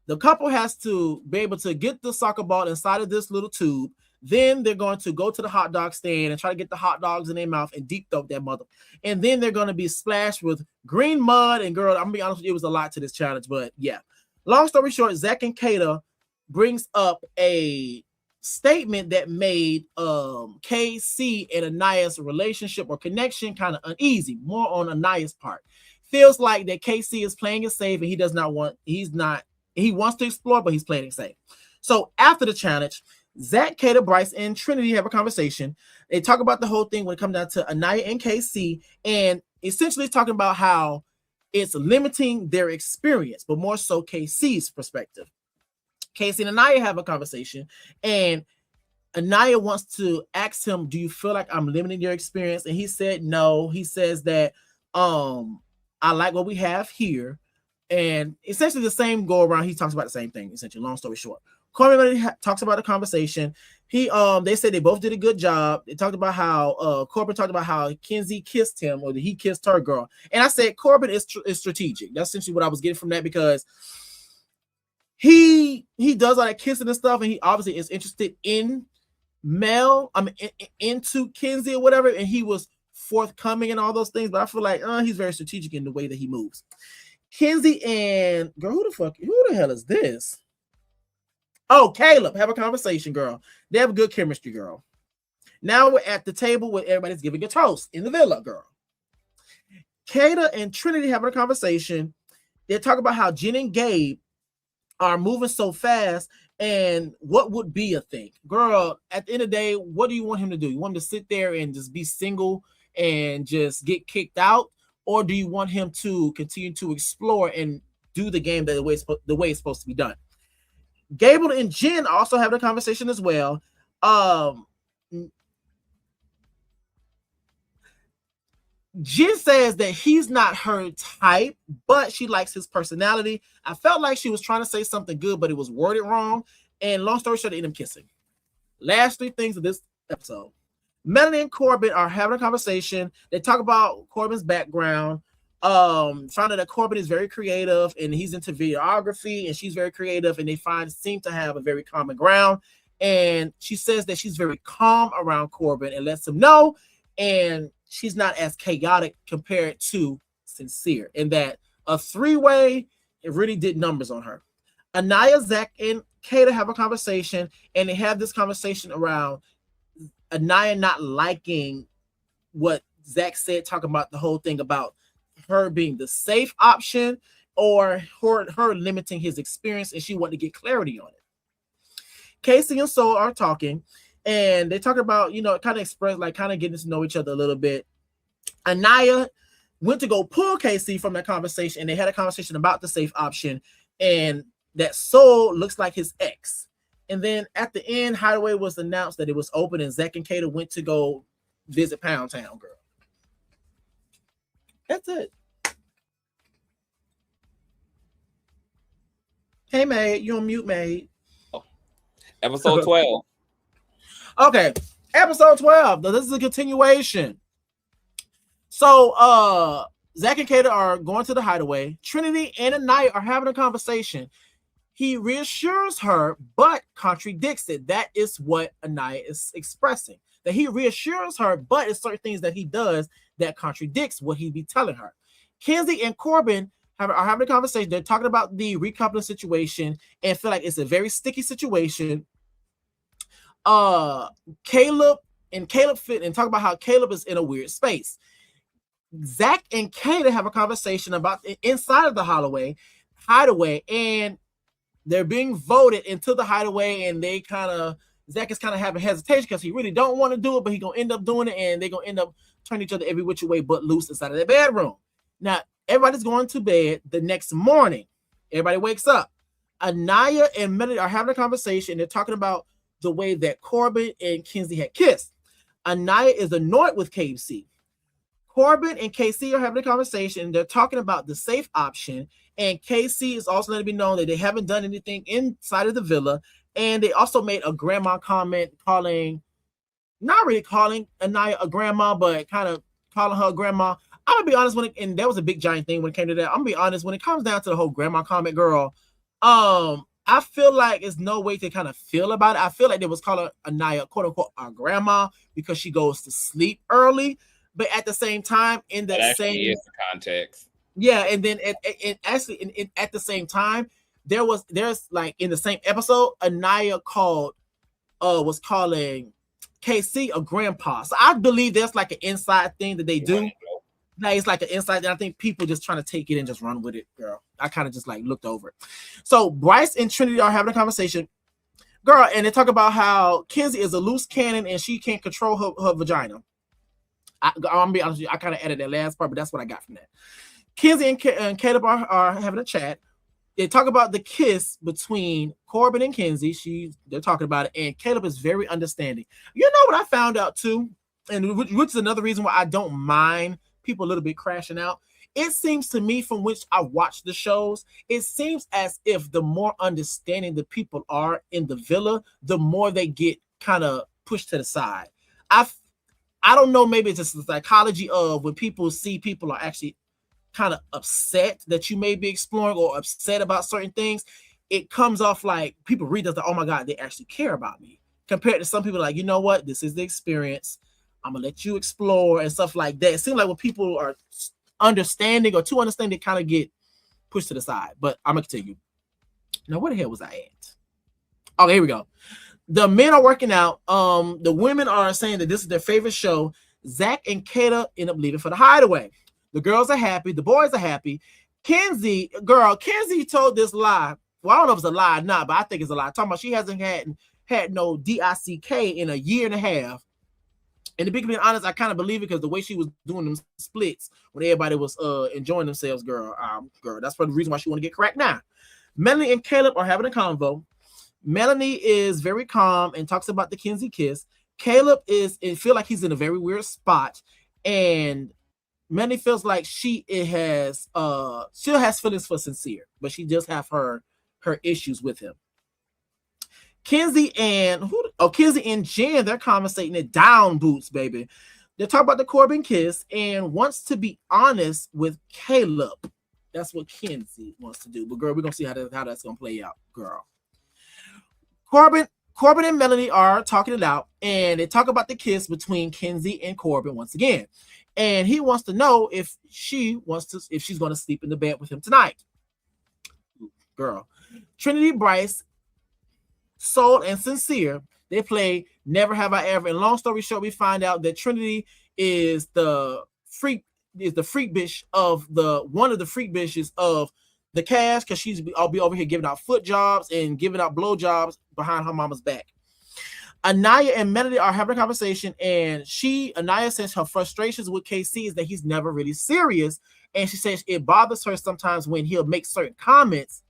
The couple has to be able to get the soccer ball inside of this little tube. Then they're going to go to the hot dog stand and try to get the hot dogs in their mouth and deep throat that mother. And then they're going to be splashed with green mud. And girl, I'm gonna be honest with you, it was a lot to this challenge, but yeah. Long story short, Zach and Kata brings up a statement that made KC and Anaya's relationship or connection kind of uneasy, more on Anaya's part. Feels like that KC is playing it safe, and he wants to explore, but he's playing it safe. So after the challenge, Zach, Kata, Bryce, and Trinity have a conversation. They talk about the whole thing when it comes down to Anaya and KC, and essentially talking about how it's limiting their experience, but more so KC's perspective. KC and Anaya have a conversation, and Anaya wants to ask him, do you feel like I'm limiting your experience? And he said no. He says that I like what we have here. And essentially the same go around. He talks about the same thing, essentially, long story short. Corbin talks about the conversation. They said they both did a good job. They talked about how Corbin talked about how Kenzie kissed him, or that he kissed her girl. And I said Corbin is strategic. That's essentially what I was getting from that, because he does all that kissing and stuff, and he obviously is interested in into Kenzie or whatever, and he was forthcoming and all those things. But I feel like he's very strategic in the way that he moves. Kenzie and girl, who the hell is this? Oh, Caleb, have a conversation, girl. They have a good chemistry, girl. Now we're at the table where everybody's giving a toast in the villa, girl. Kata and Trinity having a conversation. They talk about how Jen and Gabe are moving so fast, and what would be a thing. Girl, at the end of the day, what do you want him to do? You want him to sit there and just be single and just get kicked out? Or do you want him to continue to explore and do the game the way it's supposed to be done? Gable and Jen also having a conversation as well. Jen says that he's not her type, but she likes his personality. I felt like she was trying to say something good, but it was worded wrong. And long story short, they end up kissing. Last three things of this episode. Melanie and Corbin are having a conversation. They talk about Corbin's background. Found out that Corbin is very creative and he's into videography, and she's very creative, and they seem to have a very common ground. And she says that she's very calm around Corbin and lets him know, and she's not as chaotic compared to Sincere, and that a three-way, it really did numbers on her. Anaya, Zach, and Kata have a conversation, and they have this conversation around Anaya not liking what Zach said, talking about the whole thing about her being the safe option, or her limiting his experience, and she wanted to get clarity on it. Casey and Soul are talking, and they talk about, kind of express, like, kind of getting to know each other a little bit. Anaya went to go pull Casey from that conversation, and they had a conversation about the safe option, and that Soul looks like his ex. And then at the end, Hideaway was announced that it was open, and Zach and Kata went to go visit Pound Town, girl. That's it. Hey, Maid, you on mute, Maid. Episode 12. Okay, episode 12. This is a continuation. So, Zach and Kata are going to the Hideaway. Trinity and Anaya are having a conversation. He reassures her, but contradicts it. That is what Anaya is expressing. That he reassures her, but it's certain things that he does that contradicts what he be telling her. Kenzie and Corbin are having a conversation. They're talking about the recoupling situation and feel like it's a very sticky situation. Caleb fit and talk about how Caleb is in a weird space. Zach and Kata have a conversation about inside of the hideaway, and they're being voted into the hideaway, and Zach is kind of having hesitation because he really don't want to do it, but he's gonna end up doing it, and they're gonna end up turning each other every which way but loose inside of their bedroom. Now, everybody's going to bed the next morning. Everybody wakes up. Anaya and Melody are having a conversation. They're talking about the way that Corbin and Kenzie had kissed. Anaya is annoyed with KC. Corbin and KC are having a conversation. They're talking about the safe option. And KC is also letting me know that they haven't done anything inside of the villa. And they also made a grandma comment not really calling Anaya a grandma, but kind of calling her a grandma. I'm going to be honest, and that was a big giant thing when it came to that. I'm going to be honest, when it comes down to the whole grandma comment, girl, I feel like there's no way to kind of feel about it. I feel like they was calling Anaya, quote unquote, our grandma because she goes to sleep early. But at the same time, in that same is the context. Yeah, and then at the same time, there's like in the same episode, Anaya was calling KC a grandpa. So I believe there's like an inside thing that they do. Like it's like an inside, and I think people just trying to take it and just run with it, girl. I kind of just like looked over it. So Bryce and Trinity are having a conversation, girl, and they talk about how Kenzie is a loose cannon and she can't control her vagina. I'm gonna be honest with you, I kind of edited that last part, but that's what I got from that. Kenzie and Caleb are having a chat. They talk about the kiss between Corbin and Kenzie. They're talking about it, and Caleb is very understanding. You know what I found out too, and which is another reason why I don't mind people a little bit crashing out. It seems to me, from which I watch the shows, it seems as if the more understanding the people are in the villa, the more they get kind of pushed to the side. I don't know, maybe it's just the psychology of when people see people are actually kind of upset that you may be exploring or upset about certain things, it comes off like people read this like, oh my God, they actually care about me. Compared to some people like, you know what, this is the experience. I'm gonna let you explore and stuff like that. It seems like when people are understanding or too understanding, they kind of get pushed to the side. But I'm gonna continue. Now, where the hell was I at? Okay, here we go. The men are working out. The women are saying that this is their favorite show. Zach and Kata end up leaving for the hideaway. The girls are happy. The boys are happy. Kenzie told this lie. Well, I don't know if it's a lie or not, but I think it's a lie. Talking about she hasn't had no DICK in a year and a half. And to be completely honest, I kind of believe it because the way she was doing them splits when everybody was enjoying themselves, girl. That's probably the reason why she want to get cracked now. Melanie and Caleb are having a convo. Melanie is very calm and talks about the Kenzie kiss. Caleb feel like he's in a very weird spot, and Melanie feels like she still has feelings for Sincere, but she just have her issues with him. Kenzie and Jen, they're conversating it down boots, baby. They talk about the Corbin kiss and wants to be honest with Caleb. That's what Kenzie wants to do. But girl, we're gonna see how that's gonna play out, girl. Corbin and Melanie are talking it out, and they talk about the kiss between Kenzie and Corbin once again. And he wants to know if she's gonna sleep in the bed with him tonight. Girl. Trinity, Bryce, Soul, and Sincere, they play Never Have I Ever. And long story short, we find out that Trinity is the freak bitch of one of the freak bitches of the cast, because I'll be over here giving out foot jobs and giving out blow jobs behind her mama's back. Anaya and Melody are having a conversation, and Anaya says her frustrations with KC is that he's never really serious, and she says it bothers her sometimes when he'll make certain comments.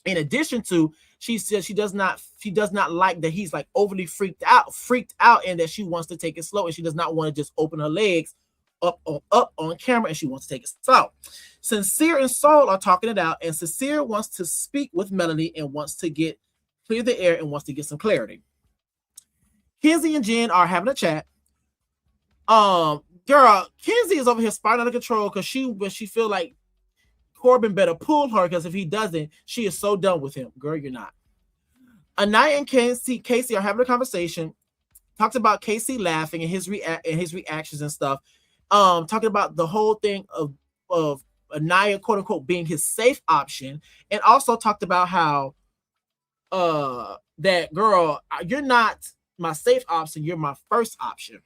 In addition to, she says she does not like that he's like overly freaked out, and that she wants to take it slow, and she does not want to just open her legs up on camera, and she wants to take it slow. Sincere and Soul are talking it out, and Sincere wants to speak with Melanie and wants to clear the air and wants to get some clarity. Kenzie and Jen are having a chat. Girl, Kenzie is over here spiraling out of control because she feel like Corbin better pull her, because if he doesn't, she is so done with him. Girl, you're not. Anaya and Casey are having a conversation. Talks about Casey laughing and his reactions and stuff. Talking about the whole thing of Anaya, quote unquote, being his safe option, and also talked about how that girl, you're not my safe option, you're my first option.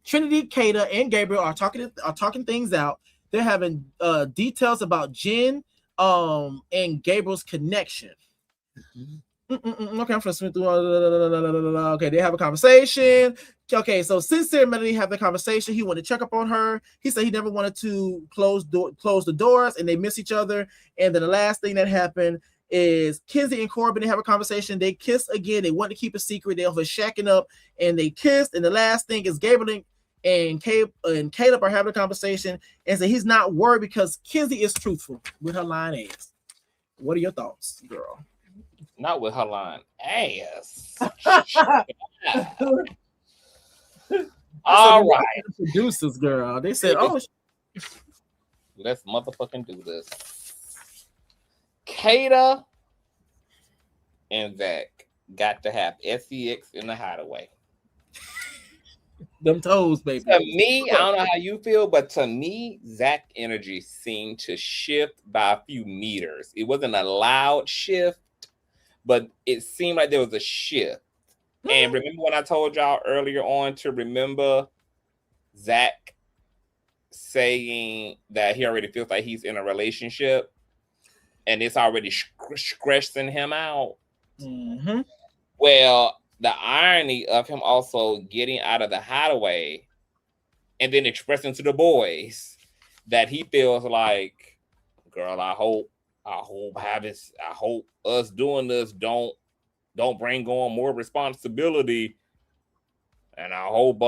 Trinity, Kata, and Gabriel are talking things out. They're having details about Jen and Gabriel's connection. Okay, I'm gonna swim through. Okay, they have a conversation. Okay, so Sincere and Melody have the conversation. He wanted to check up on her. He said he never wanted to close the doors, and they miss each other. And then the last thing that happened is Kenzie and Corbin, they have a conversation. They kiss again. They want to keep a secret. They're shacking up and they kissed. And the last thing is Gabriel and Caleb are having a conversation and say he's not worried because Kenzie is truthful with her line ass. What are your thoughts, girl? Not with her line ass. All right. Producers, girl. They said, let's motherfucking do this. Kata and Zach got to have SEX in the hideaway. Them toes, baby. To me, I don't know how you feel, but to me, Zach energy seemed to shift by a few meters. It wasn't a loud shift, but it seemed like there was a shift. And remember when I told y'all earlier on to remember Zach saying that he already feels like he's in a relationship and it's already stressing him out? Mm-hmm. Well, the irony of him also getting out of the hideaway and then expressing to the boys that he feels like, girl, I hope us doing this don't bring on more responsibility, and I hope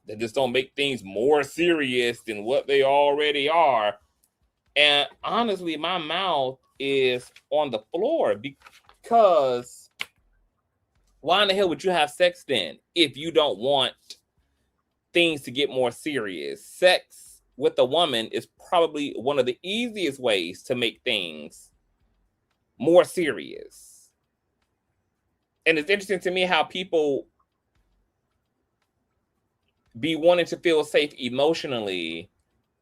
that this don't make things more serious than what they already are. And honestly, my mouth is on the floor because why in the hell would you have sex then if you don't want things to get more serious? Sex with a woman is probably one of the easiest ways to make things more serious. And it's interesting to me how people be wanting to feel safe emotionally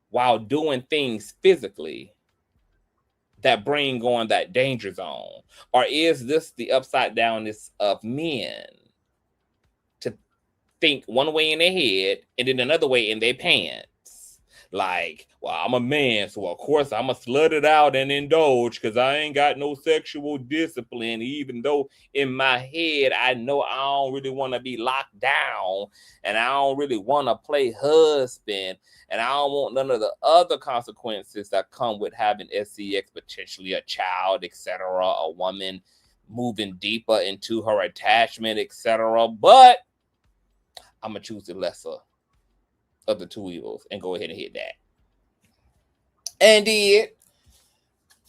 while doing things physically that bring on that danger zone. Or is this the upside downness of men to think one way in their head and then another way in their pants? Like, well, I'm a man, so of course I'm going to slut it out and indulge because I ain't got no sexual discipline, even though in my head I know I don't really want to be locked down and I don't really want to play husband and I don't want none of the other consequences that come with having SEX, potentially a child, etc., a woman moving deeper into her attachment, etc. But I'm going to choose the lesser of the two evils and go ahead and hit that. And did.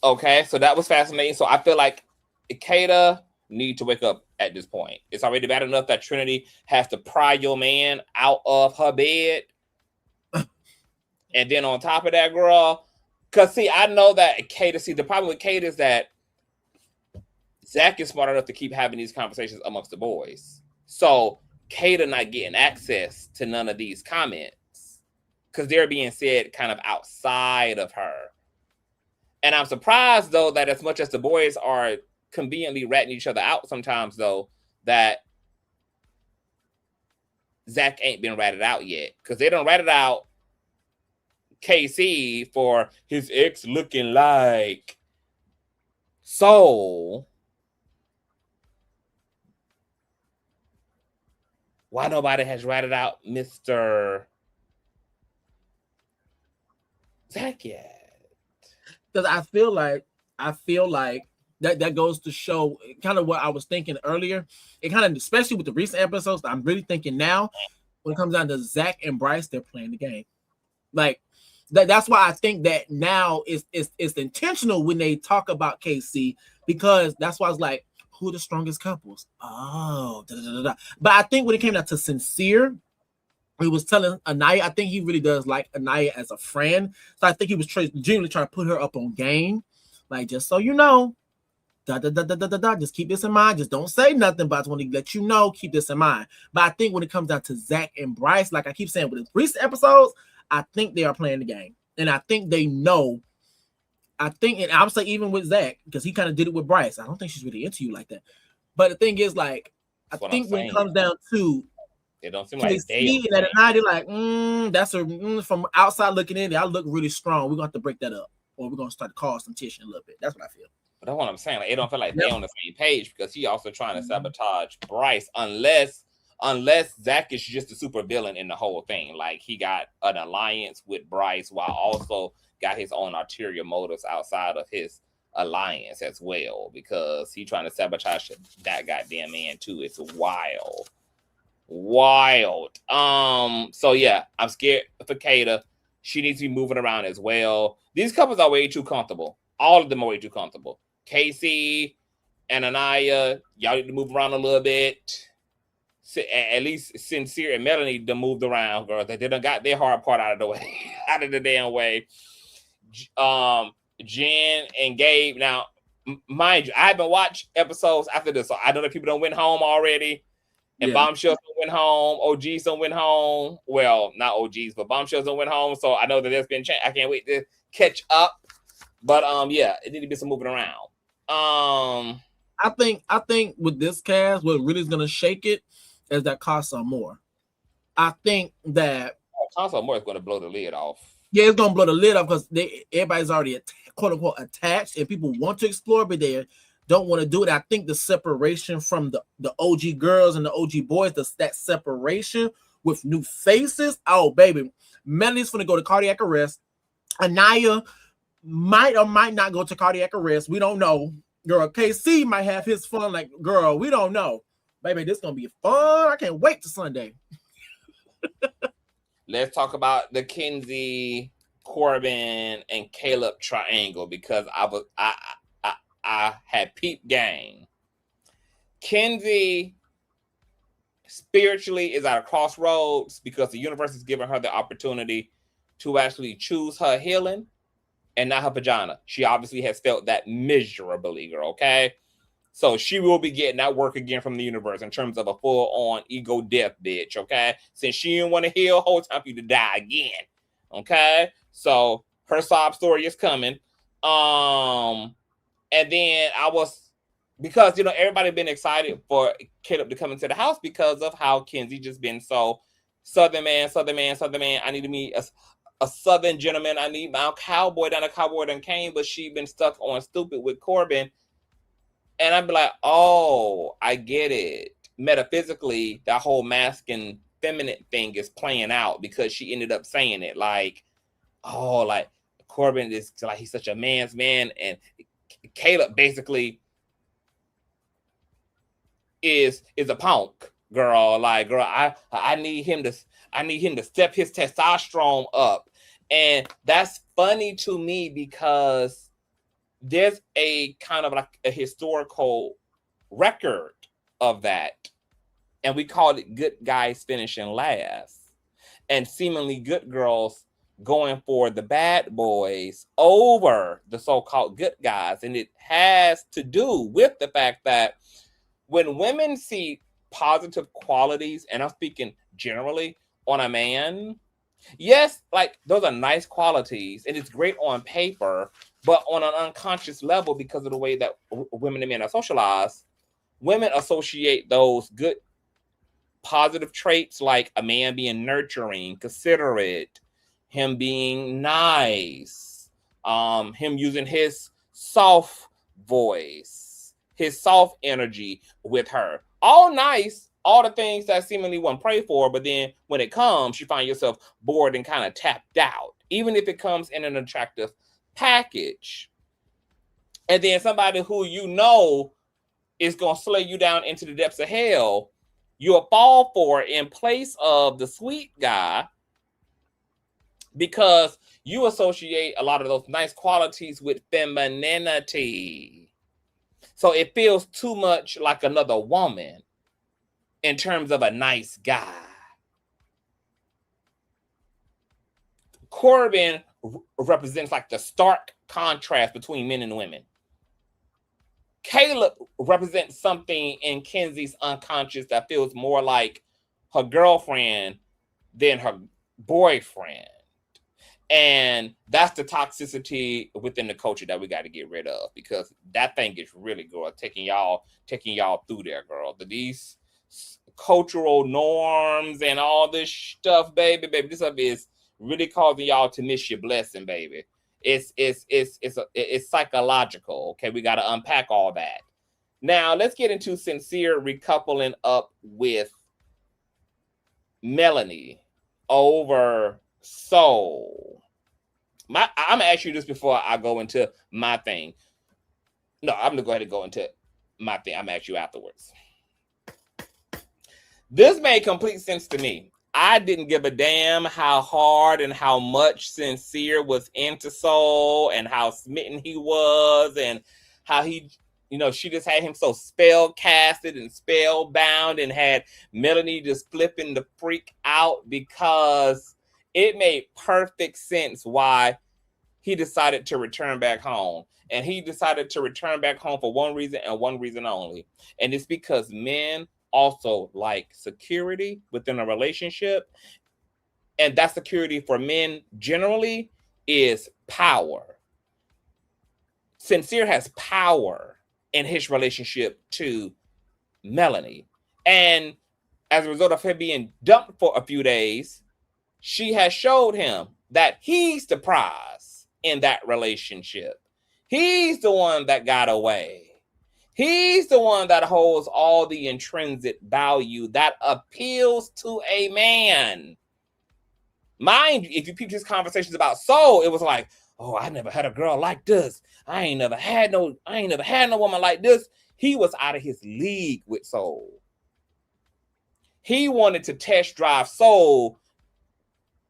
Okay, so that was fascinating. So I feel like Kata need to wake up at this point. It's already bad enough that Trinity has to pry your man out of her bed. And then on top of that, girl, because see, I know that Kata, the problem with Kata is that Zach is smart enough to keep having these conversations amongst the boys. So Kata not getting access to none of these comments because they're being said kind of outside of her. And I'm surprised, though, that as much as the boys are conveniently ratting each other out sometimes, though, that Zach ain't been ratted out yet. Because they done ratted out KC for his ex looking like. So why nobody has ratted out Mr. Zach yet? Because I feel like that goes to show kind of what I was thinking earlier. It kind of, especially with the recent episodes, I'm really thinking now when it comes down to Zach and Bryce, they're playing the game. Like that's why I think that now it's intentional when they talk about KC, because that's why I was like, who are the strongest couples? Oh, But I think when it came down to Sincere, he was telling Anaya, I think he really does like Anaya as a friend. So I think he was genuinely trying to put her up on game. Like, just so you know, just keep this in mind. Just don't say nothing, but I just want to let you know, keep this in mind. But I think when it comes down to Zach and Bryce, like I keep saying with the recent episodes, I think they are playing the game. And I think they know. I think, and I would say even with Zach, because he kind of did it with Bryce. I don't think she's really into you like that. But the thing is, like, I think when it comes down to it don't seem like they see that at night, they're like, that's from outside looking in, I look really strong. We're gonna have to break that up, or we're gonna start to cause some tension a little bit. That's what I feel. But that's what I'm saying. Like, it don't feel like they're on the same page because he also trying to sabotage Bryce, unless Zach is just a super villain in the whole thing. Like, he got an alliance with Bryce while also got his own ulterior motives outside of his alliance as well, because he's trying to sabotage that goddamn man too. It's wild. So yeah, I'm scared for Kata. She needs to be moving around as well. These couples are way too comfortable. All of them are way too comfortable. Casey and Anaya, y'all need to move around a little bit. At least Sincere and Melanie done moved around, girl. They done got their hard part out of the way, out of the damn way. Jen and Gabe. Now, mind you, I haven't watched episodes after this, so I know that people done went home already. And Bombshells went home. OGs done went home. Well, not OGs, but Bombshells done went home. So I know that there's been change. I can't wait to catch up. But yeah, it need to be some moving around. I think with this cast, what really is gonna shake it is that Casa Amor. I think that Casa Amor is gonna blow the lid off. Yeah, it's gonna blow the lid off because everybody's already quote unquote attached, and people want to explore, but they don't want to do it. I think the separation from the OG girls and the OG boys, that separation with new faces. Oh, baby. Melanie's gonna go to cardiac arrest. Anaya might or might not go to cardiac arrest. We don't know. Girl, KC might have his fun. Like, girl, we don't know. Baby, this is gonna be fun. I can't wait to Sunday. Let's talk about the Kenzie, Corbin, and Caleb triangle, because I had peep game. Kenzie spiritually is at a crossroads because the universe is giving her the opportunity to actually choose her healing and not her vagina. She obviously has felt that miserably, girl, okay? So she will be getting that work again from the universe in terms of a full-on ego death, bitch, okay? Since she didn't want to heal, whole time for you to die again, okay? So her sob story is coming. And then because, everybody been excited for Caleb to come into the house because of how Kenzie just been so Southern man. I need to meet a Southern gentleman. I need my cowboy down. A cowboy done came, but she been stuck on stupid with Corbin. And I'd be like, oh, I get it. Metaphysically, that whole masculine, feminine thing is playing out because she ended up saying it. Like, oh, like Corbin is like, he's such a man's man. And Caleb basically is a punk, girl. Like, girl, I need him to step his testosterone up. And that's funny to me because there's a kind of like a historical record of that. And we called it good guys finishing last. And seemingly good girls going for the bad boys over the so-called good guys. And it has to do with the fact that when women see positive qualities, and I'm speaking generally on a man, yes, like those are nice qualities and it's great on paper, but on an unconscious level, because of the way that women and men are socialized, women associate those good positive traits like a man being nurturing, considerate, him being nice, him using his soft voice, his soft energy with her. All nice, all the things that seemingly one pray for, but then when it comes, you find yourself bored and kind of tapped out, even if it comes in an attractive package. And then somebody who is going to slay you down into the depths of hell, you'll fall for in place of the sweet guy because you associate a lot of those nice qualities with femininity. So it feels too much like another woman in terms of a nice guy. Corbin represents like the stark contrast between men and women. Caleb represents something in Kenzie's unconscious that feels more like her girlfriend than her boyfriend. And that's the toxicity within the culture that we got to get rid of, because that thing is really, girl, taking y'all through there, girl. These cultural norms and all this stuff, baby, this stuff is really causing y'all to miss your blessing, baby. It's psychological. Okay, we got to unpack all that. Now let's get into Sincere recoupling up with Melanie over Soul. I'm gonna ask you this before I go into my thing. No, I'm gonna go ahead and go into my thing. I'm gonna ask you afterwards. This made complete sense to me. I didn't give a damn how hard and how much Sincere was into Soul and how smitten he was and how he, she just had him so spell casted and spellbound and had Melanie just flipping the freak out because it made perfect sense why he decided to return back home. And he decided to return back home for one reason and one reason only. And it's because men also like security within a relationship. And that security for men generally is power. Sincere has power in his relationship to Melanie. And as a result of him being dumped for a few days, she has showed him that he's the prize in that relationship. He's the one that got away. He's the one that holds all the intrinsic value that appeals to a man. Mind you, if you peep his conversations about Soul, it was like, oh, I never had a girl like this. I ain't never had no woman like this. He was out of his league with Soul. He wanted to test drive Soul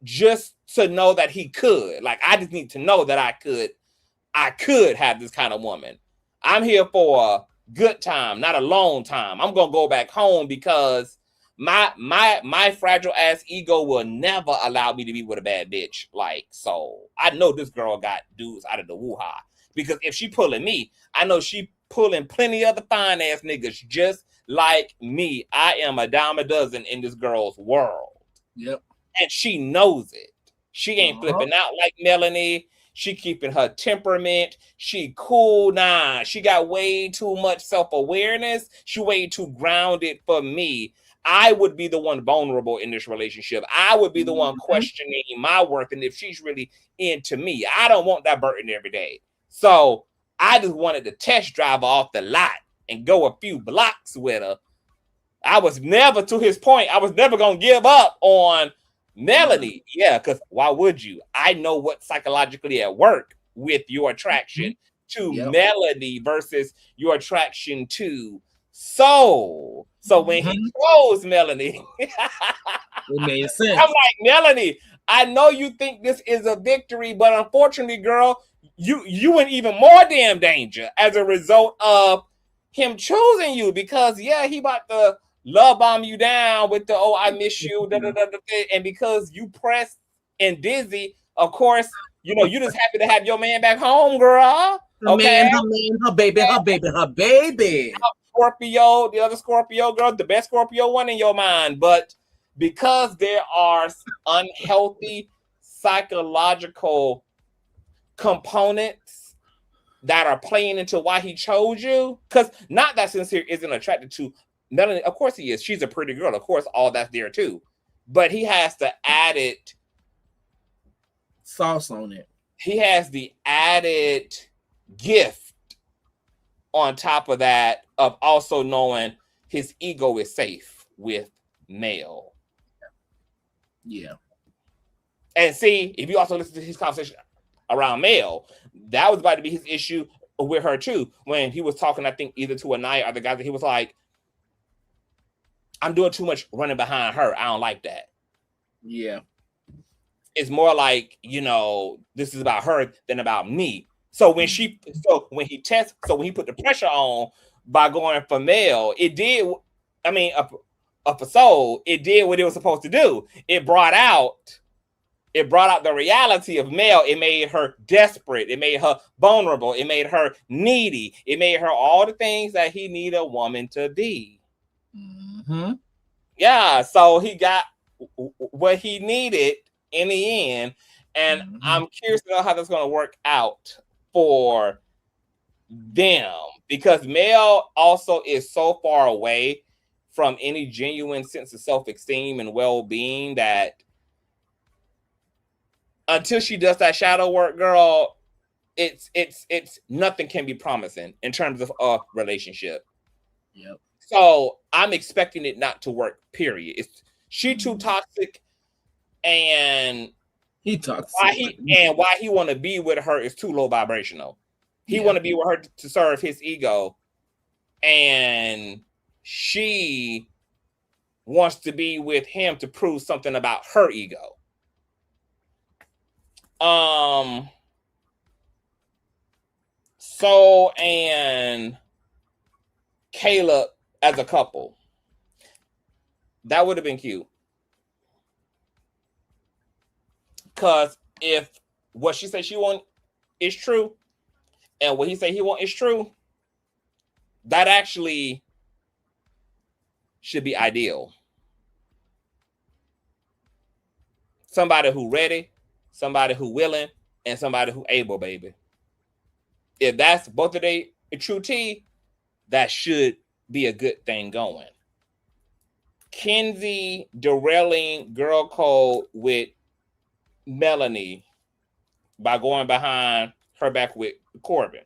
just to know that he could. Like, I just need to know that I could have this kind of woman. I'm here for a good time, not a long time. I'm gonna go back home because my fragile ass ego will never allow me to be with a bad bitch like Soul. I know this girl got dudes out of the woo-ha because if she pulling me, I know she pulling plenty other fine ass niggas just like me. I am a dime a dozen in this girl's world. Yep. And she knows it. She ain't flipping out like Melanie. She keeping her temperament. She cool. Nah, she got way too much self-awareness. She way too grounded for me. I would be the one vulnerable in this relationship. I would be the one questioning my worth and if she's really into me. I don't want that burden every day. So I just wanted to test drive her off the lot and go a few blocks with her. I was never, to his point, I was never going to give up on Melanie. Yeah, because why would you? I know what's psychologically at work with your attraction to Melanie versus your attraction to Soul. So when he chose Melanie, it made sense. I'm like, Melanie, I know you think this is a victory, but unfortunately, girl, you in even more damn danger as a result of him choosing you because, yeah, he about to love bomb you down with the, oh, I miss you, and because you pressed and dizzy, of course, you just happy to have your man back home, girl. Okay, her baby. Scorpio, the other Scorpio girl, the best Scorpio one in your mind, but because there are unhealthy psychological components that are playing into why he chose you, because not that Sincere isn't attracted to Melanie. Of course he is. She's a pretty girl. Of course, all that's there too. But he has the added sauce on it. He has the added gift on top of that of also knowing his ego is safe with male. Yeah. And see, if you also listen to his conversation around male, that was about to be his issue with her too. When he was talking, I think either to Anaya or the guy, that he was like, I'm doing too much running behind her. I don't like that. Yeah. It's more like, this is about her than about me. So when he put the pressure on by going for male, it did, for Soul, it did what it was supposed to do. It brought out the reality of male. It made her desperate. It made her vulnerable. It made her needy. It made her all the things that he needed a woman to be. Mm-hmm. Yeah, so he got what he needed in the end. And I'm curious to know how that's going to work out for them, because male also is so far away from any genuine sense of self-esteem and well-being that until she does that shadow work, girl, it's nothing can be promising in terms of a relationship. Yep. So I'm expecting it not to work, period. She too toxic, and he toxic. Why he want to be with her is too low vibrational. He want to be with her to serve his ego, and she wants to be with him to prove something about her ego. So and Caleb as a couple, that would have been cute. Because if what she said she want is true, and what he said he want is true, that actually should be ideal. Somebody who ready, somebody who willing, and somebody who able, baby. If that's both of they true tea, that should be a good thing going. Kenzie derailing girl code with Melanie by going behind her back with Corbin.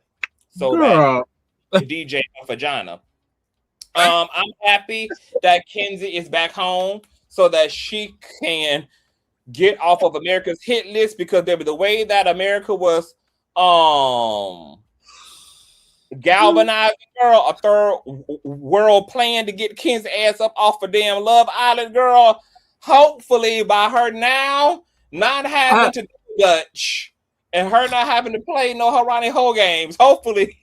So Girl. that DJ vagina. I'm happy that Kenzie is back home so that she can get off of America's hit list, because the way that America was galvanizing, girl, a third world plan to get Ken's ass up off of damn Love Island, girl. Hopefully by her now not having to do Dutch and her not having to play no Ronnie Ho games, hopefully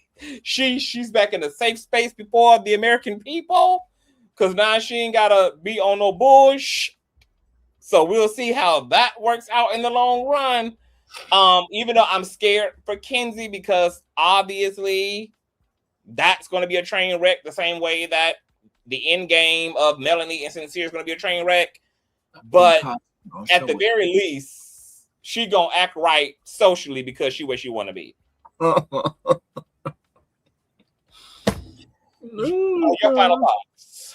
she's back in a safe space before the American people, because now she ain't gotta be on no bush. So we'll see how that works out in the long run. Even though I'm scared for Kenzie, because obviously that's going to be a train wreck the same way that the end game of Melanie and Sincere is going to be a train wreck. But at the very least, she going to act right socially because she where she want to be. Your final thoughts.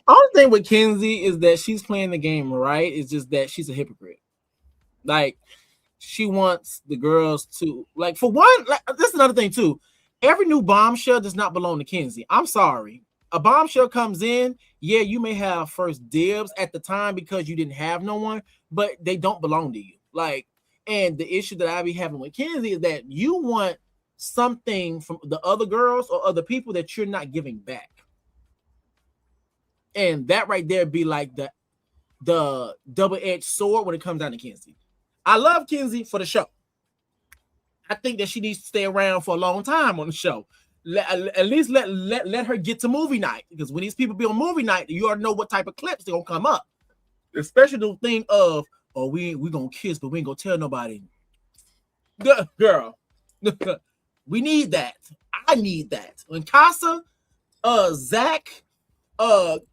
Only thing with Kenzie is that she's playing the game right. It's just that she's a hypocrite. Like, she wants the girls to, like, for one, like, this is another thing too. Every new bombshell does not belong to Kenzie. I'm sorry. A bombshell comes in, yeah, you may have first dibs at the time because you didn't have no one, but they don't belong to you. Like, and the issue that I be having with Kenzie is that you want something from the other girls or other people that you're not giving back. And that right there be like the double-edged sword when it comes down to Kenzie. I love Kenzie for the show. I think that she needs to stay around for a long time on the show. At least let her get to movie night, because when these people be on movie night, you already know what type of clips they're gonna come up. Especially the thing of, oh, we gonna kiss, but we ain't gonna tell nobody. Girl, we need that. I need that. When Casa, Zach,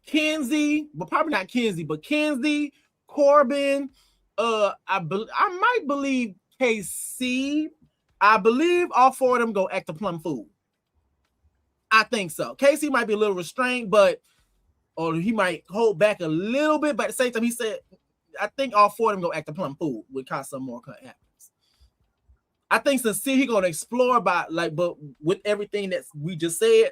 Kenzie, but probably not Kenzie, but Kenzie, Corbin, I might believe KC. I believe all four of them go act a plum fool. I think so. Casey might be a little restrained, or he might hold back a little bit, but at the same time, he said, I think all four of them go act a plum fool with Casa more happens. I think Sincere, he gonna explore but with everything that we just said,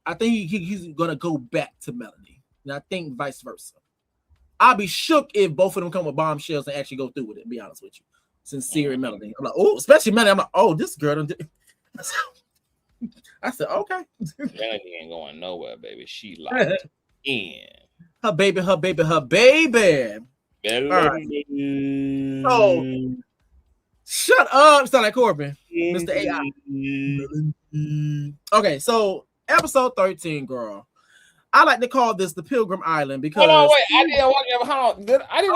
I think he's gonna go back to Melanie. And I think vice versa. I'll be shook if both of them come with bombshells and actually go through with it, to be honest with you. Sincere and Melanie. I'm like, oh, especially Melanie. I'm like, oh, this girl. I said, okay. Melanie ain't going nowhere, baby. She locked in. Her baby. All right. So, shut up. Sound like Corbin. Mr. AI. Okay, so episode 13, girl. I like to call this the Pilgrim Island because. Hold on, wait. I didn't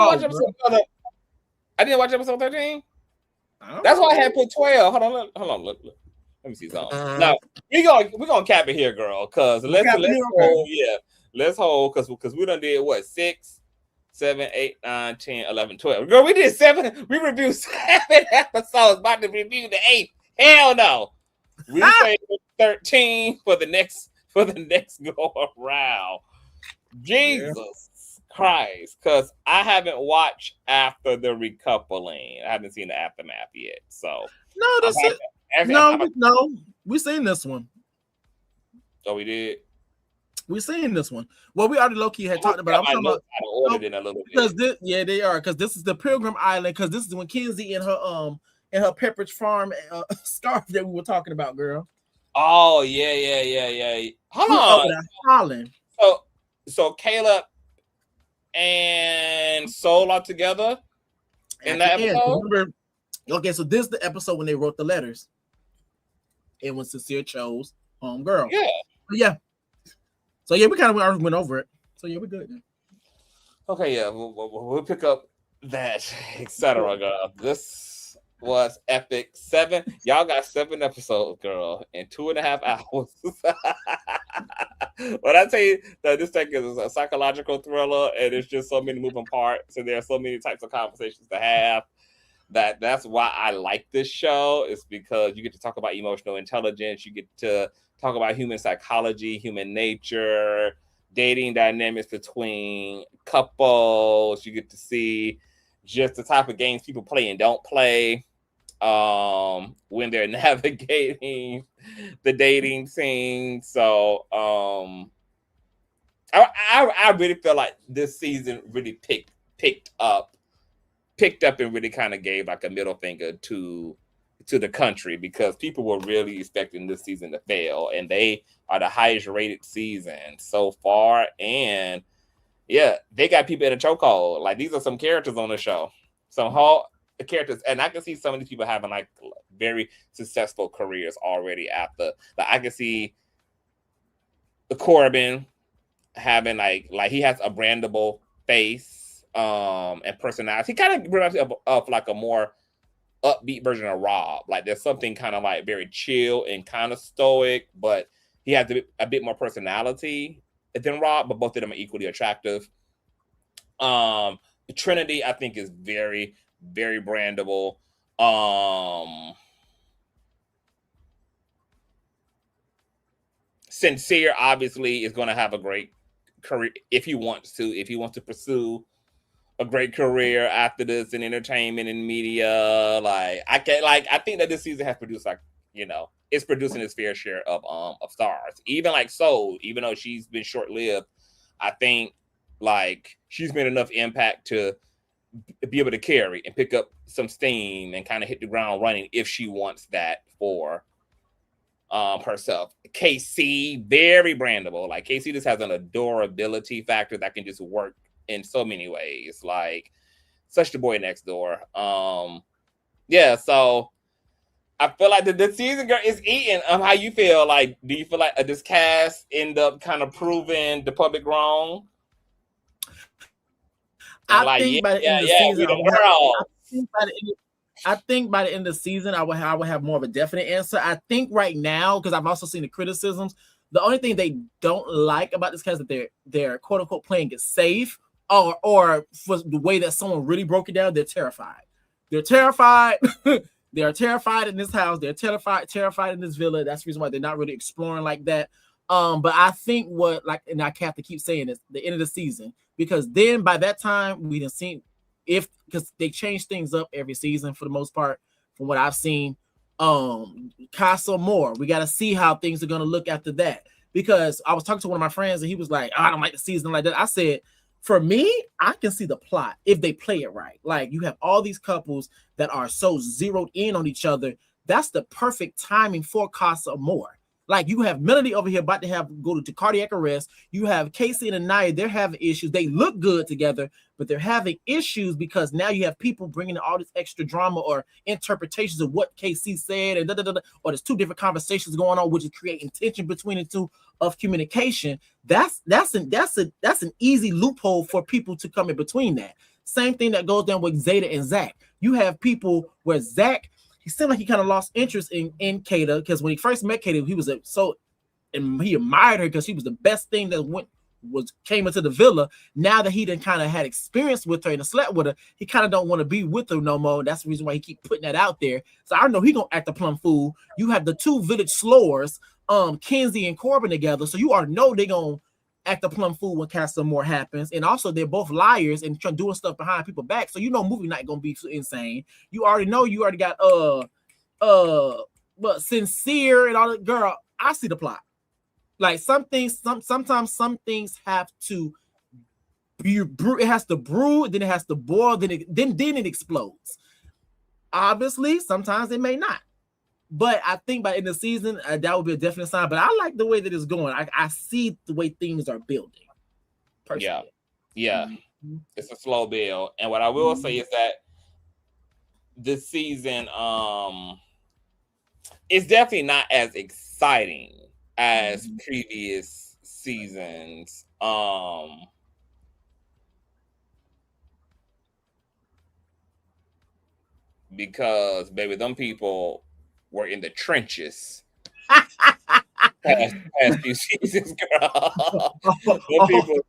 watch episode 13. That's why I had put 12. Hold on. Look. Let me see something. Now we're gonna cap it here, girl. Cause let's hold because we done did what 6, 7, 8, 9, 10, 11, 12. Girl, we did 7. We reviewed 7 episodes. About to review the 8th. Hell no. We say 13 for the next go around. Jesus Christ, because I haven't watched after the recoupling. I haven't seen the aftermath yet. So no, that's it. No, we seen this one. Oh, we did. We seen this one. Well, we already low-key had talked about. I'm talking about because they are, because this is the Pilgrim Island. Because this is when Kenzie and and her Pepperidge Farm scarf that we were talking about, girl. Oh yeah. Hold Who on. over there hollering? So Caleb and Soul are together in that episode. Remember, okay, so this is the episode when they wrote the letters. And when Sincere chose homegirl. Yeah. So yeah, we kind of went over it. So yeah, we're good. Okay, yeah, we'll pick up that, etc. Girl, this was epic. Y'all got 7 episodes, girl, in 2.5 hours. When I tell you that this thing is a psychological thriller, and it's just so many moving parts, and there are so many types of conversations to have. That's why I like this show, is because you get to talk about emotional intelligence, you get to talk about human psychology, human nature, dating dynamics between couples. You get to see just the type of games people play and don't play when they're navigating the dating scene. So I really feel like this season really picked up and really kind of gave like a middle finger to the country, because people were really expecting this season to fail, and they are the highest rated season so far. And yeah, they got people in a chokehold. Like, these are some characters on the show, some whole characters, and I can see some of these people having like very successful careers already after. Like, I can see the Corbin having like he has a brandable face and personality. He kind of reminds me of like a more upbeat version of Rob. Like, there's something kind of like very chill and kind of stoic, but he has a bit more personality than Rob, but both of them are equally attractive. Trinity, I think, is very, very brandable. Sincere, obviously, is going to have a great career if he wants to pursue a great career after this in entertainment and media. I think that this season has produced, like, it's producing its fair share of stars. Even like Soul, even though she's been short-lived, I think like she's made enough impact to be able to carry and pick up some steam and kind of hit the ground running if she wants that for herself. KC, very brandable. Like, KC just has an adorability factor that can just work in so many ways, like such the boy next door. Yeah, so I feel like the season, girl, is eating. How you feel? Like, do you feel like this cast end up kind of proving the public wrong? I think by the end of the season, I think by the end of the season, I would have more of a definite answer. I think right now, because I've also seen the criticisms, the only thing they don't like about this cast is that they're quote unquote playing it safe, or for the way that someone really broke it down, they're terrified. They're terrified. They are terrified in this house. They're terrified in this villa. That's the reason why they're not really exploring like that. But I think and I have to keep saying this, the end of the season, because then by that time we didn't see because they change things up every season for the most part, from what I've seen. Casa more. We got to see how things are going to look after that, because I was talking to one of my friends and he was like, I don't like the season like that. I said, for me, I can see the plot if they play it right. Like, you have all these couples that are so zeroed in on each other. That's the perfect timing for Casa Amor. Like, you have Melody over here about to go to cardiac arrest. You have Casey and Anaya. They're having issues. They look good together, but they're having issues because now you have people bringing in all this extra drama or interpretations of what Casey said, and or there's 2 different conversations going on, which is creating tension between the 2 of communication. That's an easy loophole for people to come in between that. Same thing that goes down with Zeta and Zach. You have people where Zach, he seemed like he kind of lost interest in Kata, because when he first met Kata, he was and he admired her because she was the best thing that came into the villa. Now that he done kind of had experience with her and slept with her, he kind of don't want to be with her no more. That's the reason why he keep putting that out there. So I know he gonna act a plum fool. You have the 2 village slores, Kenzie and Corbin together, so you already know they gonna act a plum fool when Casa More happens. And also they're both liars and doing stuff behind people's back, so you know movie night gonna be insane. You already got but Sincere and all that. Girl, I see the plot. Like, sometimes some things have to be it has to brew, then it has to boil, then it explodes. Obviously, sometimes it may not. But I think by the end of the season, that would be a definite sign. But I like the way that it's going. I see the way things are building. Personally. Yeah. Mm-hmm. It's a slow build. And what I will say is that this season, it's definitely not as exciting as previous seasons. Because baby, them people were in the trenches past few seasons, girl. A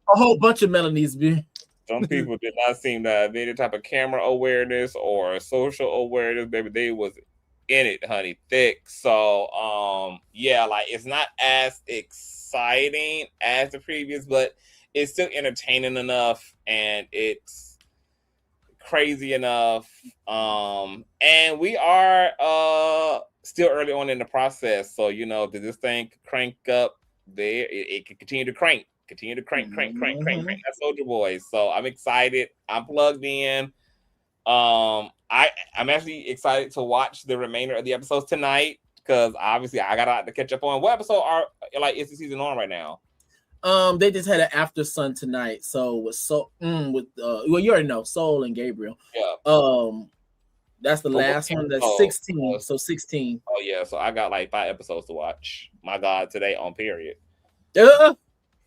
whole bunch of Melanies, B. Some people did not seem to have any type of camera awareness or social awareness, baby. They was in it, honey, thick. So, yeah, like it's not as exciting as the previous, but it's still entertaining enough, and it's crazy enough. And we are still early on in the process, so did this thing crank up there? It can continue to crank. Continue to crank. That's Soldier Boy. So I'm excited. I'm plugged in. I'm actually excited to watch the remainder of the episodes tonight because obviously I got a lot to catch up on. What episode is the season on right now? They just had an After Sun tonight. So well, you already know Soul and Gabriel. Yeah. That's the last one. That's 16. So 16. Oh yeah. So I got like 5 episodes to watch. My God, today on period.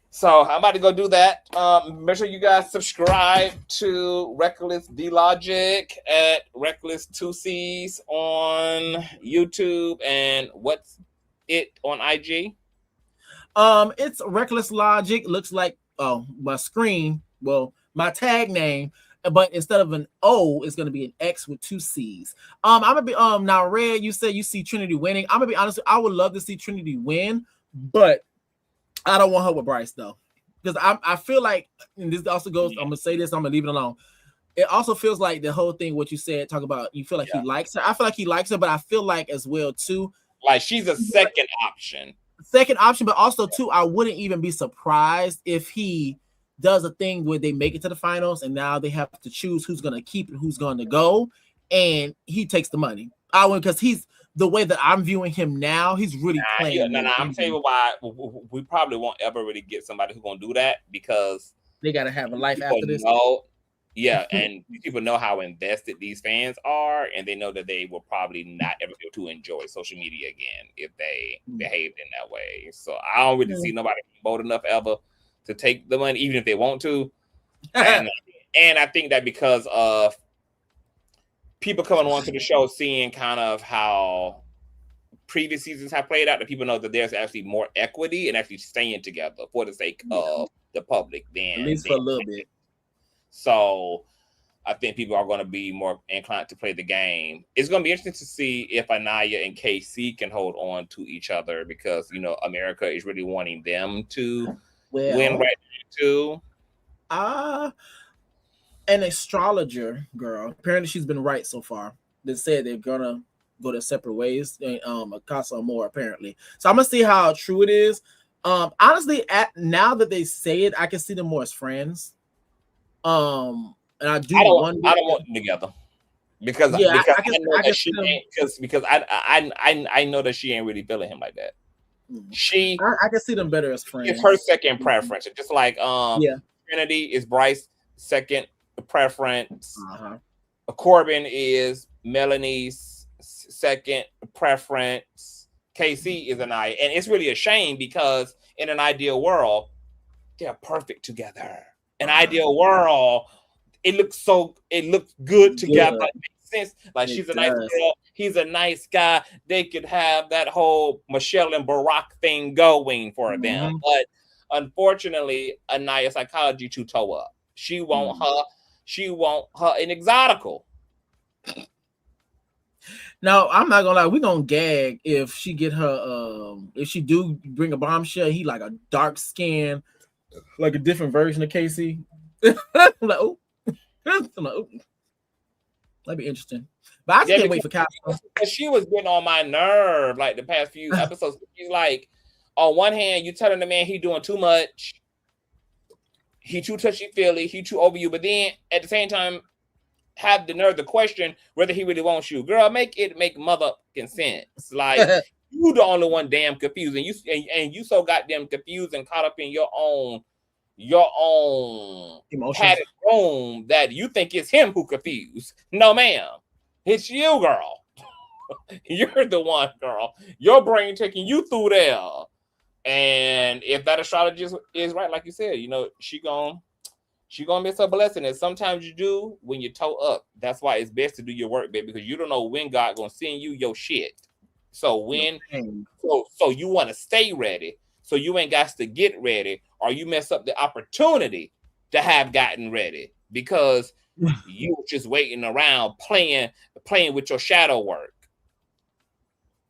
So I'm about to go do that. Make sure you guys subscribe to Reckless the Logicc at Reckless 2Cs on YouTube, and what's it on IG? It's Reckless Logicc. Looks like my screen. Well, my tag name, but instead of an O, it's gonna be an X with 2 C's. I'm gonna be now Red. You said you see Trinity winning. I'm gonna be honest. I would love to see Trinity win, but I don't want her with Bryce though, because I feel like, and this also goes. I'm gonna say this. I'm gonna leave it alone. It also feels like the whole thing. What you said, talk about. You feel like he likes her. I feel like he likes her, but I feel like as well too. Like she's a second option. But also too, I wouldn't even be surprised if he does a thing where they make it to the finals and now they have to choose who's gonna keep and who's gonna go, and he takes the money. I would, because he's. The way that I'm viewing him now, he's really playing. I'm telling you why we probably won't ever really get somebody who's gonna do that, because they gotta have a life after this. And people know how invested these fans are, and they know that they will probably not ever be able to enjoy social media again if they behaved in that way. So I don't really see nobody bold enough ever to take the money, even if they want to. and I think that because of people coming onto the show, seeing kind of how previous seasons have played out, that people know that there's actually more equity and actually staying together for the sake of the public than at least for a little bit. So I think people are going to be more inclined to play the game. It's going to be interesting to see if Anaya and KC can hold on to each other, because America is really wanting them to win right now too. An astrologer girl, apparently she's been right so far. They said they're gonna go their separate ways, Akasa more apparently. So I'm gonna see how true it is. Honestly, now that they say it, I can see them more as friends. And I don't want them together because I know that she ain't really feeling him like that. I can see them better as friends. It's her second preference, just like Trinity is Bryce's second preference. Corbin is Melanie's second preference. KC is Anaya, and it's really a shame because in an ideal world, they're perfect together. An ideal world, it looks good together. It makes sense. Like she's a nice girl, he's a nice guy. They could have that whole Michelle and Barack thing going for them, but unfortunately, Anaya's psychology too toe up. She want her in exotical. Now, I'm not gonna lie, we're gonna gag if she get her if she do bring a bombshell, he like a dark skin, like a different version of Casey. I'm like, oh. That'd be interesting. But I just can't wait for Kyle. She was getting on my nerve like the past few episodes. She's like, on one hand, you telling the man he doing too much. He too touchy-feely. He too over you. But then, at the same time, have the nerve to question whether he really wants you. Girl, make mother sense. Like you the only one damn confused, and you so goddamn confused and caught up in your own emotions, padded room that you think it's him who confused. No, ma'am, it's you, girl. You're the one, girl. Your brain taking you through there, and if that astrologist is right, like you said, you know she gonna miss her blessing. And sometimes you do when you toe up. That's why it's best to do your work, baby, because you don't know when God gonna send you your shit. So when so you want to stay ready, so you ain't got to get ready, or you mess up the opportunity to have gotten ready because you were just waiting around playing with your shadow work.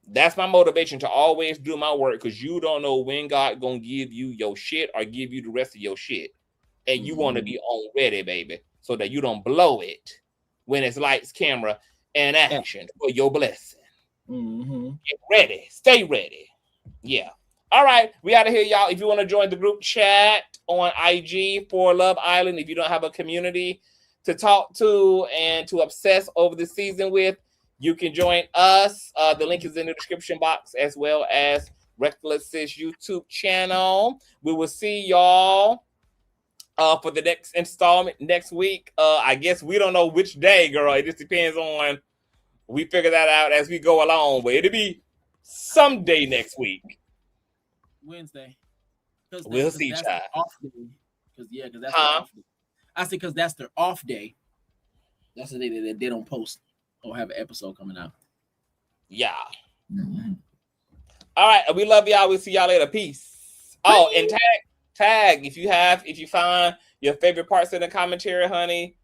That's my motivation to always do my work, because you don't know when God gonna give you your shit or give you the rest of your shit. And you want to be on ready, baby, so that you don't blow it when it's lights, camera, and action for your blessing. Get ready. Stay ready. Yeah. All right. We out of here, y'all. If you want to join the group chat on IG for Love Island, if you don't have a community to talk to and to obsess over the season with, you can join us. The link is in the description box, as well as Reckless's YouTube channel. We will see y'all for the next installment next week. I guess we don't know which day, girl. It just depends on, we figure that out as we go along, but it'll be someday next week. Wednesday. We'll see, child. Because that's their off day. I said because that's their off day. That's the day that they don't post or have an episode coming out. Yeah. All right. We love y'all. We'll see y'all later. Peace. Oh, and tag if you find your favorite parts in the commentary, honey,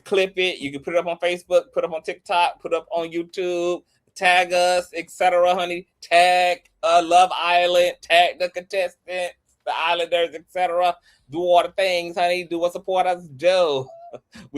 clip it. You can put it up on Facebook, put it up on TikTok, put it up on YouTube, tag us, etc., honey. Tag Love Island, tag the contestants, the Islanders, etc. Do all the things, honey. Do what supporters do. We